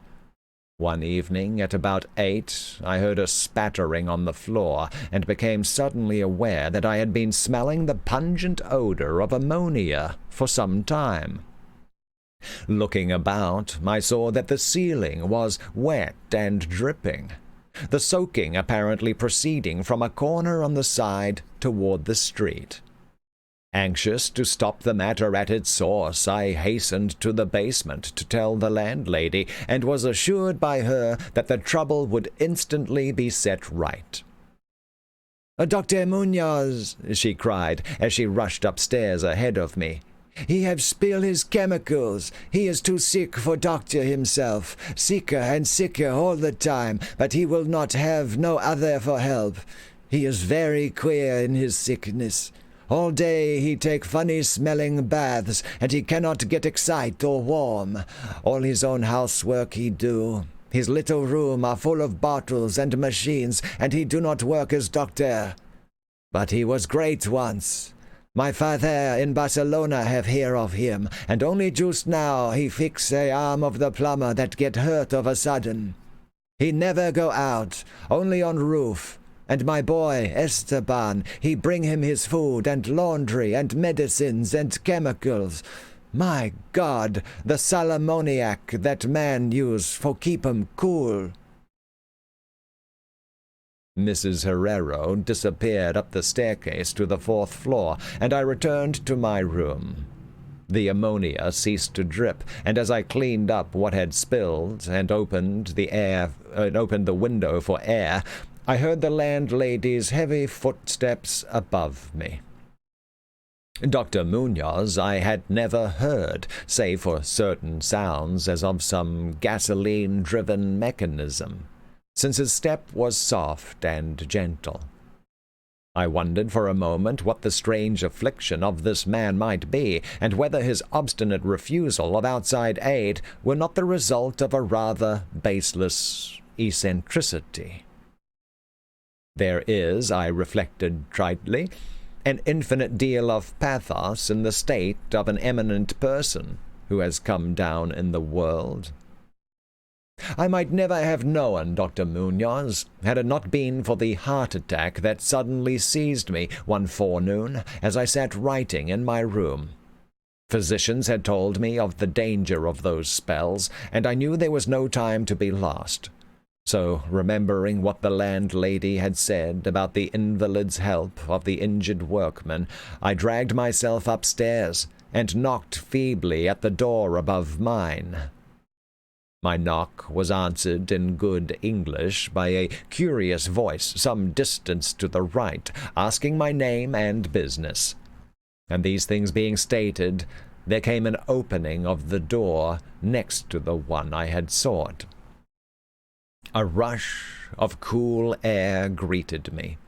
One evening at about 8, I heard a spattering on the floor and became suddenly aware that I had been smelling the pungent odor of ammonia for some time. Looking about, I saw that the ceiling was wet and dripping, the soaking apparently proceeding from a corner on the side toward the street. Anxious to stop the matter at its source, I hastened to the basement to tell the landlady, and was assured by her that the trouble would instantly be set right. "Dr. Munoz," she cried, as she rushed upstairs ahead of me. "He have spill his chemicals. He is too sick for doctor himself. Sicker and sicker all the time, but he will not have no other for help. He is very queer in his sickness. All day he take funny-smelling baths, and he cannot get excite or warm. All his own housework he do. His little room are full of bottles and machines, and he do not work as doctor. But he was great once. My father in Barcelona have hear of him, and only just now he fix a arm of the plumber that get hurt of a sudden. He never go out, only on roof. And my boy, Esteban, he bring him his food and laundry and medicines and chemicals. My God, the salamoniac that man use for keep him cool." Mrs. Herrero disappeared up the staircase to the 4th floor, and I returned to my room. The ammonia ceased to drip, and as I cleaned up what had spilled and opened the window for air, I heard the landlady's heavy footsteps above me. Dr. Munoz I had never heard, save for certain sounds as of some gasoline-driven mechanism, since his step was soft and gentle. I wondered for a moment what the strange affliction of this man might be, and whether his obstinate refusal of outside aid were not the result of a rather baseless eccentricity. There is, I reflected tritely, an infinite deal of pathos in the state of an eminent person who has come down in the world. I might never have known Dr. Munoz had it not been for the heart attack that suddenly seized me one forenoon as I sat writing in my room. Physicians had told me of the danger of those spells, and I knew there was no time to be lost. So, remembering what the landlady had said about the invalid's help of the injured workman, I dragged myself upstairs and knocked feebly at the door above mine. My knock was answered in good English by a curious voice some distance to the right, asking my name and business. And these things being stated, there came an opening of the door next to the one I had sought. A rush of cool air greeted me.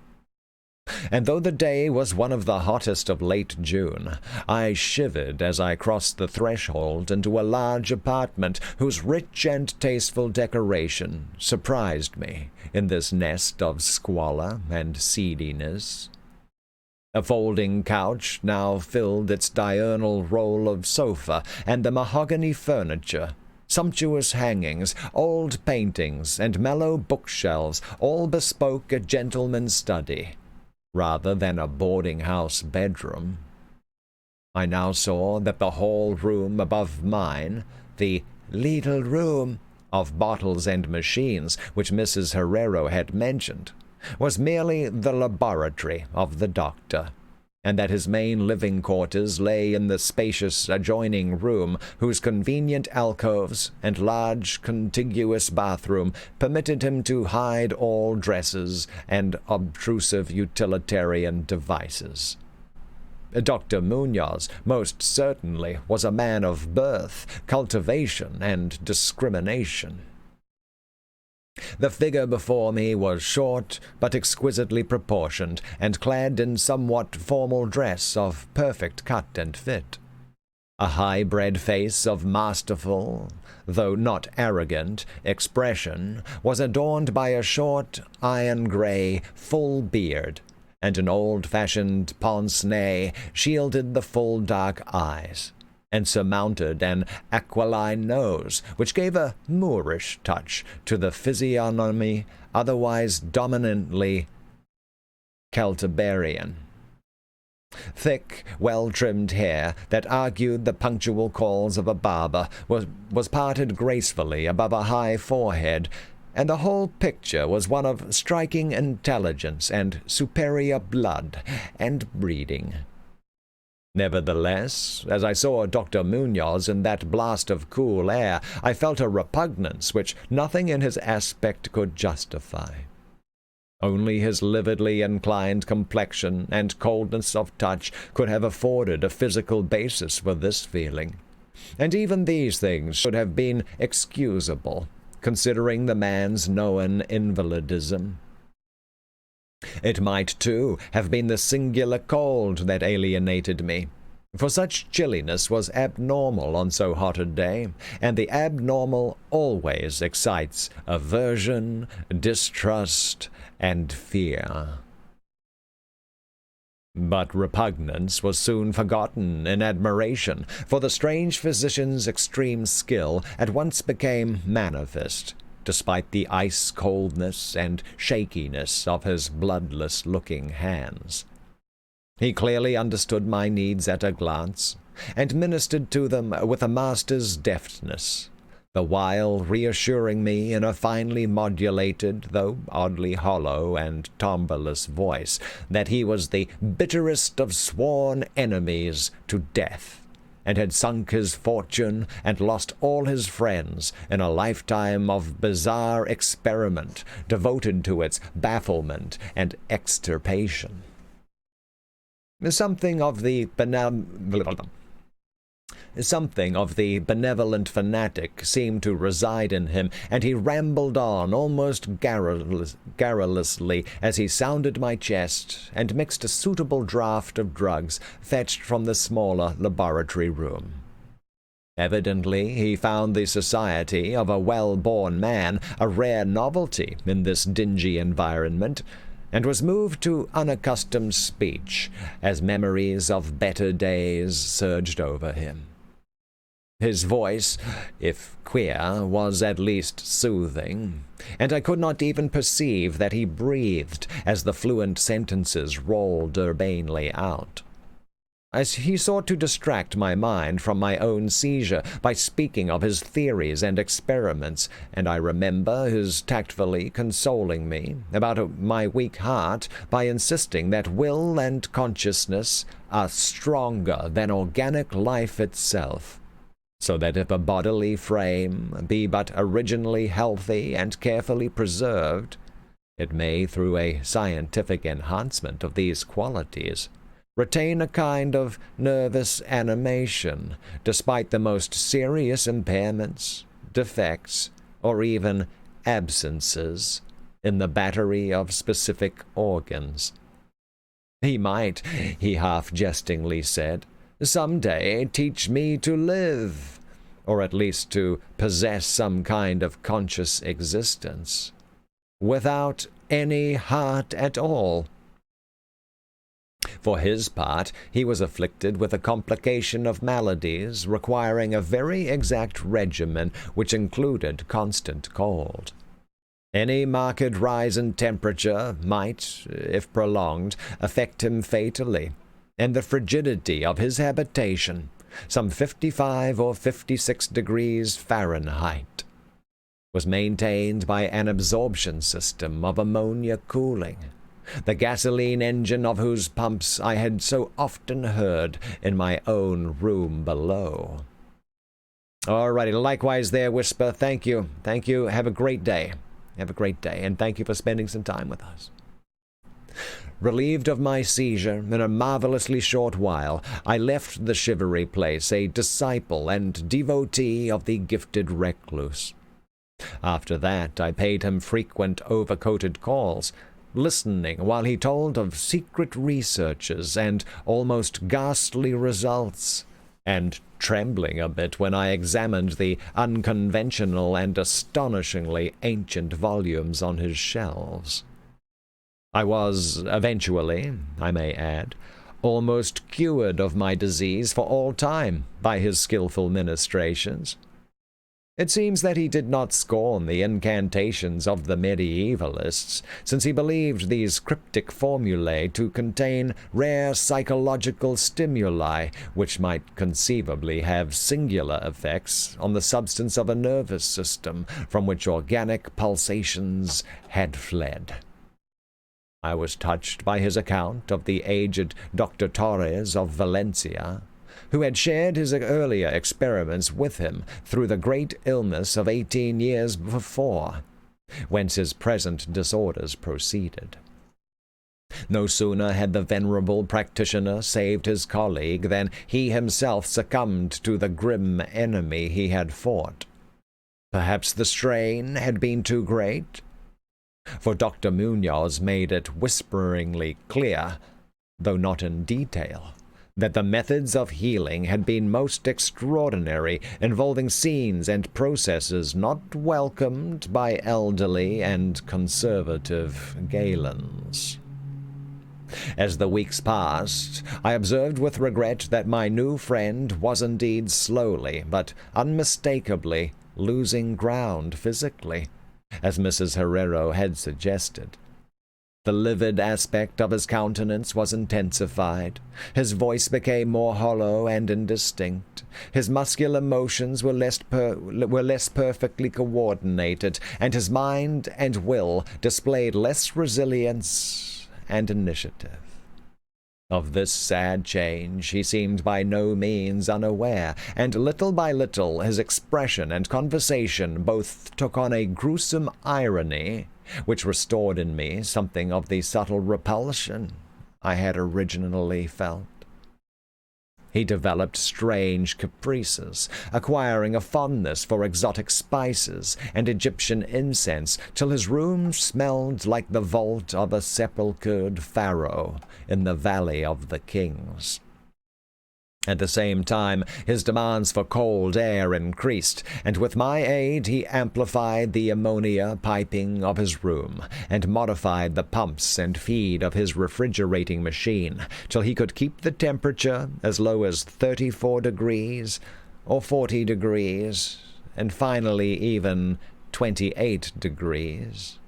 And though the day was one of the hottest of late June, I shivered as I crossed the threshold into a large apartment whose rich and tasteful decoration surprised me in this nest of squalor and seediness. A folding couch now filled its diurnal role of sofa, and the mahogany furniture, sumptuous hangings, old paintings, and mellow bookshelves all bespoke a gentleman's study, rather than a boarding-house bedroom. I now saw that the hall room above mine, the little room of bottles and machines which Mrs. Herrero had mentioned, was merely the laboratory of the doctor, and that his main living quarters lay in the spacious adjoining room, whose convenient alcoves and large contiguous bathroom permitted him to hide all dresses and obtrusive utilitarian devices. Dr. Munoz most certainly was a man of birth, cultivation, and discrimination. The figure before me was short but exquisitely proportioned, and clad in somewhat formal dress of perfect cut and fit. A high-bred face of masterful, though not arrogant, expression was adorned by a short, iron-gray, full beard, and an old-fashioned pince-nez shielded the full dark eyes, and surmounted an aquiline nose, which gave a Moorish touch to the physiognomy otherwise dominantly Celtiberian. Thick, well-trimmed hair that argued the punctual calls of a barber was parted gracefully above a high forehead, and the whole picture was one of striking intelligence and superior blood and breeding. Nevertheless, as I saw Dr. Munoz in that blast of cool air, I felt a repugnance which nothing in his aspect could justify. Only his lividly inclined complexion and coldness of touch could have afforded a physical basis for this feeling, and even these things should have been excusable, considering the man's known invalidism. It might, too, have been the singular cold that alienated me, for such chilliness was abnormal on so hot a day, and the abnormal always excites aversion, distrust, and fear. But repugnance was soon forgotten in admiration, for the strange physician's extreme skill at once became manifest, despite the ice-coldness and shakiness of his bloodless-looking hands. He clearly understood my needs at a glance, and ministered to them with a master's deftness, the while reassuring me in a finely modulated, though oddly hollow and timbreless voice, that he was the bitterest of sworn enemies to death, and had sunk his fortune and lost all his friends in a lifetime of bizarre experiment devoted to its bafflement and extirpation. Something of the benevolent fanatic seemed to reside in him, and he rambled on almost garrulously as he sounded my chest and mixed a suitable draught of drugs fetched from the smaller laboratory room. Evidently he found the society of a well-born man a rare novelty in this dingy environment, and was moved to unaccustomed speech as memories of better days surged over him. His voice, if queer, was at least soothing, and I could not even perceive that he breathed as the fluent sentences rolled urbanely out. As he sought to distract my mind from my own seizure by speaking of his theories and experiments, and I remember his tactfully consoling me about my weak heart by insisting that will and consciousness are stronger than organic life itself, so that if a bodily frame be but originally healthy and carefully preserved, it may, through a scientific enhancement of these qualities, retain a kind of nervous animation, despite the most serious impairments, defects, or even absences in the battery of specific organs. He might, he half-jestingly said, some day teach me to live, or at least to possess some kind of conscious existence, without any heart at all. For his part, he was afflicted with a complication of maladies requiring a very exact regimen which included constant cold. Any marked rise in temperature might, if prolonged, affect him fatally, and the frigidity of his habitation, some 55 or 56 degrees Fahrenheit, was maintained by an absorption system of ammonia cooling, the gasoline engine of whose pumps I had so often heard in my own room below. All righty, likewise there, Whisper. Thank you. Thank you. Have a great day. Have a great day, and thank you for spending some time with us. Relieved of my seizure in a marvelously short while, I left the shivery place a disciple and devotee of the gifted recluse. After that, I paid him frequent overcoated calls, listening while he told of secret researches and almost ghastly results, and trembling a bit when I examined the unconventional and astonishingly ancient volumes on his shelves. I was eventually, I may add, almost cured of my disease for all time by his skilful ministrations. It seems that he did not scorn the incantations of the medievalists, since he believed these cryptic formulae to contain rare psychological stimuli which might conceivably have singular effects on the substance of a nervous system from which organic pulsations had fled. I was touched by his account of the aged Dr. Torres of Valencia, who had shared his earlier experiments with him through the great illness of 18 years before, whence his present disorders proceeded. No sooner had the venerable practitioner saved his colleague than he himself succumbed to the grim enemy he had fought. Perhaps the strain had been too great, for Dr. Munoz made it whisperingly clear, though not in detail, that the methods of healing had been most extraordinary, involving scenes and processes not welcomed by elderly and conservative Galens. As the weeks passed, I observed with regret that my new friend was indeed slowly, but unmistakably, losing ground physically, as Mrs. Herrero had suggested. The livid aspect of his countenance was intensified, his voice became more hollow and indistinct, his muscular motions were less perfectly coordinated, and his mind and will displayed less resilience and initiative. Of this sad change he seemed by no means unaware, and little by little his expression and conversation both took on a gruesome irony, which restored in me something of the subtle repulsion I had originally felt. He developed strange caprices, acquiring a fondness for exotic spices and Egyptian incense, till his room smelled like the vault of a sepulchred pharaoh in the Valley of the Kings. At the same time, his demands for cold air increased, and with my aid he amplified the ammonia piping of his room, and modified the pumps and feed of his refrigerating machine, till he could keep the temperature as low as 34 degrees or 40 degrees, and finally even 28 degrees.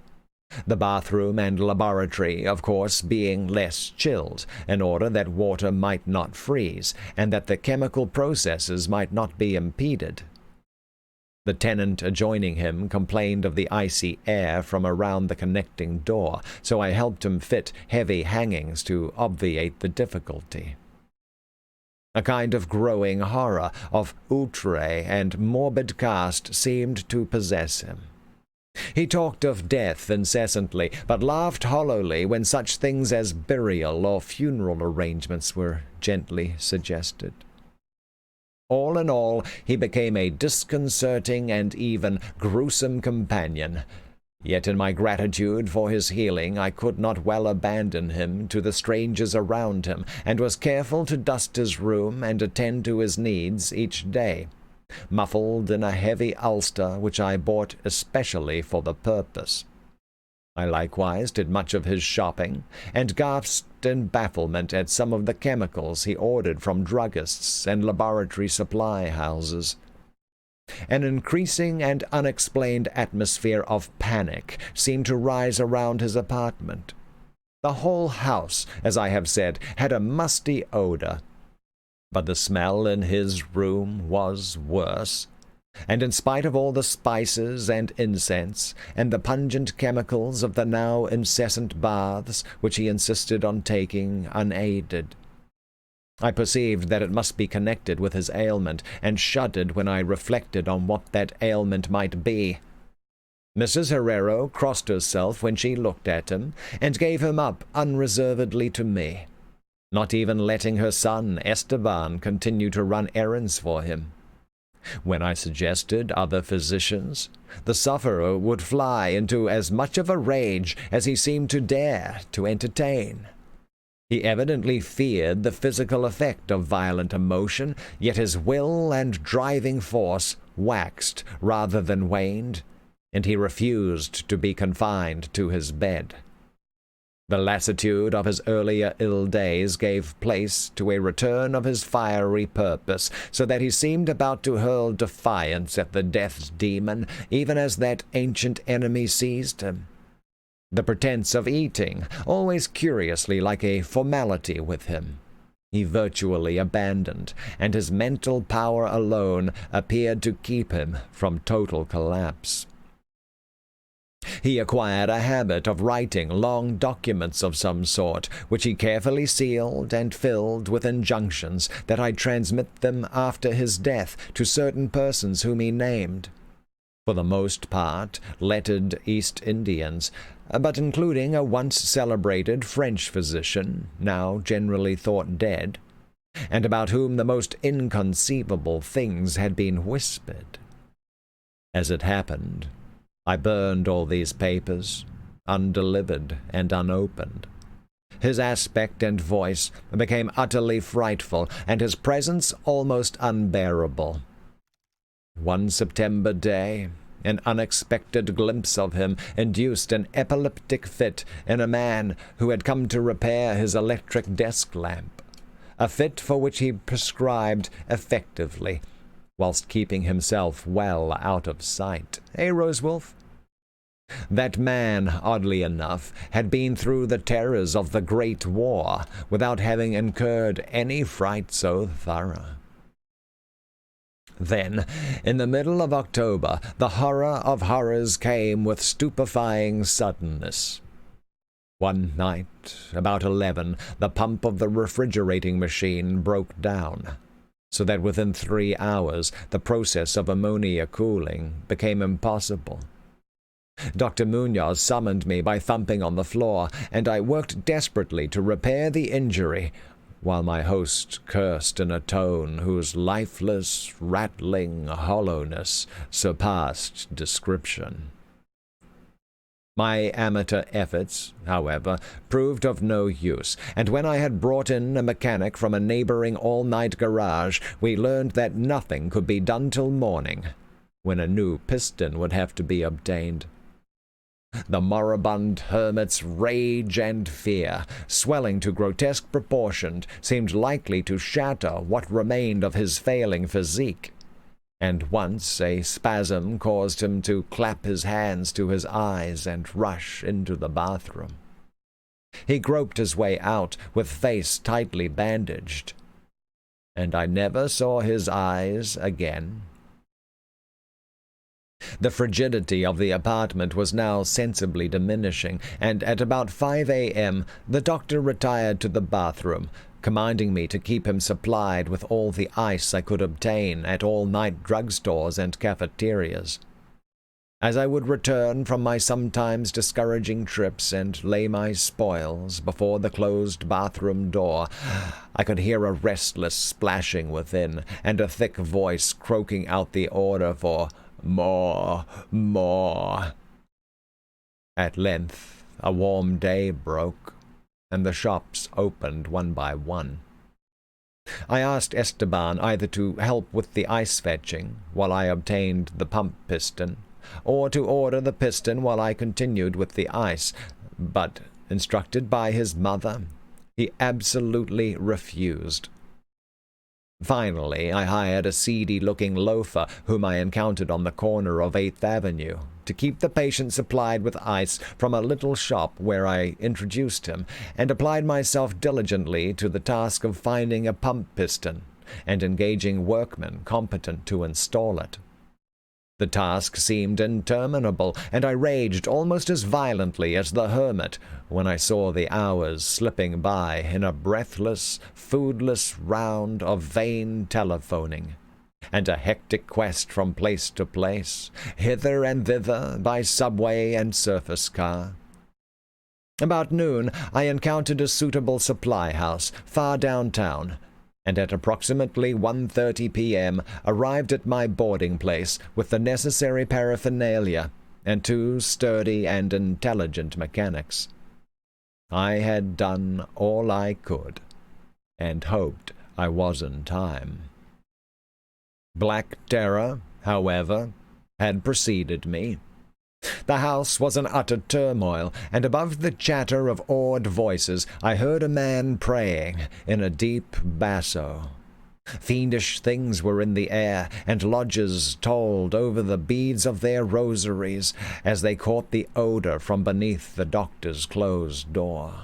The bathroom and laboratory, of course, being less chilled, in order that water might not freeze, and that the chemical processes might not be impeded. The tenant adjoining him complained of the icy air from around the connecting door, so I helped him fit heavy hangings to obviate the difficulty. A kind of growing horror of outre and morbid caste seemed to possess him. He talked of death incessantly, but laughed hollowly when such things as burial or funeral arrangements were gently suggested. All in all, he became a disconcerting and even gruesome companion, yet in my gratitude for his healing I could not well abandon him to the strangers around him, and was careful to dust his room and attend to his needs each day, muffled in a heavy ulster which I bought especially for the purpose. I likewise did much of his shopping, and gasped in bafflement at some of the chemicals he ordered from druggists and laboratory supply houses. An increasing and unexplained atmosphere of panic seemed to rise around his apartment. The whole house, as I have said, had a musty odor, but the smell in his room was worse, And in spite of all the spices and incense, and the pungent chemicals of the now incessant baths which he insisted on taking unaided, I perceived that it must be connected with his ailment, and shuddered when I reflected on what that ailment might be. Mrs. Herrero crossed herself when she looked at him, and gave him up unreservedly to me, not even letting her son Esteban continue to run errands for him. When I suggested other physicians, the sufferer would fly into as much of a rage as he seemed to dare to entertain. He evidently feared the physical effect of violent emotion, yet his will and driving force waxed rather than waned, and he refused to be confined to his bed. The lassitude of his earlier ill days gave place to a return of his fiery purpose, so that he seemed about to hurl defiance at the death's demon, even as that ancient enemy seized him. The pretense of eating, always curiously like a formality with him, he virtually abandoned, and his mental power alone appeared to keep him from total collapse. He acquired a habit of writing long documents of some sort, which he carefully sealed and filled with injunctions that I transmit them after his death to certain persons whom he named, for the most part lettered East Indians, but including a once celebrated French physician, now generally thought dead, and about whom the most inconceivable things had been whispered. As it happened, I burned all these papers, undelivered and unopened. His aspect and voice became utterly frightful, and his presence almost unbearable. One September day, an unexpected glimpse of him induced an epileptic fit in a man who had come to repair his electric desk lamp, a fit for which he prescribed effectively, whilst keeping himself well out of sight. Rosewolf? That man, oddly enough, had been through the terrors of the Great War without having incurred any fright so thorough. Then, in the middle of October, the horror of horrors came with stupefying suddenness. One night, about 11, the pump of the refrigerating machine broke down, so that within 3 hours the process of ammonia cooling became impossible. Dr. Munoz summoned me by thumping on the floor, and I worked desperately to repair the injury, while my host cursed in a tone whose lifeless, rattling hollowness surpassed description. My amateur efforts, however, proved of no use, and when I had brought in a mechanic from a neighboring all-night garage, we learned that nothing could be done till morning, when a new piston would have to be obtained. The moribund hermit's rage and fear, swelling to grotesque proportions, seemed likely to shatter what remained of his failing physique, and once a spasm caused him to clap his hands to his eyes and rush into the bathroom. He groped his way out with face tightly bandaged, and I never saw his eyes again. The frigidity of the apartment was now sensibly diminishing, and at about 5 a.m. the doctor retired to the bathroom, commanding me to keep him supplied with all the ice I could obtain at all-night drugstores and cafeterias. As I would return from my sometimes discouraging trips and lay my spoils before the closed bathroom door, I could hear a restless splashing within, and a thick voice croaking out the order for more. At length, a warm day broke, and the shops opened one by one. I asked Esteban either to help with the ice fetching while I obtained the pump piston, or to order the piston while I continued with the ice, but, instructed by his mother, he absolutely refused. Finally, I hired a seedy-looking loafer whom I encountered on the corner of 8th Avenue to keep the patient supplied with ice from a little shop where I introduced him, and applied myself diligently to the task of finding a pump piston and engaging workmen competent to install it. The task seemed interminable, and I raged almost as violently as the hermit when I saw the hours slipping by in a breathless, foodless round of vain telephoning, and a hectic quest from place to place, hither and thither by subway and surface car. About noon I encountered a suitable supply house far downtown, and at approximately 1:30 p.m. arrived at my boarding place with the necessary paraphernalia and 2 sturdy and intelligent mechanics. I had done all I could, and hoped I was in time. Black terror, however, had preceded me. The house was in utter turmoil, and above the chatter of awed voices I heard a man praying in a deep basso. Fiendish things were in the air, and lodgers tolled over the beads of their rosaries as they caught the odor from beneath the doctor's closed door.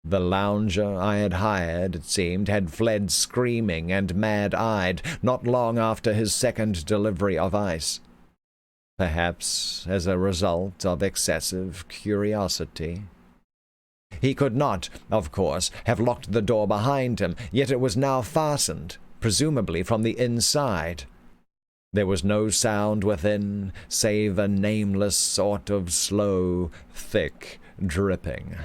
The lounger I had hired, it seemed, had fled screaming and mad-eyed not long after his second delivery of ice. Perhaps as a result of excessive curiosity. He could not, of course, have locked the door behind him, yet it was now fastened, presumably from the inside. There was no sound within, save a nameless sort of slow, thick dripping.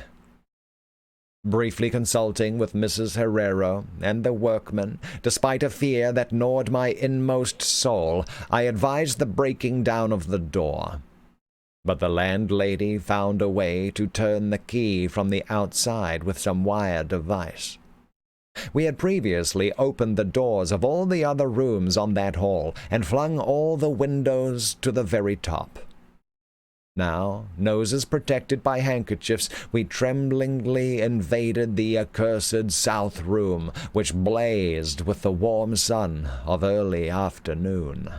Briefly consulting with Mrs. Herrero and the workmen, despite a fear that gnawed my inmost soul, I advised the breaking down of the door. But the landlady found a way to turn the key from the outside with some wire device. We had previously opened the doors of all the other rooms on that hall and flung all the windows to the very top. Now, noses protected by handkerchiefs, we tremblingly invaded the accursed south room, which blazed with the warm sun of early afternoon.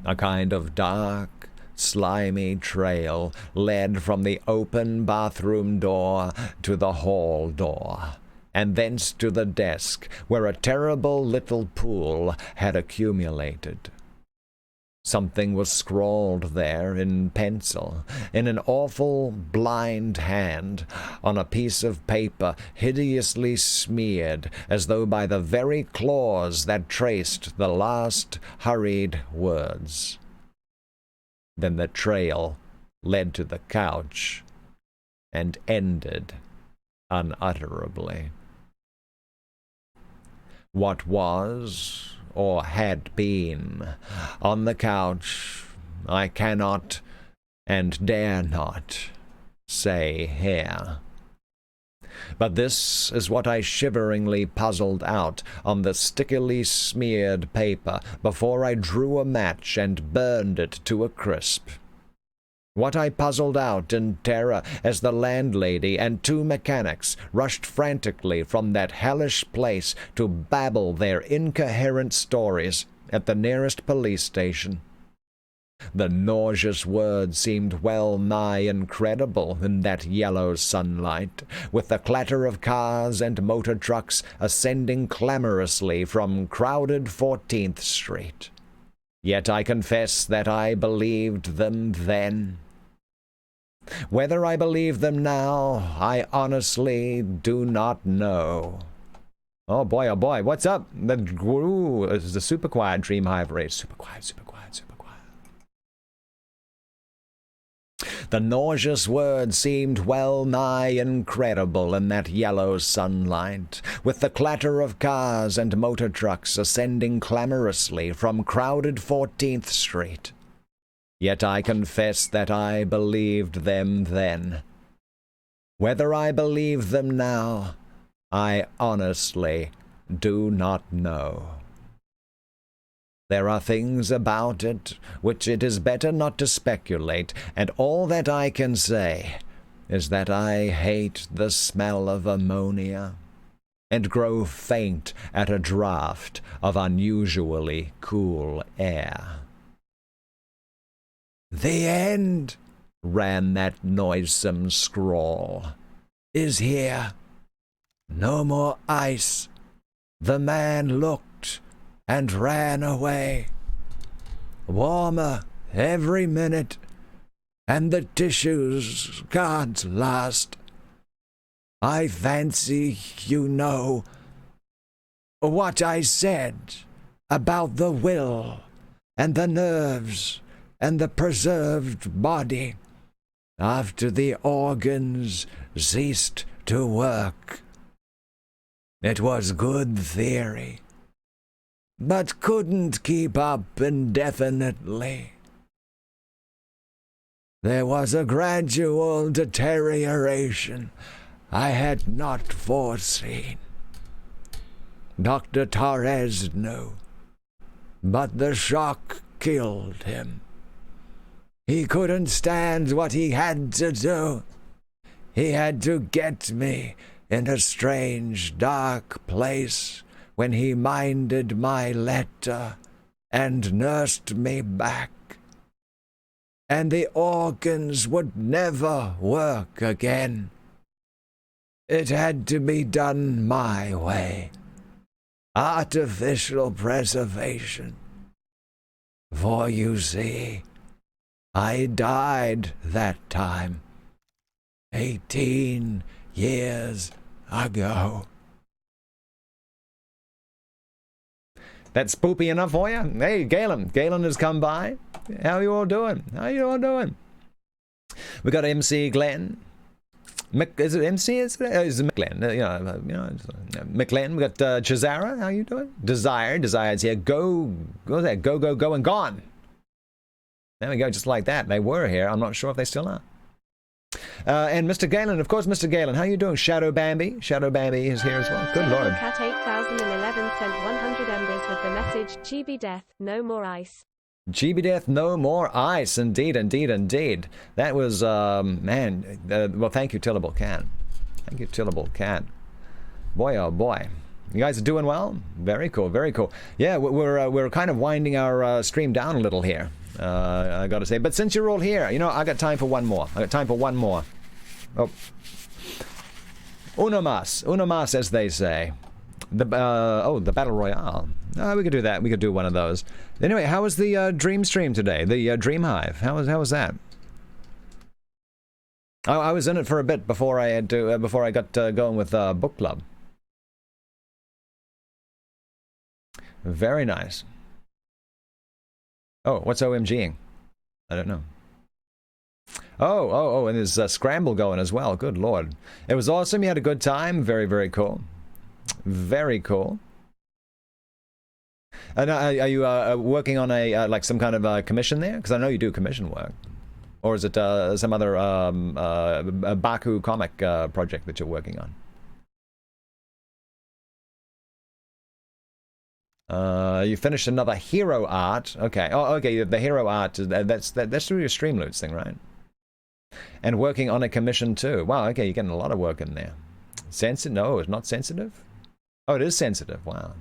A kind of dark, slimy trail led from the open bathroom door to the hall door, and thence to the desk, where a terrible little pool had accumulated. Something was scrawled there in pencil, in an awful blind hand, on a piece of paper hideously smeared, as though by the very claws that traced the last hurried words. Then the trail led to the couch, and ended unutterably. What was, or had been, on the couch, I cannot and dare not say here. But this is what I shiveringly puzzled out on the stickily smeared paper before I drew a match and burned it to a crisp. What I puzzled out in terror as the landlady and 2 mechanics rushed frantically from that hellish place to babble their incoherent stories at the nearest police station. The nauseous word seemed well nigh incredible in that yellow sunlight, with the clatter of cars and motor trucks ascending clamorously from crowded 14th Street. Yet I confess that I believed them then. Whether I believe them now, I honestly do not know. Oh boy, what's up? The guru is the super quiet Dream Hive race. Super quiet, super quiet, super quiet. The nauseous word seemed well nigh incredible in that yellow sunlight, with the clatter of cars and motor trucks ascending clamorously from crowded 14th Street. Yet I confess that I believed them then. Whether I believe them now, I honestly do not know. There are things about it which it is better not to speculate, and all that I can say is that I hate the smell of ammonia, and grow faint at a draught of unusually cool air. "The end," ran that noisome scrawl, "is here. No more ice. The man looked and ran away." warmer every minute, and the tissues can't last. I fancy you know what I said about the will and the nerves and the preserved body after the organs ceased to work. It was good theory, but couldn't keep up indefinitely. There was a gradual deterioration I had not foreseen. Dr. Torres knew, but the shock killed him. He couldn't stand what he had to do. He had to get me in a strange, dark place when he minded my letter and nursed me back. And the organs would never work again. It had to be done my way. Artificial preservation. For you see, I died that time, 18 years ago. That's spoopy enough for you? Hey, Galen. Galen has come by. How are you all doing? We got MC Glenn. Is it MC? Is it McGlenn? McGlenn. We got Chazara. How you doing? Desire's here. Go, and gone. There we go, just like that. They were here. I'm not sure if they still are. And Mr. Galen, of course, Mr. Galen. How you doing? Shadow Bambi is here as well. Good Lord. Cat 8011 sent 100 embers with the message, Chibi Death, no more ice. GB Death, no more ice. Indeed. That was, well, thank you, Tillable Cat. Boy, oh boy. You guys are doing well? Very cool. Yeah, we're kind of winding our stream down a little here, I gotta say. But since you're all here, I got time for one more. Oh. Uno mas, as they say. The Battle Royale. We could do that. We could do one of those. Anyway, how was the Dream stream today? The Dream Hive. How was that? I was in it for a bit before I got going with book club. Very nice. Oh, what's OMGing? I don't know. Oh, and there's Scramble going as well. Good Lord. It was awesome. You had a good time. Very, very cool. Very cool. And are you working on a like some kind of commission there? Because I know you do commission work. Or is it some other Baku comic project that you're working on? You finished another hero art. Okay. Oh, okay. The hero art. That's through your Streamloots thing, right? And working on a commission too. Wow. Okay, you're getting a lot of work in there. Sensitive? No, it's not sensitive. Oh, it is sensitive. Wow.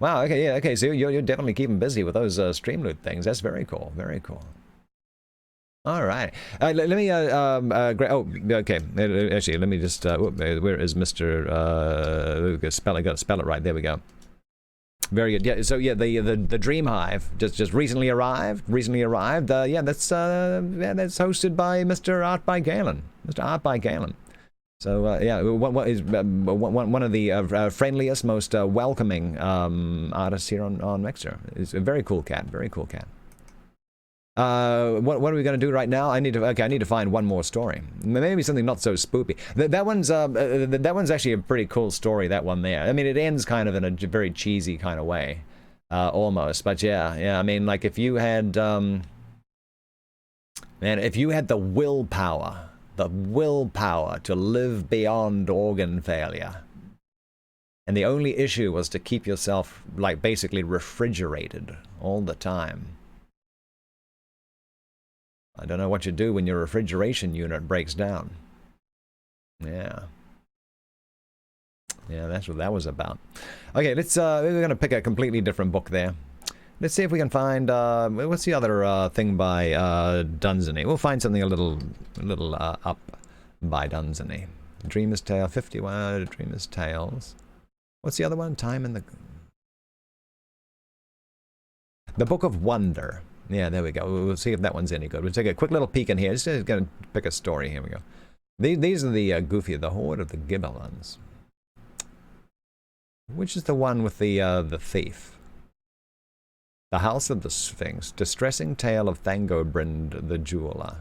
Wow. Okay. Yeah. Okay. So you're definitely keeping busy with those Streamloot things. That's very cool. Very cool. All right. Let me. Oh, okay. Actually, let me just. Where is Mr. Got to spell it right. There we go. Very good. Yeah. So yeah, the Dream Hive just recently arrived. Yeah, that's hosted by Mr. Art by Galen. So yeah, one of the friendliest, most welcoming artists here on Mixer. It's a very cool cat. Very cool cat. What are we going to do right now? I need to find one more story. Maybe something not so spoopy. That one's actually a pretty cool story. That one there. I mean, it ends kind of in a very cheesy kind of way, almost. But yeah. I mean, like if you had, if you had the willpower to live beyond organ failure, and the only issue was to keep yourself like basically refrigerated all the time. I don't know what you do when your refrigeration unit breaks down. Yeah, that's what that was about. Okay, we're going to pick a completely different book there. Let's see if we can find, what's the other thing by Dunsany? We'll find something a little up by Dunsany. Dreamer's Tale, 51, Dreamer's Tales. What's the other one? Time in the Book of Wonder. Yeah, there we go. We'll see if that one's any good. We'll take a quick little peek in here. Just going to pick a story. Here we go. These are the the Horde of the Gibberlins. Which is the one with the thief? The House of the Sphinx. Distressing Tale of Thangobrind the Jeweler.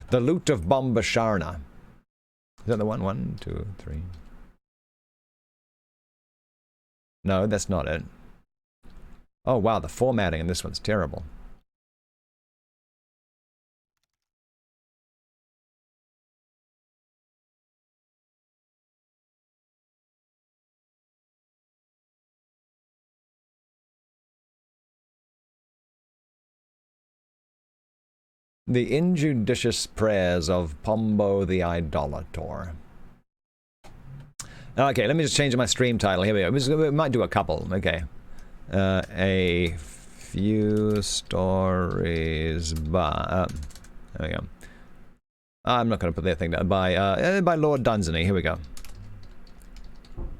The Loot of Bombasharna. Is that the one? 1, 2, 3. No, that's not it. Oh, wow, the formatting in this one's terrible. The Injudicious Prayers of Pombo the Idolator. Okay, let me just change my stream title. Here we go. We might do a couple. Okay. A few stories by... there we go. I'm not going to put that thing down. By Lord Dunsany. Here we go.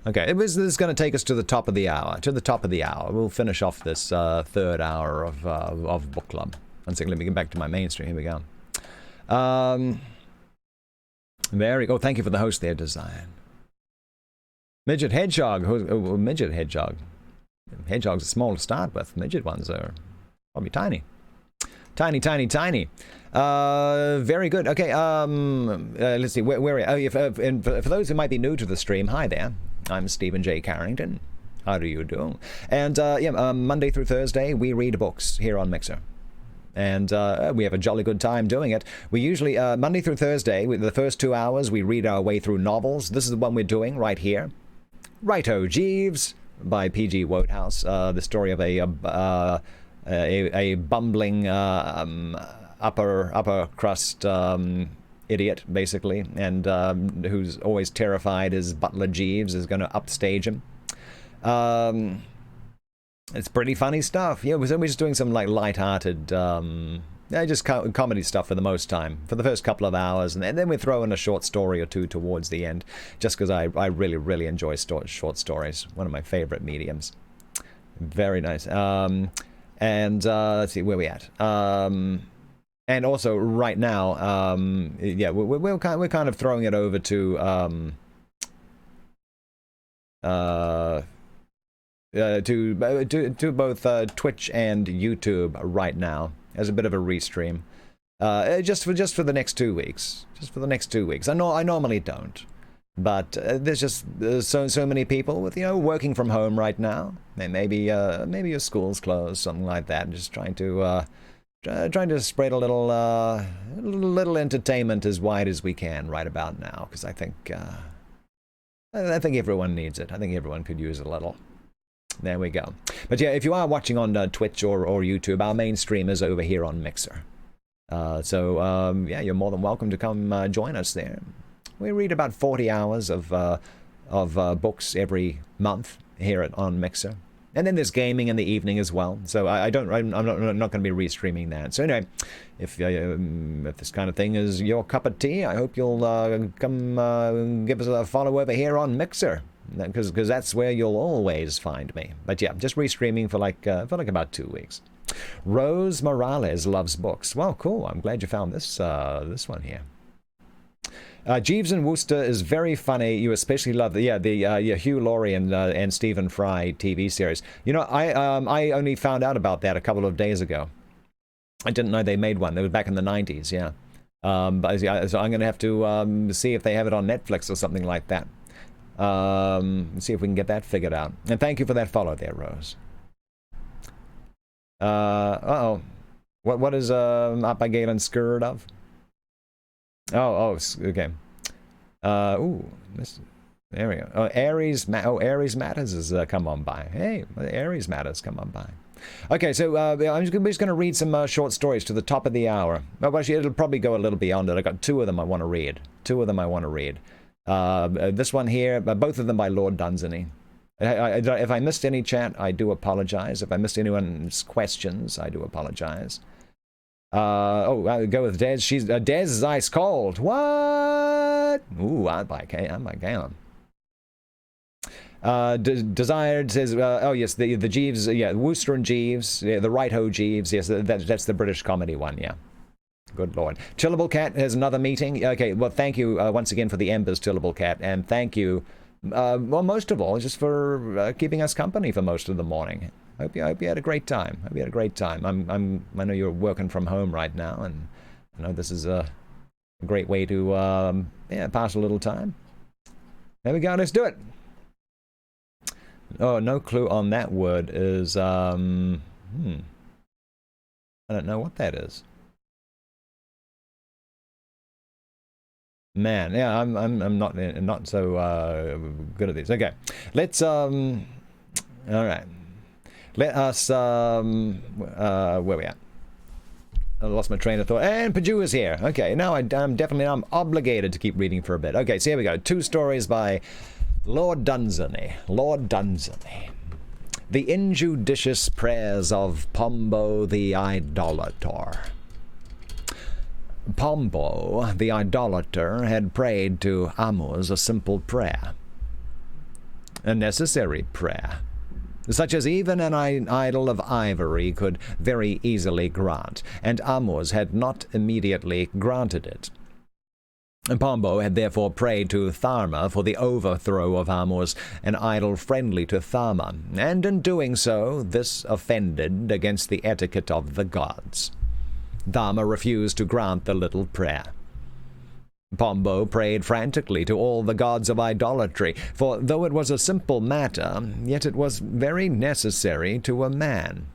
Okay, this is going to take us to the top of the hour. To the top of the hour. We'll finish off this third hour of book club. One second, let me get back to my mainstream. Here we go. Oh, thank you for the host there, Design. Midget Hedgehog. Midget Hedgehog. Hedgehogs are small to start with. Midget ones are probably tiny. Tiny, tiny, tiny. Very good. Okay, let's see. And for those who might be new to the stream, hi there. I'm Stephen J. Carrington. How do you do? And Monday through Thursday, we read books here on Mixer. And we have a jolly good time doing it. We usually, Monday through Thursday, the first 2 hours, we read our way through novels. This is the one we're doing right here. Righto, Jeeves, by P.G. Wodehouse. The story of a bumbling upper crust idiot, basically, and who's always terrified his butler Jeeves is going to upstage him. It's pretty funny stuff. Yeah, we're just doing some like light-hearted, just comedy stuff for the most time, for the first couple of hours, and then we throw in a short story or two towards the end, just because I really, really enjoy short stories. One of my favorite mediums. Very nice. Let's see, where we at? And also, right now, yeah, we're kind of throwing it over to both Twitch and YouTube right now as a bit of a restream, just for the next 2 weeks. Just for the next 2 weeks. I normally don't, but there's just so many people with working from home right now. Maybe your school's closed, something like that. Just trying to spread a little entertainment as wide as we can right about now, because I think everyone needs it. I think everyone could use a little. There we go. But yeah, if you are watching on Twitch or YouTube, our main stream is over here on Mixer. Yeah, you're more than welcome to come join us there. We read about 40 hours of books every month here on Mixer. And then there's gaming in the evening as well. So I'm not going to be restreaming that. So anyway, if this kind of thing is your cup of tea, I hope you'll come give us a follow over here on Mixer, because that's where you'll always find me. But yeah, just restreaming for like about 2 weeks. Rose Morales loves books. Well, cool. I'm glad you found this one here. Jeeves and Wooster is very funny. You especially love the Hugh Laurie and Stephen Fry TV series. I only found out about that a couple of days ago. I didn't know they made one. They were back in the 90s, yeah. So I'm going to have to see if they have it on Netflix or something like that. See if we can get that figured out. And thank you for that follow there, Rose. What is Galen scared of? Oh, okay. There we go. Aries Matters has come on by. Hey, Aries Matters come on by. Okay, so I'm just going to read some short stories to the top of the hour. Well, actually, it'll probably go a little beyond it. I got 2 of them I want to read. This one here, both of them by Lord Dunsany. If I missed any chat, I do apologize. If I missed anyone's questions, I do apologize. I'll go with Dez. Dez is ice cold. What? Ooh, I'm by Galen. Desired says, oh yes, the Jeeves, yeah, Wooster and Jeeves, yeah, the Right-Ho Jeeves, yes, that's the British comedy one, yeah. Good lord. Chillable Cat has another meeting. Okay, well, thank you once again for the embers, Chillable Cat, and thank you, well, most of all, just for keeping us company for most of the morning. Hope you had a great time. Hope you had a great time. I know you're working from home right now, and I know this is a great way to pass a little time. There we go. Let's do it. Oh, no clue on that word is I don't know what that is. Man, yeah, I'm not so good at this. Okay, let's all right. Let us where we at? I lost my train of thought. And Paju is here. Okay, now I'm obligated to keep reading for a bit. Okay, so here we go. 2 stories by Lord Dunsany. Lord Dunsany. The injudicious prayers of Pombo the idolator. Pombo the idolater had prayed to Amuz a simple prayer, a necessary prayer, such as even an idol of ivory could very easily grant, and Amuz had not immediately granted it. Pombo had therefore prayed to Tharma for the overthrow of Amuz, an idol friendly to Tharma, and in doing so, this offended against the etiquette of the gods. Tharma refused to grant the little prayer. Pombo prayed frantically to all the gods of idolatry, for though it was a simple matter, yet it was very necessary to a man.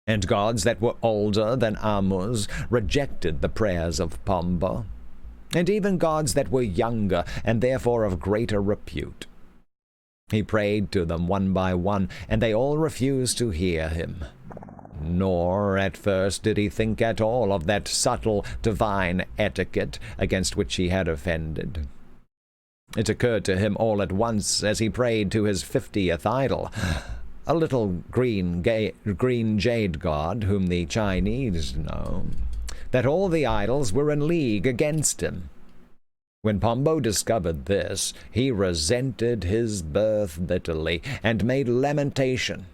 And gods that were older than Amuz rejected the prayers of Pombo, and even gods that were younger and therefore of greater repute. He prayed to them one by one, and they all refused to hear him. Nor at first did he think at all of that subtle divine etiquette against which he had offended. It occurred to him all at once as he prayed to his 50th idol, a little green jade god whom the Chinese know, that all the idols were in league against him. When Pombo discovered this, he resented his birth bitterly and made lamentation,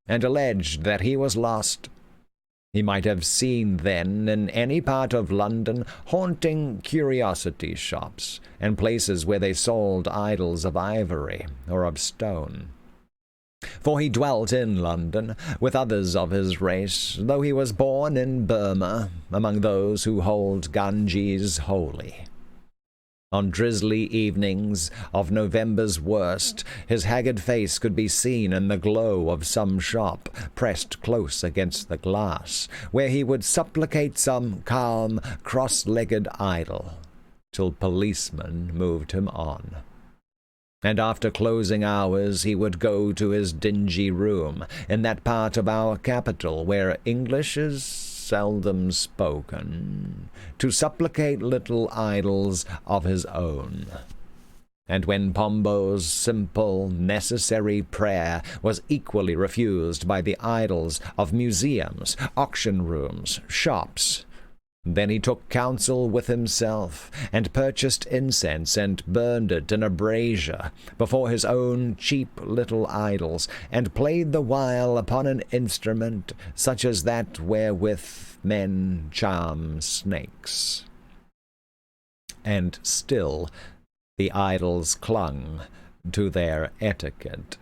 and alleged that he was lost. He might have seen then in any part of London haunting curiosity shops and places where they sold idols of ivory or of stone. For he dwelt in London with others of his race, though he was born in Burma, among those who hold Ganges holy. On drizzly evenings of November's worst, his haggard face could be seen in the glow of some shop, pressed close against the glass, where he would supplicate some calm, cross-legged idol, till policemen moved him on. And after closing hours he would go to his dingy room, in that part of our capital where English is seldom spoken, to supplicate little idols of his own. And when Pombo's simple, necessary prayer was equally refused by the idols of museums, auction rooms, shops, then he took counsel with himself, and purchased incense, and burned it in a brazier before his own cheap little idols, and played the while upon an instrument such as that wherewith men charm snakes. And still the idols clung to their etiquette.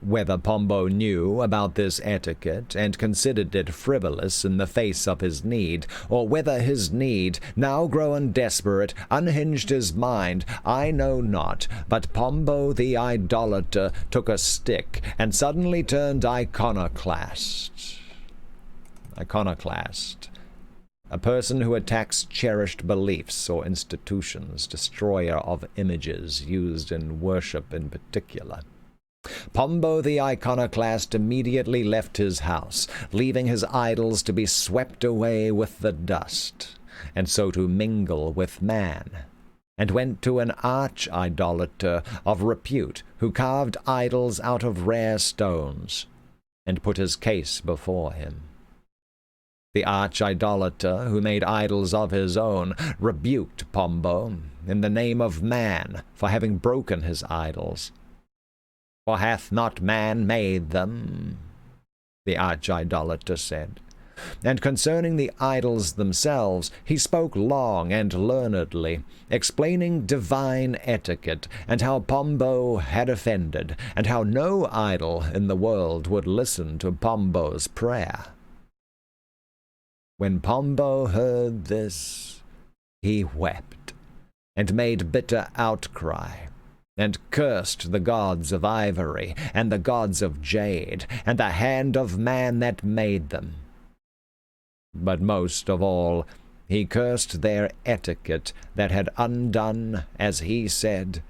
Whether Pombo knew about this etiquette and considered it frivolous in the face of his need, or whether his need, now grown desperate, unhinged his mind, I know not, but Pombo the idolater took a stick and suddenly turned iconoclast. Iconoclast. A person who attacks cherished beliefs or institutions, destroyer of images used in worship in particular. Pombo the iconoclast immediately left his house, leaving his idols to be swept away with the dust, and so to mingle with man, and went to an arch-idolater of repute, who carved idols out of rare stones, and put his case before him. The arch-idolater, who made idols of his own, rebuked Pombo in the name of man for having broken his idols. For hath not man made them? The arch-idolater said. And concerning the idols themselves, he spoke long and learnedly, explaining divine etiquette, and how Pombo had offended, and how no idol in the world would listen to Pombo's prayer. When Pombo heard this, he wept, and made bitter outcry, and cursed the gods of ivory, and the gods of jade, and the hand of man that made them. But most of all, he cursed their etiquette that had undone, as he said,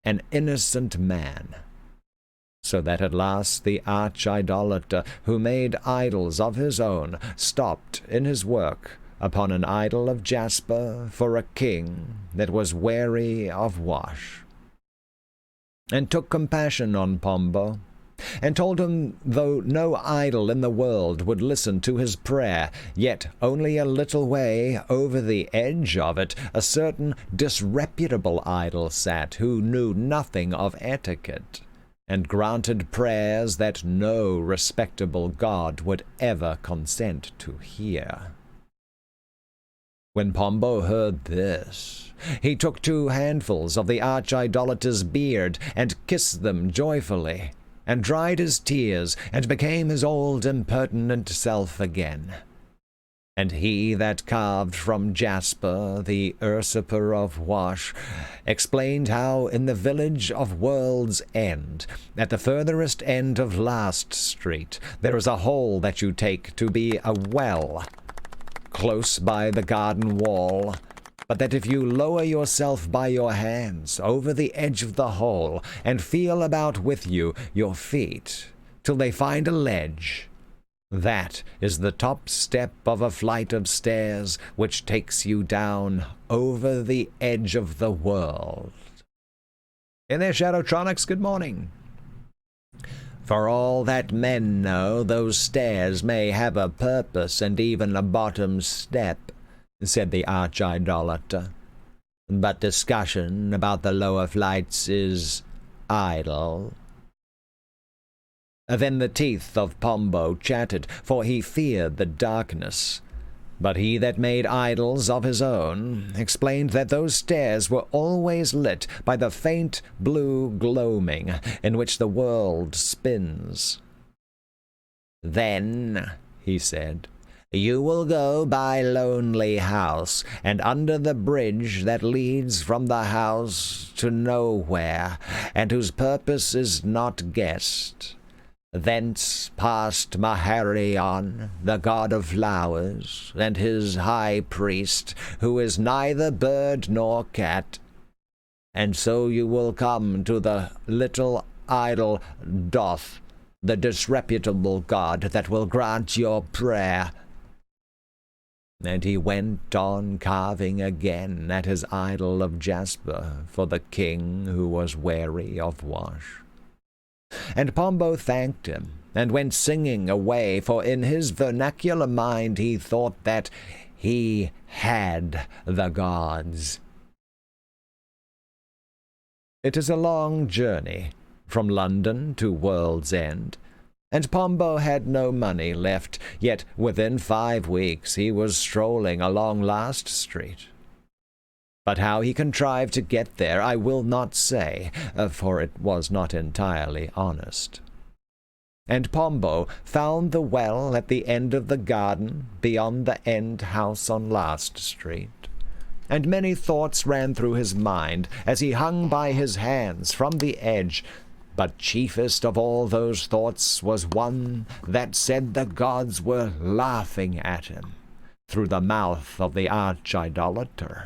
an innocent man. So that at last the arch-idolater, who made idols of his own, stopped in his work upon an idol of jasper for a king that was weary of wash, and took compassion on Pombo, and told him though no idol in the world would listen to his prayer, yet only a little way over the edge of it a certain disreputable idol sat, who knew nothing of etiquette, and granted prayers that no respectable god would ever consent to hear. When Pombo heard this, he took 2 handfuls of the arch-idolater's beard, and kissed them joyfully, and dried his tears, and became his old impertinent self again. And he that carved from jasper the usurper of Wash explained how in the village of World's End, at the furthest end of Last Street, there is a hole that you take to be a well, close by the garden wall, but that if you lower yourself by your hands over the edge of the hole, and feel about with your feet, till they find a ledge, that is the top step of a flight of stairs which takes you down over the edge of the world. In their Shadowtronics, good morning. For all that men know, those stairs may have a purpose and even a bottom step, said the arch-idolater, but discussion about the lower flights is idle. Then the teeth of Pombo chattered, for he feared the darkness. But he that made idols of his own explained that those stairs were always lit by the faint blue gloaming in which the world spins. Then, he said, you will go by Lonely House, and under the bridge that leads from the house to nowhere, and whose purpose is not guessed. Thence past Maharion, the god of flowers, and his high priest, who is neither bird nor cat. And so you will come to the little idol Doth, the disreputable god that will grant your prayer. And he went on carving again at his idol of jasper for the king who was weary of wash. And Pombo thanked him, and went singing away, for in his vernacular mind he thought that he had the gods. It is a long journey from London to World's End, and Pombo had no money left, yet within 5 weeks he was strolling along Last Street. But how he contrived to get there I will not say, for it was not entirely honest. And Pombo found the well at the end of the garden beyond the end house on Last Street, and many thoughts ran through his mind as he hung by his hands from the edge, but chiefest of all those thoughts was one that said the gods were laughing at him through the mouth of the arch-idolater,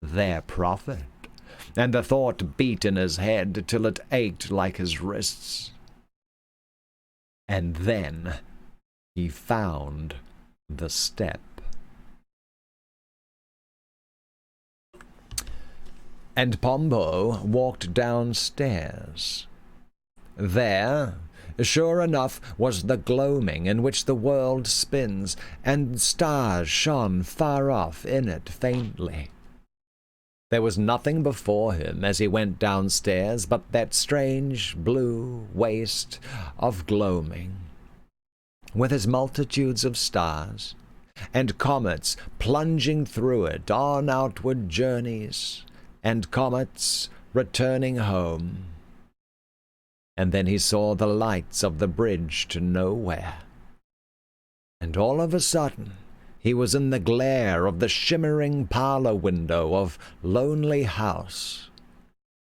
their prophet, and the thought beat in his head till it ached like his wrists. And then he found the step. And Pombo walked downstairs. There, Sure enough was the gloaming in which the world spins, and stars shone far off in it faintly. There was nothing before him as he went downstairs but that strange blue waste of gloaming, with its multitudes of stars, and comets plunging through it on outward journeys, and comets returning home. And then he saw the lights of the bridge to nowhere. And all of a sudden, he was in the glare of the shimmering parlor window of Lonely House.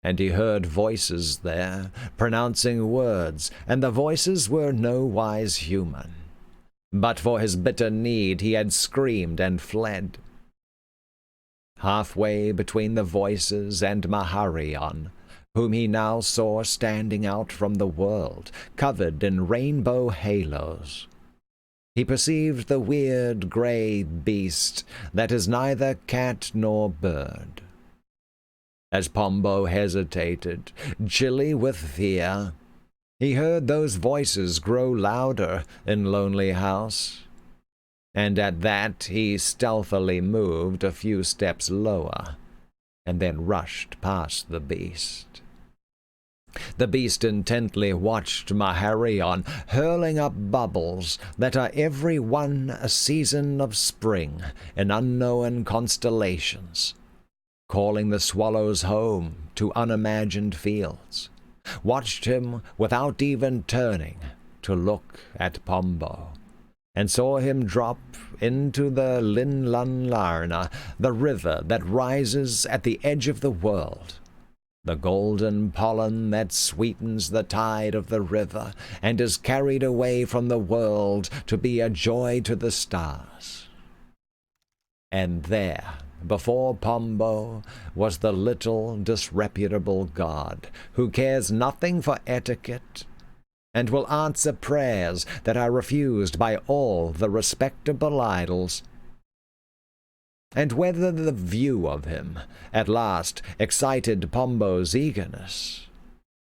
And he heard voices there, pronouncing words, and the voices were no wise human. But for his bitter need he had screamed and fled. Halfway between the voices and Maharion, whom he now saw standing out from the world, covered in rainbow halos, he perceived the weird grey beast that is neither cat nor bird. As Pombo hesitated, chilly with fear, he heard those voices grow louder in Lonely House, and at that he stealthily moved a few steps lower, and then rushed past the beast. The beast intently watched Maharion, hurling up bubbles that are every one a season of spring in unknown constellations, calling the swallows home to unimagined fields, watched him without even turning to look at Pombo, and saw him drop into the Linlanlarna, the river that rises at the edge of the world, the golden pollen that sweetens the tide of the river and is carried away from the world to be a joy to the stars. And there, before Pombo, was the little disreputable god who cares nothing for etiquette and will answer prayers that are refused by all the respectable idols. And whether the view of him at last excited Pombo's eagerness,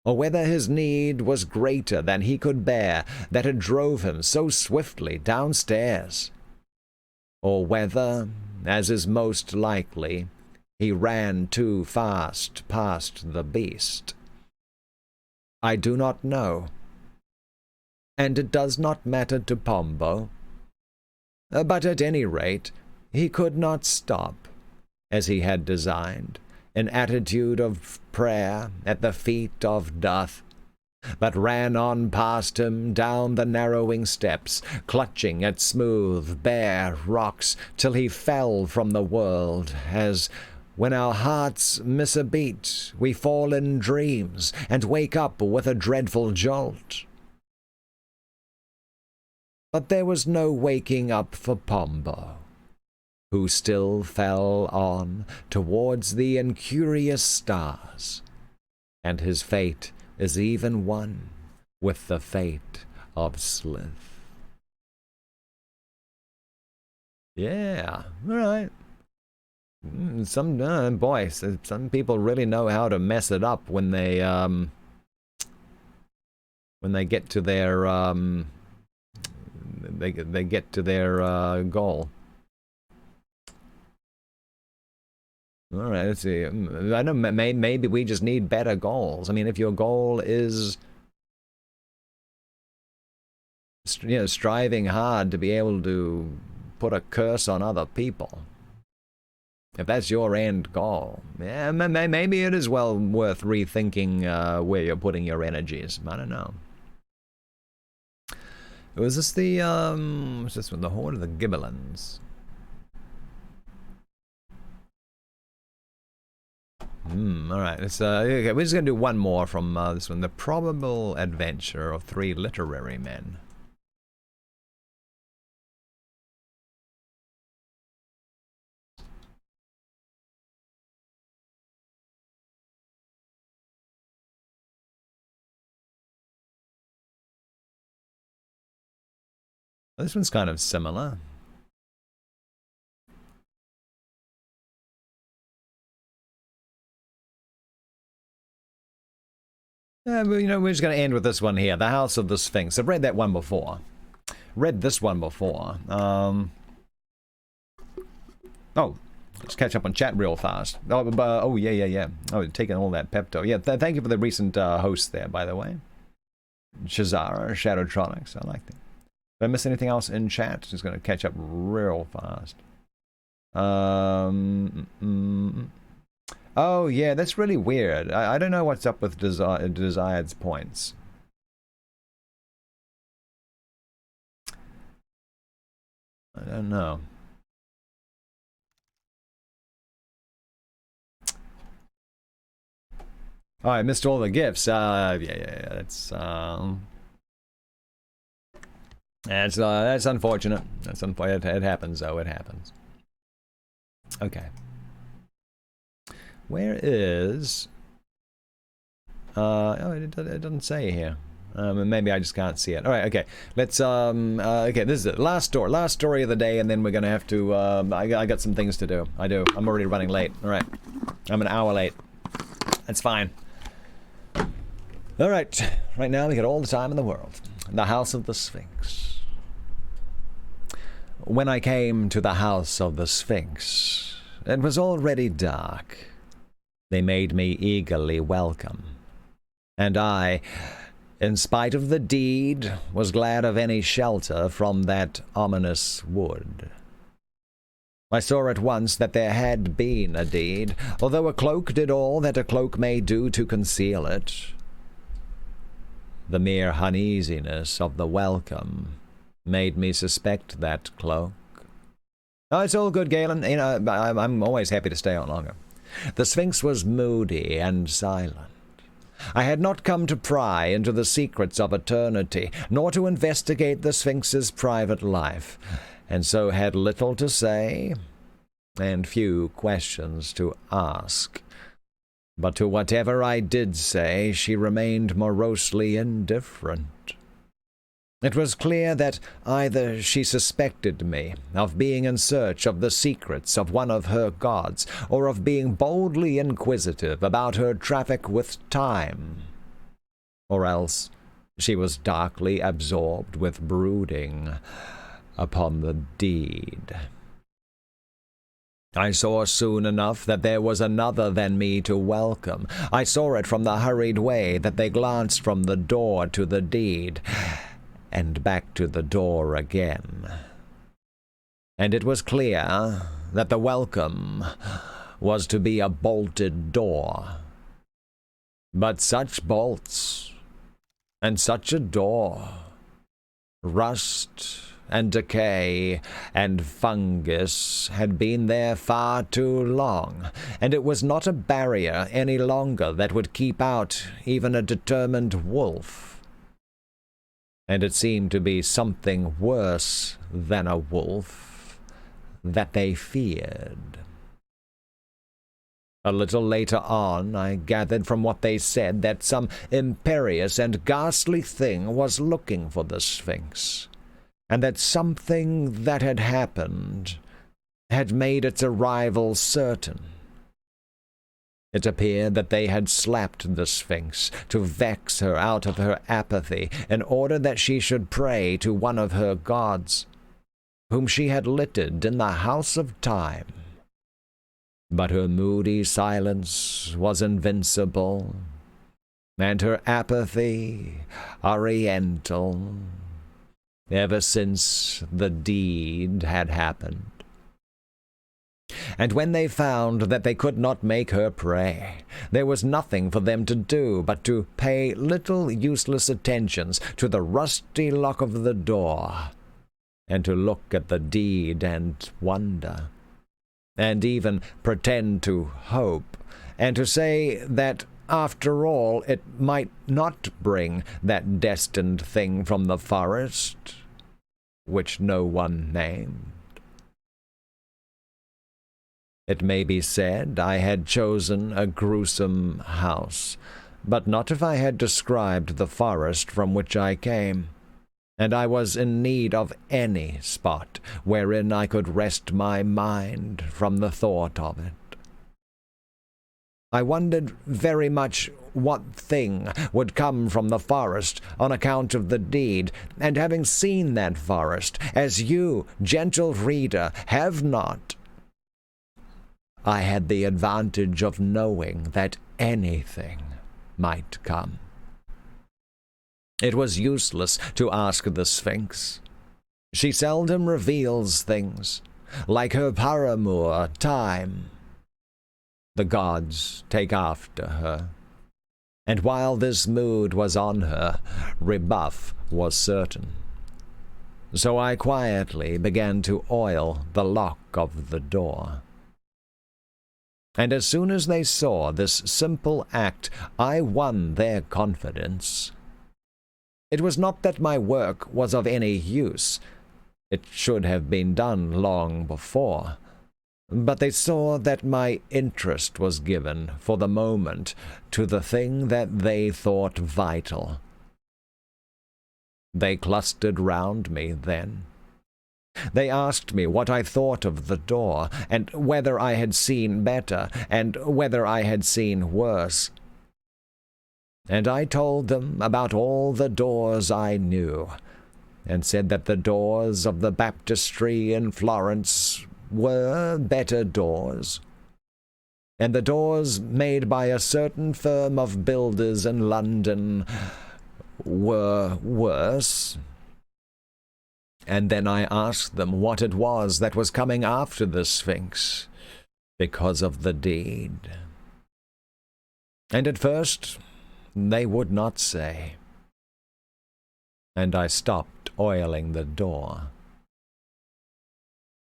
or whether his need was greater than he could bear that it drove him so swiftly downstairs, or whether, as is most likely, he ran too fast past the beast, I do not know, and it does not matter to Pombo. But at any rate, he could not stop, as he had designed, an attitude of prayer at the feet of Death, but ran on past him down the narrowing steps, clutching at smooth, bare rocks, till he fell from the world, as, when our hearts miss a beat, we fall in dreams, and wake up with a dreadful jolt. But there was no waking up for Pombo, who still fell on towards the incurious stars, and his fate is even one with the fate of Slith. Yeah, all right. Some people really know how to mess it up when they get to their they get to their goal. All right, let's see. I know maybe we just need better goals. I mean, if your goal is, striving hard to be able to put a curse on other people, if that's your end goal, yeah, maybe it is well worth rethinking where you're putting your energies. I don't know. Was this the what's this one? The Horde of the Gibberlins. Alright, okay, we're just going to do one more from this one. The Probable Adventure of Three Literary Men. This one's kind of similar. We're just going to end with this one here. The House of the Sphinx. I've read that one before. Read this one before. Oh, let's catch up on chat real fast. Oh, yeah. Oh, taking all that Pepto. Yeah, thank you for the recent host there, by the way. Shazara, Shadowtronics. I like that. Did I miss anything else in chat? Just going to catch up real fast. Oh, yeah, that's really weird. I don't know what's up with Desired's points. I don't know. Oh, I missed all the gifts. Yeah. That's unfortunate. That's unfortunate. It happens, though. It happens. Okay. Where is... oh, it doesn't say here. Maybe I just can't see it. All right, okay. Let's, okay, this is it. Last story of the day, and then we're gonna have to, I got some things to do. I do. I'm already running late. All right. I'm an hour late. That's fine. All right. Right now, we got all the time in the world. The House of the Sphinx. When I came to the House of the Sphinx, it was already dark. They made me eagerly welcome. And I, in spite of the deed, was glad of any shelter from that ominous wood. I saw at once that there had been a deed, although a cloak did all that a cloak may do to conceal it. The mere uneasiness of the welcome made me suspect that cloak. Oh, it's all good, Galen. I'm always happy to stay on longer. The Sphinx was moody and silent. I had not come to pry into the secrets of eternity, nor to investigate the Sphinx's private life, and so had little to say, and few questions to ask. But to whatever I did say, she remained morosely indifferent. It was clear that either she suspected me of being in search of the secrets of one of her gods, or of being boldly inquisitive about her traffic with time, or else she was darkly absorbed with brooding upon the deed. I saw soon enough that there was another than me to welcome. I saw it from the hurried way that they glanced from the door to the deed, and back to the door again. And it was clear that the welcome was to be a bolted door. But such bolts, and such a door, rust and decay and fungus had been there far too long, and it was not a barrier any longer that would keep out even a determined wolf. And it seemed to be something worse than a wolf that they feared. A little later on, I gathered from what they said that some imperious and ghastly thing was looking for the Sphinx, and that something that had happened had made its arrival certain. It appeared that they had slapped the Sphinx to vex her out of her apathy in order that she should pray to one of her gods, whom she had littered in the House of Time. But her moody silence was invincible, and her apathy oriental, ever since the deed had happened. And when they found that they could not make her pray, there was nothing for them to do but to pay little useless attentions to the rusty lock of the door, and to look at the deed and wonder, and even pretend to hope, and to say that after all it might not bring that destined thing from the forest, which no one named. It may be said I had chosen a gruesome house, but not if I had described the forest from which I came, and I was in need of any spot wherein I could rest my mind from the thought of it. I wondered very much what thing would come from the forest on account of the deed, and having seen that forest, as you, gentle reader, have not, I had the advantage of knowing that anything might come. It was useless to ask the Sphinx. She seldom reveals things, like her paramour, Time. The gods take after her, and while this mood was on her, rebuff was certain. So I quietly began to oil the lock of the door. And as soon as they saw this simple act, I won their confidence. It was not that my work was of any use. It should have been done long before. But they saw that my interest was given, for the moment, to the thing that they thought vital. They clustered round me then. They asked me what I thought of the door, and whether I had seen better, and whether I had seen worse. And I told them about all the doors I knew, and said that the doors of the baptistry in Florence were better doors, and the doors made by a certain firm of builders in London were worse. And then I asked them what it was that was coming after the Sphinx, because of the deed. And at first they would not say, and I stopped oiling the door.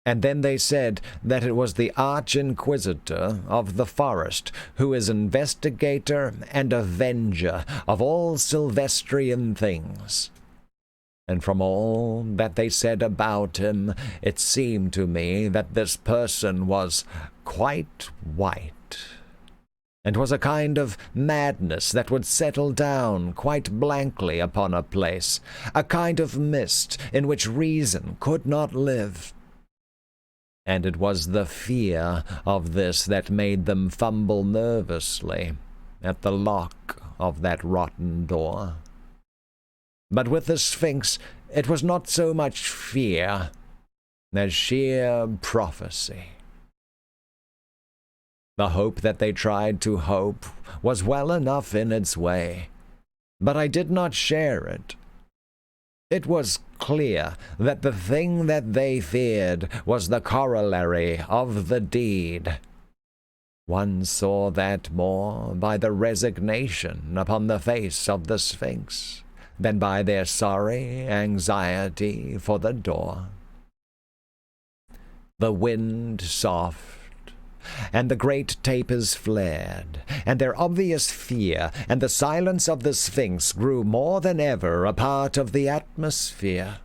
And then they said that it was the Arch-Inquisitor of the forest, who is investigator and avenger of all Sylvestrian things. And from all that they said about him, it seemed to me that this person was quite white, and was a kind of madness that would settle down quite blankly upon a place, a kind of mist in which reason could not live. And it was the fear of this that made them fumble nervously at the lock of that rotten door. But with the Sphinx it was not so much fear as sheer prophecy. The hope that they tried to hope was well enough in its way, but I did not share it. It was clear that the thing that they feared was the corollary of the deed. One saw that more by the resignation upon the face of the Sphinx than by their sorry anxiety for the door. The wind soft, and the great tapers flared, and their obvious fear and the silence of the Sphinx grew more than ever a part of the atmosphere,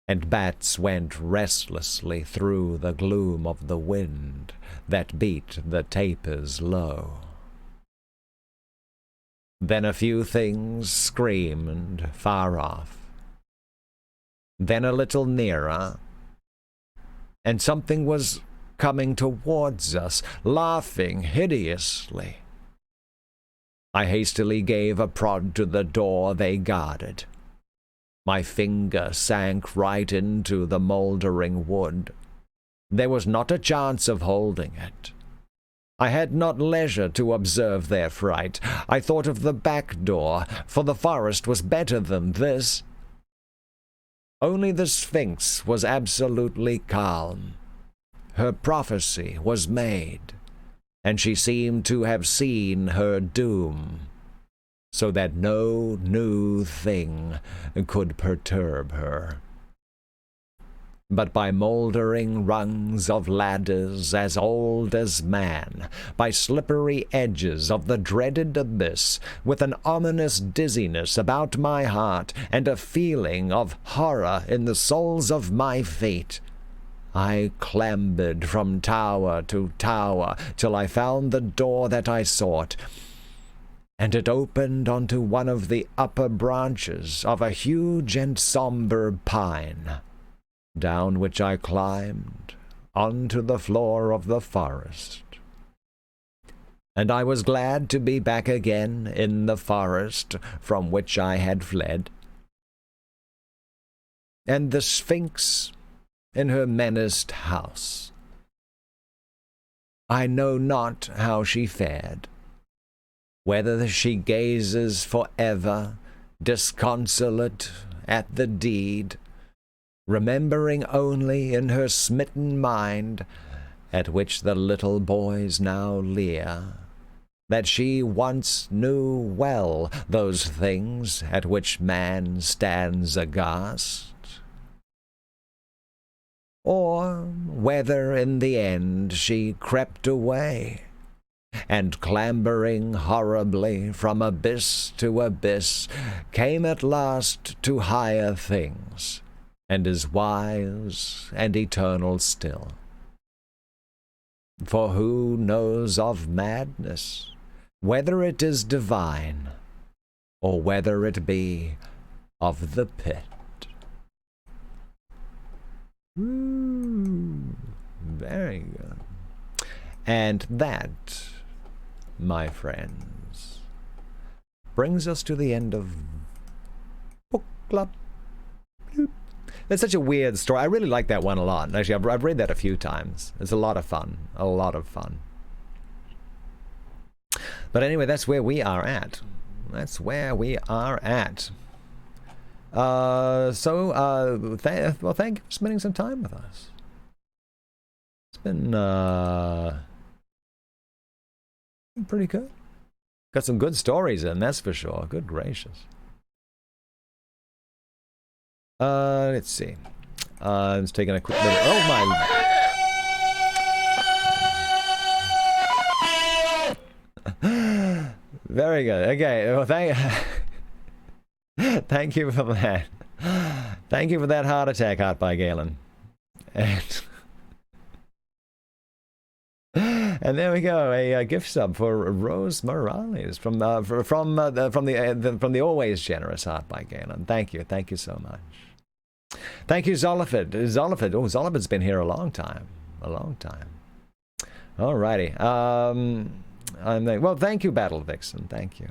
and bats went restlessly through the gloom of the wind that beat the tapers low. Then a few things screamed far off, then a little nearer, and something was coming towards us, laughing hideously. I hastily gave a prod to the door they guarded. My finger sank right into the mouldering wood. There was not a chance of holding it. I had not leisure to observe their fright. I thought of the back door, for the forest was better than this. Only the Sphinx was absolutely calm. Her prophecy was made, and she seemed to have seen her doom, so that no new thing could perturb her. But by mouldering rungs of ladders as old as man, by slippery edges of the dreaded abyss, with an ominous dizziness about my heart and a feeling of horror in the soles of my feet, I clambered from tower to tower till I found the door that I sought, and it opened onto one of the upper branches of a huge and somber pine, down which I climbed onto the floor of the forest. and I was glad to be back again in the forest from which I had fled. And the Sphinx in her menaced house, I know not how she fared, whether she gazes forever, disconsolate at the deed, remembering only in her smitten mind, at which the little boys now leer, that she once knew well those things at which man stands aghast, or whether in the end she crept away, and clambering horribly from abyss to abyss, came at last to higher things, and is wise and eternal still. For who knows of madness, whether it is divine, or whether it be of the pit? Very good. And that, my friends, brings us to the end of Book Club. That's such a weird story. I really like that one a lot. Actually, I've read that a few times. It's a lot of fun. A lot of fun. But anyway, that's where we are at. That's where we are at. Well, thank you for spending some time with us. It's been pretty good. Got some good stories in, that's for sure. Good gracious. Let's see. Let's take a quick minute. Oh my. Very good. Okay. Well, thank you for that. Thank you for that heart attack, Art by Galen. And there we go, a gift sub for Rose Morales from the always generous Heart by Galen. Thank you so much. Thank you, Zolifid. Oh, Zolifid's been here a long time. Alrighty. Well, thank you, Battle Vixen. Thank you.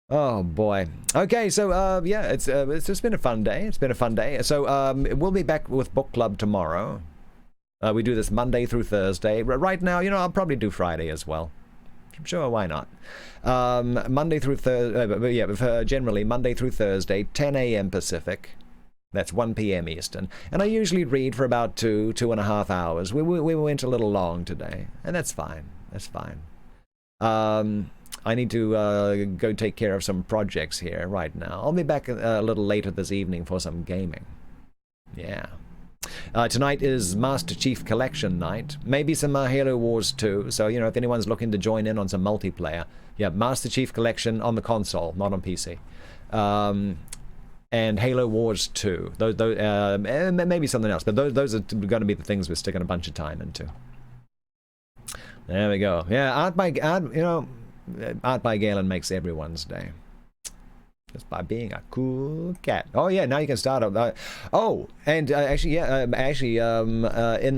Oh boy. Okay, so yeah, it's just been a fun day. So we'll be back with Book Club tomorrow. We do this Monday through Thursday. Right now, I'll probably do Friday as well. Sure, why not? Monday through Thursday, generally Monday through Thursday, 10 a.m. Pacific. That's 1 p.m. Eastern. And I usually read for about 2.5 hours. We went a little long today, and that's fine. I need to go take care of some projects here right now. I'll be back a little later this evening for some gaming. Yeah. Tonight is Master Chief Collection night. Maybe some Halo Wars 2. So, if anyone's looking to join in on some multiplayer. Yeah, Master Chief Collection on the console, not on PC. And Halo Wars 2. Those, maybe something else. But those are going to be the things we're sticking a bunch of time into. There we go. Yeah, Art by Galen makes everyone's day. Just by being a cool cat. Oh yeah, now you can start up. In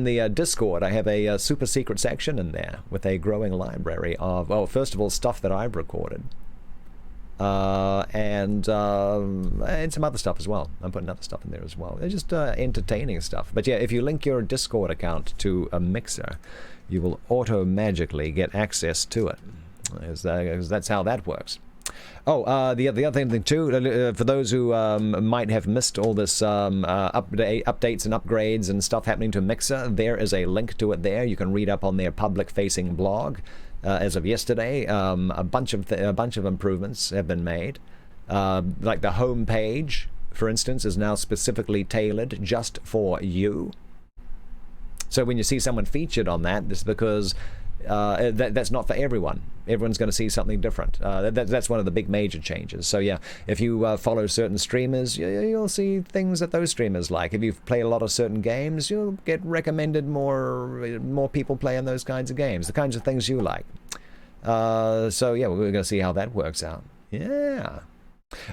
the Discord, I have a super secret section in there with a growing library of, first of all, stuff that I've recorded, and some other stuff as well. I'm putting other stuff in there as well. They're just entertaining stuff. But yeah, if you link your Discord account to a Mixer, you will auto-magically get access to it. That's how that works. The other thing too, for those who might have missed all this updates and upgrades and stuff happening to Mixer, there is a link to it there. You can read up on their public-facing blog. As of yesterday, a bunch of improvements have been made. Like the home page, for instance, is now specifically tailored just for you. So when you see someone featured on that, it's because that's not for everyone. Everyone's going to see something different. That's one of the big major changes. So yeah, if you follow certain streamers, you'll see things that those streamers like. If you play a lot of certain games, you'll get recommended more people playing those kinds of games, the kinds of things you like. So yeah, we're going to see how that works out. Yeah.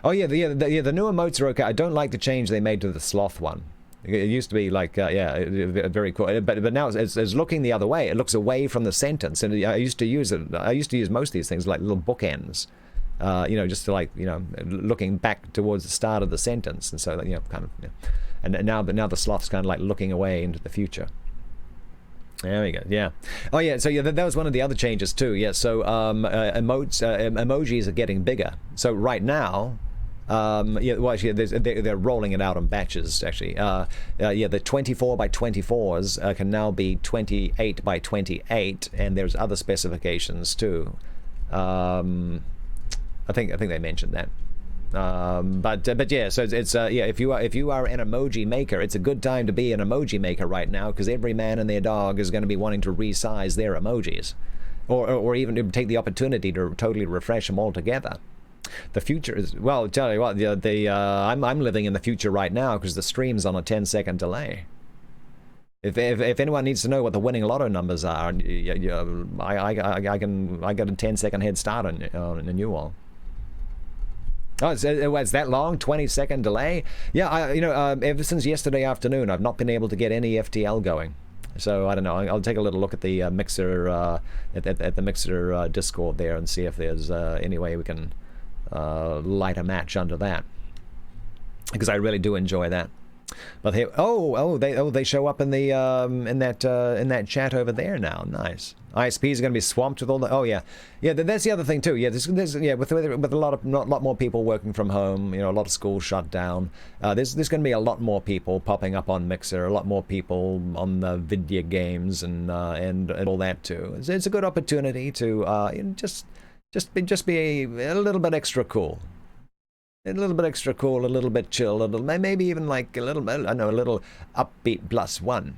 Oh yeah, the new emotes are okay. I don't like the change they made to the sloth one. It used to be like, very cool. But now it's looking the other way. It looks away from the sentence. And I used to use it. I used to use most of these things like little bookends. Just to looking back towards the start of the sentence, and so kind of. Yeah. And now the sloth's kind of like looking away into the future. There we go. Yeah. Oh yeah. So yeah, that was one of the other changes too. Yeah. So emojis are getting bigger. So right now. Actually, they're rolling it out in batches, actually. The 24 by 24s can now be 28 by 28, and there's other specifications too. I think they mentioned that. But yeah, so it's if you are an emoji maker, it's a good time to be an emoji maker right now, because every man and their dog is going to be wanting to resize their emojis, or even to take the opportunity to totally refresh them altogether. The future is, well, tell you what, I'm living in the future right now because the stream's on a 10-second delay. If anyone needs to know what the winning lotto numbers are, I got a 10-second head start on you all. Oh, it's that long? 20-second delay? Yeah, ever since yesterday afternoon, I've not been able to get any FTL going. So I don't know. I'll take a little look at the Mixer at the Mixer Discord there and see if there's any way we can light a match under that, because I really do enjoy that. But here, they show up in the in that chat over there now. Nice. ISPs are going to be swamped with all the. That's the other thing too. Yeah, there's with a lot more people working from home. A lot of schools shut down. There's going to be a lot more people popping up on Mixer. A lot more people on the video games and all that too. It's a good opportunity to just be a little bit extra cool. A little bit extra cool, a little bit chill, maybe even like a little upbeat +1,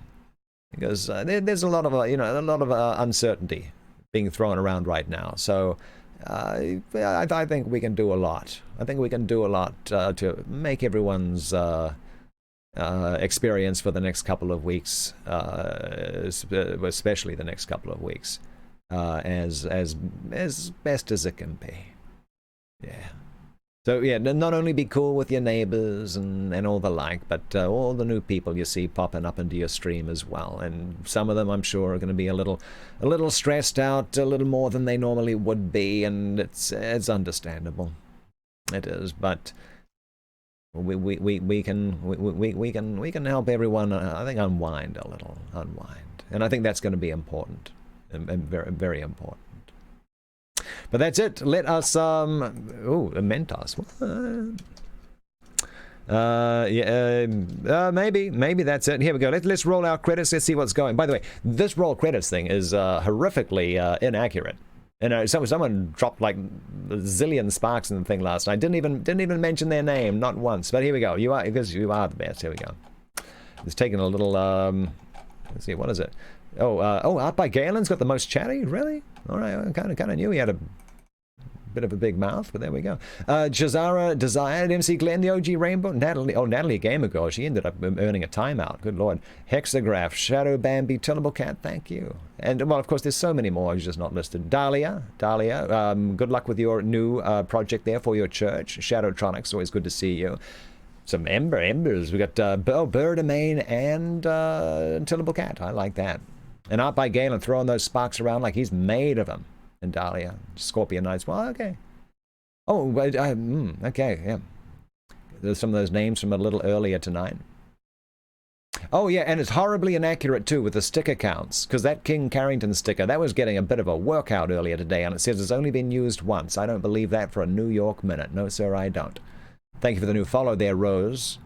because there's a lot of uncertainty being thrown around right now. So I think we can do a lot. I think we can do a lot to make everyone's experience for the next couple of weeks, especially the next couple of weeks, as best as it can be. Yeah. So yeah, not only be cool with your neighbors and all the like, but all the new people you see popping up into your stream as well. And some of them, I'm sure, are going to be a little stressed out, a little more than they normally would be, and it's understandable. It is, but we can help everyone. I think unwind a little, and I think that's going to be important, and very, very important. But that's it. Let us Mentos. Maybe that's it. Here we go. Let's roll our credits. Let's see what's going. By the way, this roll credits thing is horrifically inaccurate. Someone dropped like a zillion sparks in the thing last night. Didn't even mention their name, not once. But here we go. You are the best. Here we go. It's taking a little. Let's see. What is it? Art by Galen's got the most chatty? Really? All right, I kind of knew he had a bit of a big mouth, but there we go. Jazara Desired, MC Glenn, the OG Rainbow, Natalie Gamer Girl, she ended up earning a timeout. Good lord. Hexagraph, Shadow Bambi, Tillable Cat, thank you. And, well, of course, there's so many more, just not listed. Dahlia, good luck with your new project there for your church. Shadowtronics, always good to see you. Some embers. We got Birdomain and Tillable Cat. I like that. And Art by Galen throwing those sparks around like he's made of them. And Dahlia, Scorpion Knights. Well, okay. Okay, yeah. There's some of those names from a little earlier tonight. Oh, yeah, and it's horribly inaccurate, too, with the sticker counts. Because that King Carrington sticker, that was getting a bit of a workout earlier today, and it says it's only been used once. I don't believe that for a New York minute. No, sir, I don't. Thank you for the new follow there, Rose.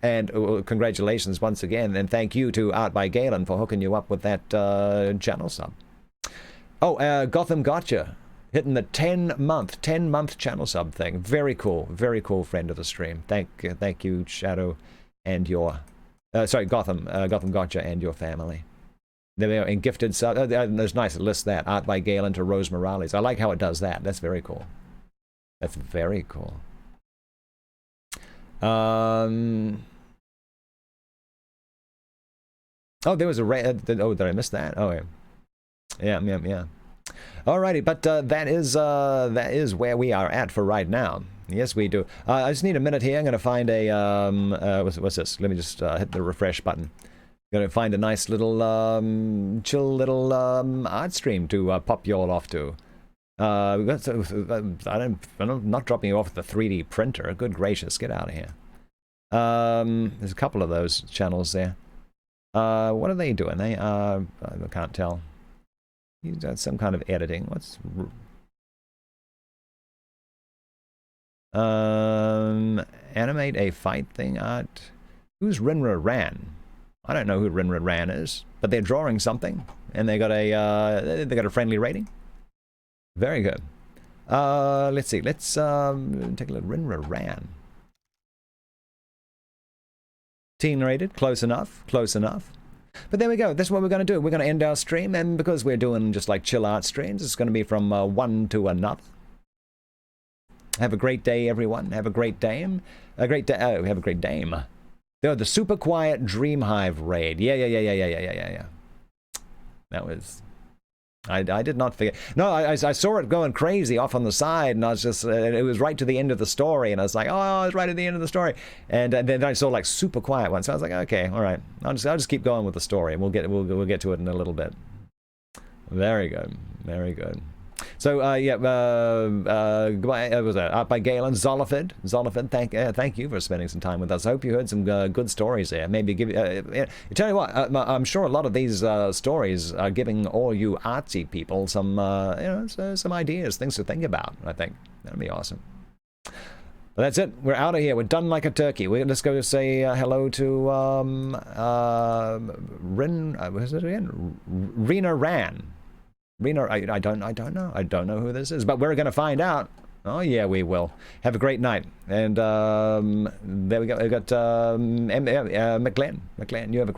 And congratulations once again, and thank you to Art by Galen for hooking you up with that channel sub. Gotham Gotcha, hitting the 10-month channel sub thing. Very cool friend of the stream. Thank you, Shadow, and your, Gotham Gotcha and your family. There we are, and gifted sub. There's nice to list that. Art by Galen to Rose Morales. I like how it does that. That's very cool. That's very cool. There was a did I miss that? Oh, yeah. Alrighty, but that is where we are at for right now. Yes, we do. I just need a minute here. I'm going to find a, what's this? Let me just hit the refresh button. Going to find a nice little, chill little art stream to pop you all off to. I'm not dropping you off the 3D printer. Good gracious, get out of here. There's a couple of those channels there. What are they doing? They, I can't tell. He's got some kind of editing. What's... animate a fight thing art. Who's Rinra Ran? I don't know who Rinra Ran is, but they're drawing something, and they got a friendly rating. Very good. Let's see. Let's take a look. Rinra Ran. Teen rated. Close enough. Close enough. But there we go. That's what we're going to do. We're going to end our stream, and because we're doing just like chill art streams, it's going to be from one to another. Have a great day, everyone. Have a great dame. Have a great dame. The super quiet Dream Hive raid. Yeah. That was... I did not forget. No, I saw it going crazy off on the side, and I was just... it was right to the end of the story, and I was like, oh, it's right at the end of the story. And then I saw like super quiet one, so I was like, okay, all right. I'll just keep going with the story, and we'll get to it in a little bit. Very good. Very good. So, goodbye, was that? Art by Galen. Zolifid, thank you for spending some time with us. I hope you heard some good stories there. Maybe give tell you what, I'm sure a lot of these stories are giving all you artsy people some, some ideas, things to think about, I think. That'd be awesome. Well, that's it. We're out of here. We're done like a turkey. Let's go say hello to, what is it again? Rena Ran. Rena, I don't know. I don't know who this is, but we're going to find out. Oh, yeah, we will. Have a great night. And there we go. We've got McGlenn. McGlenn, you have a great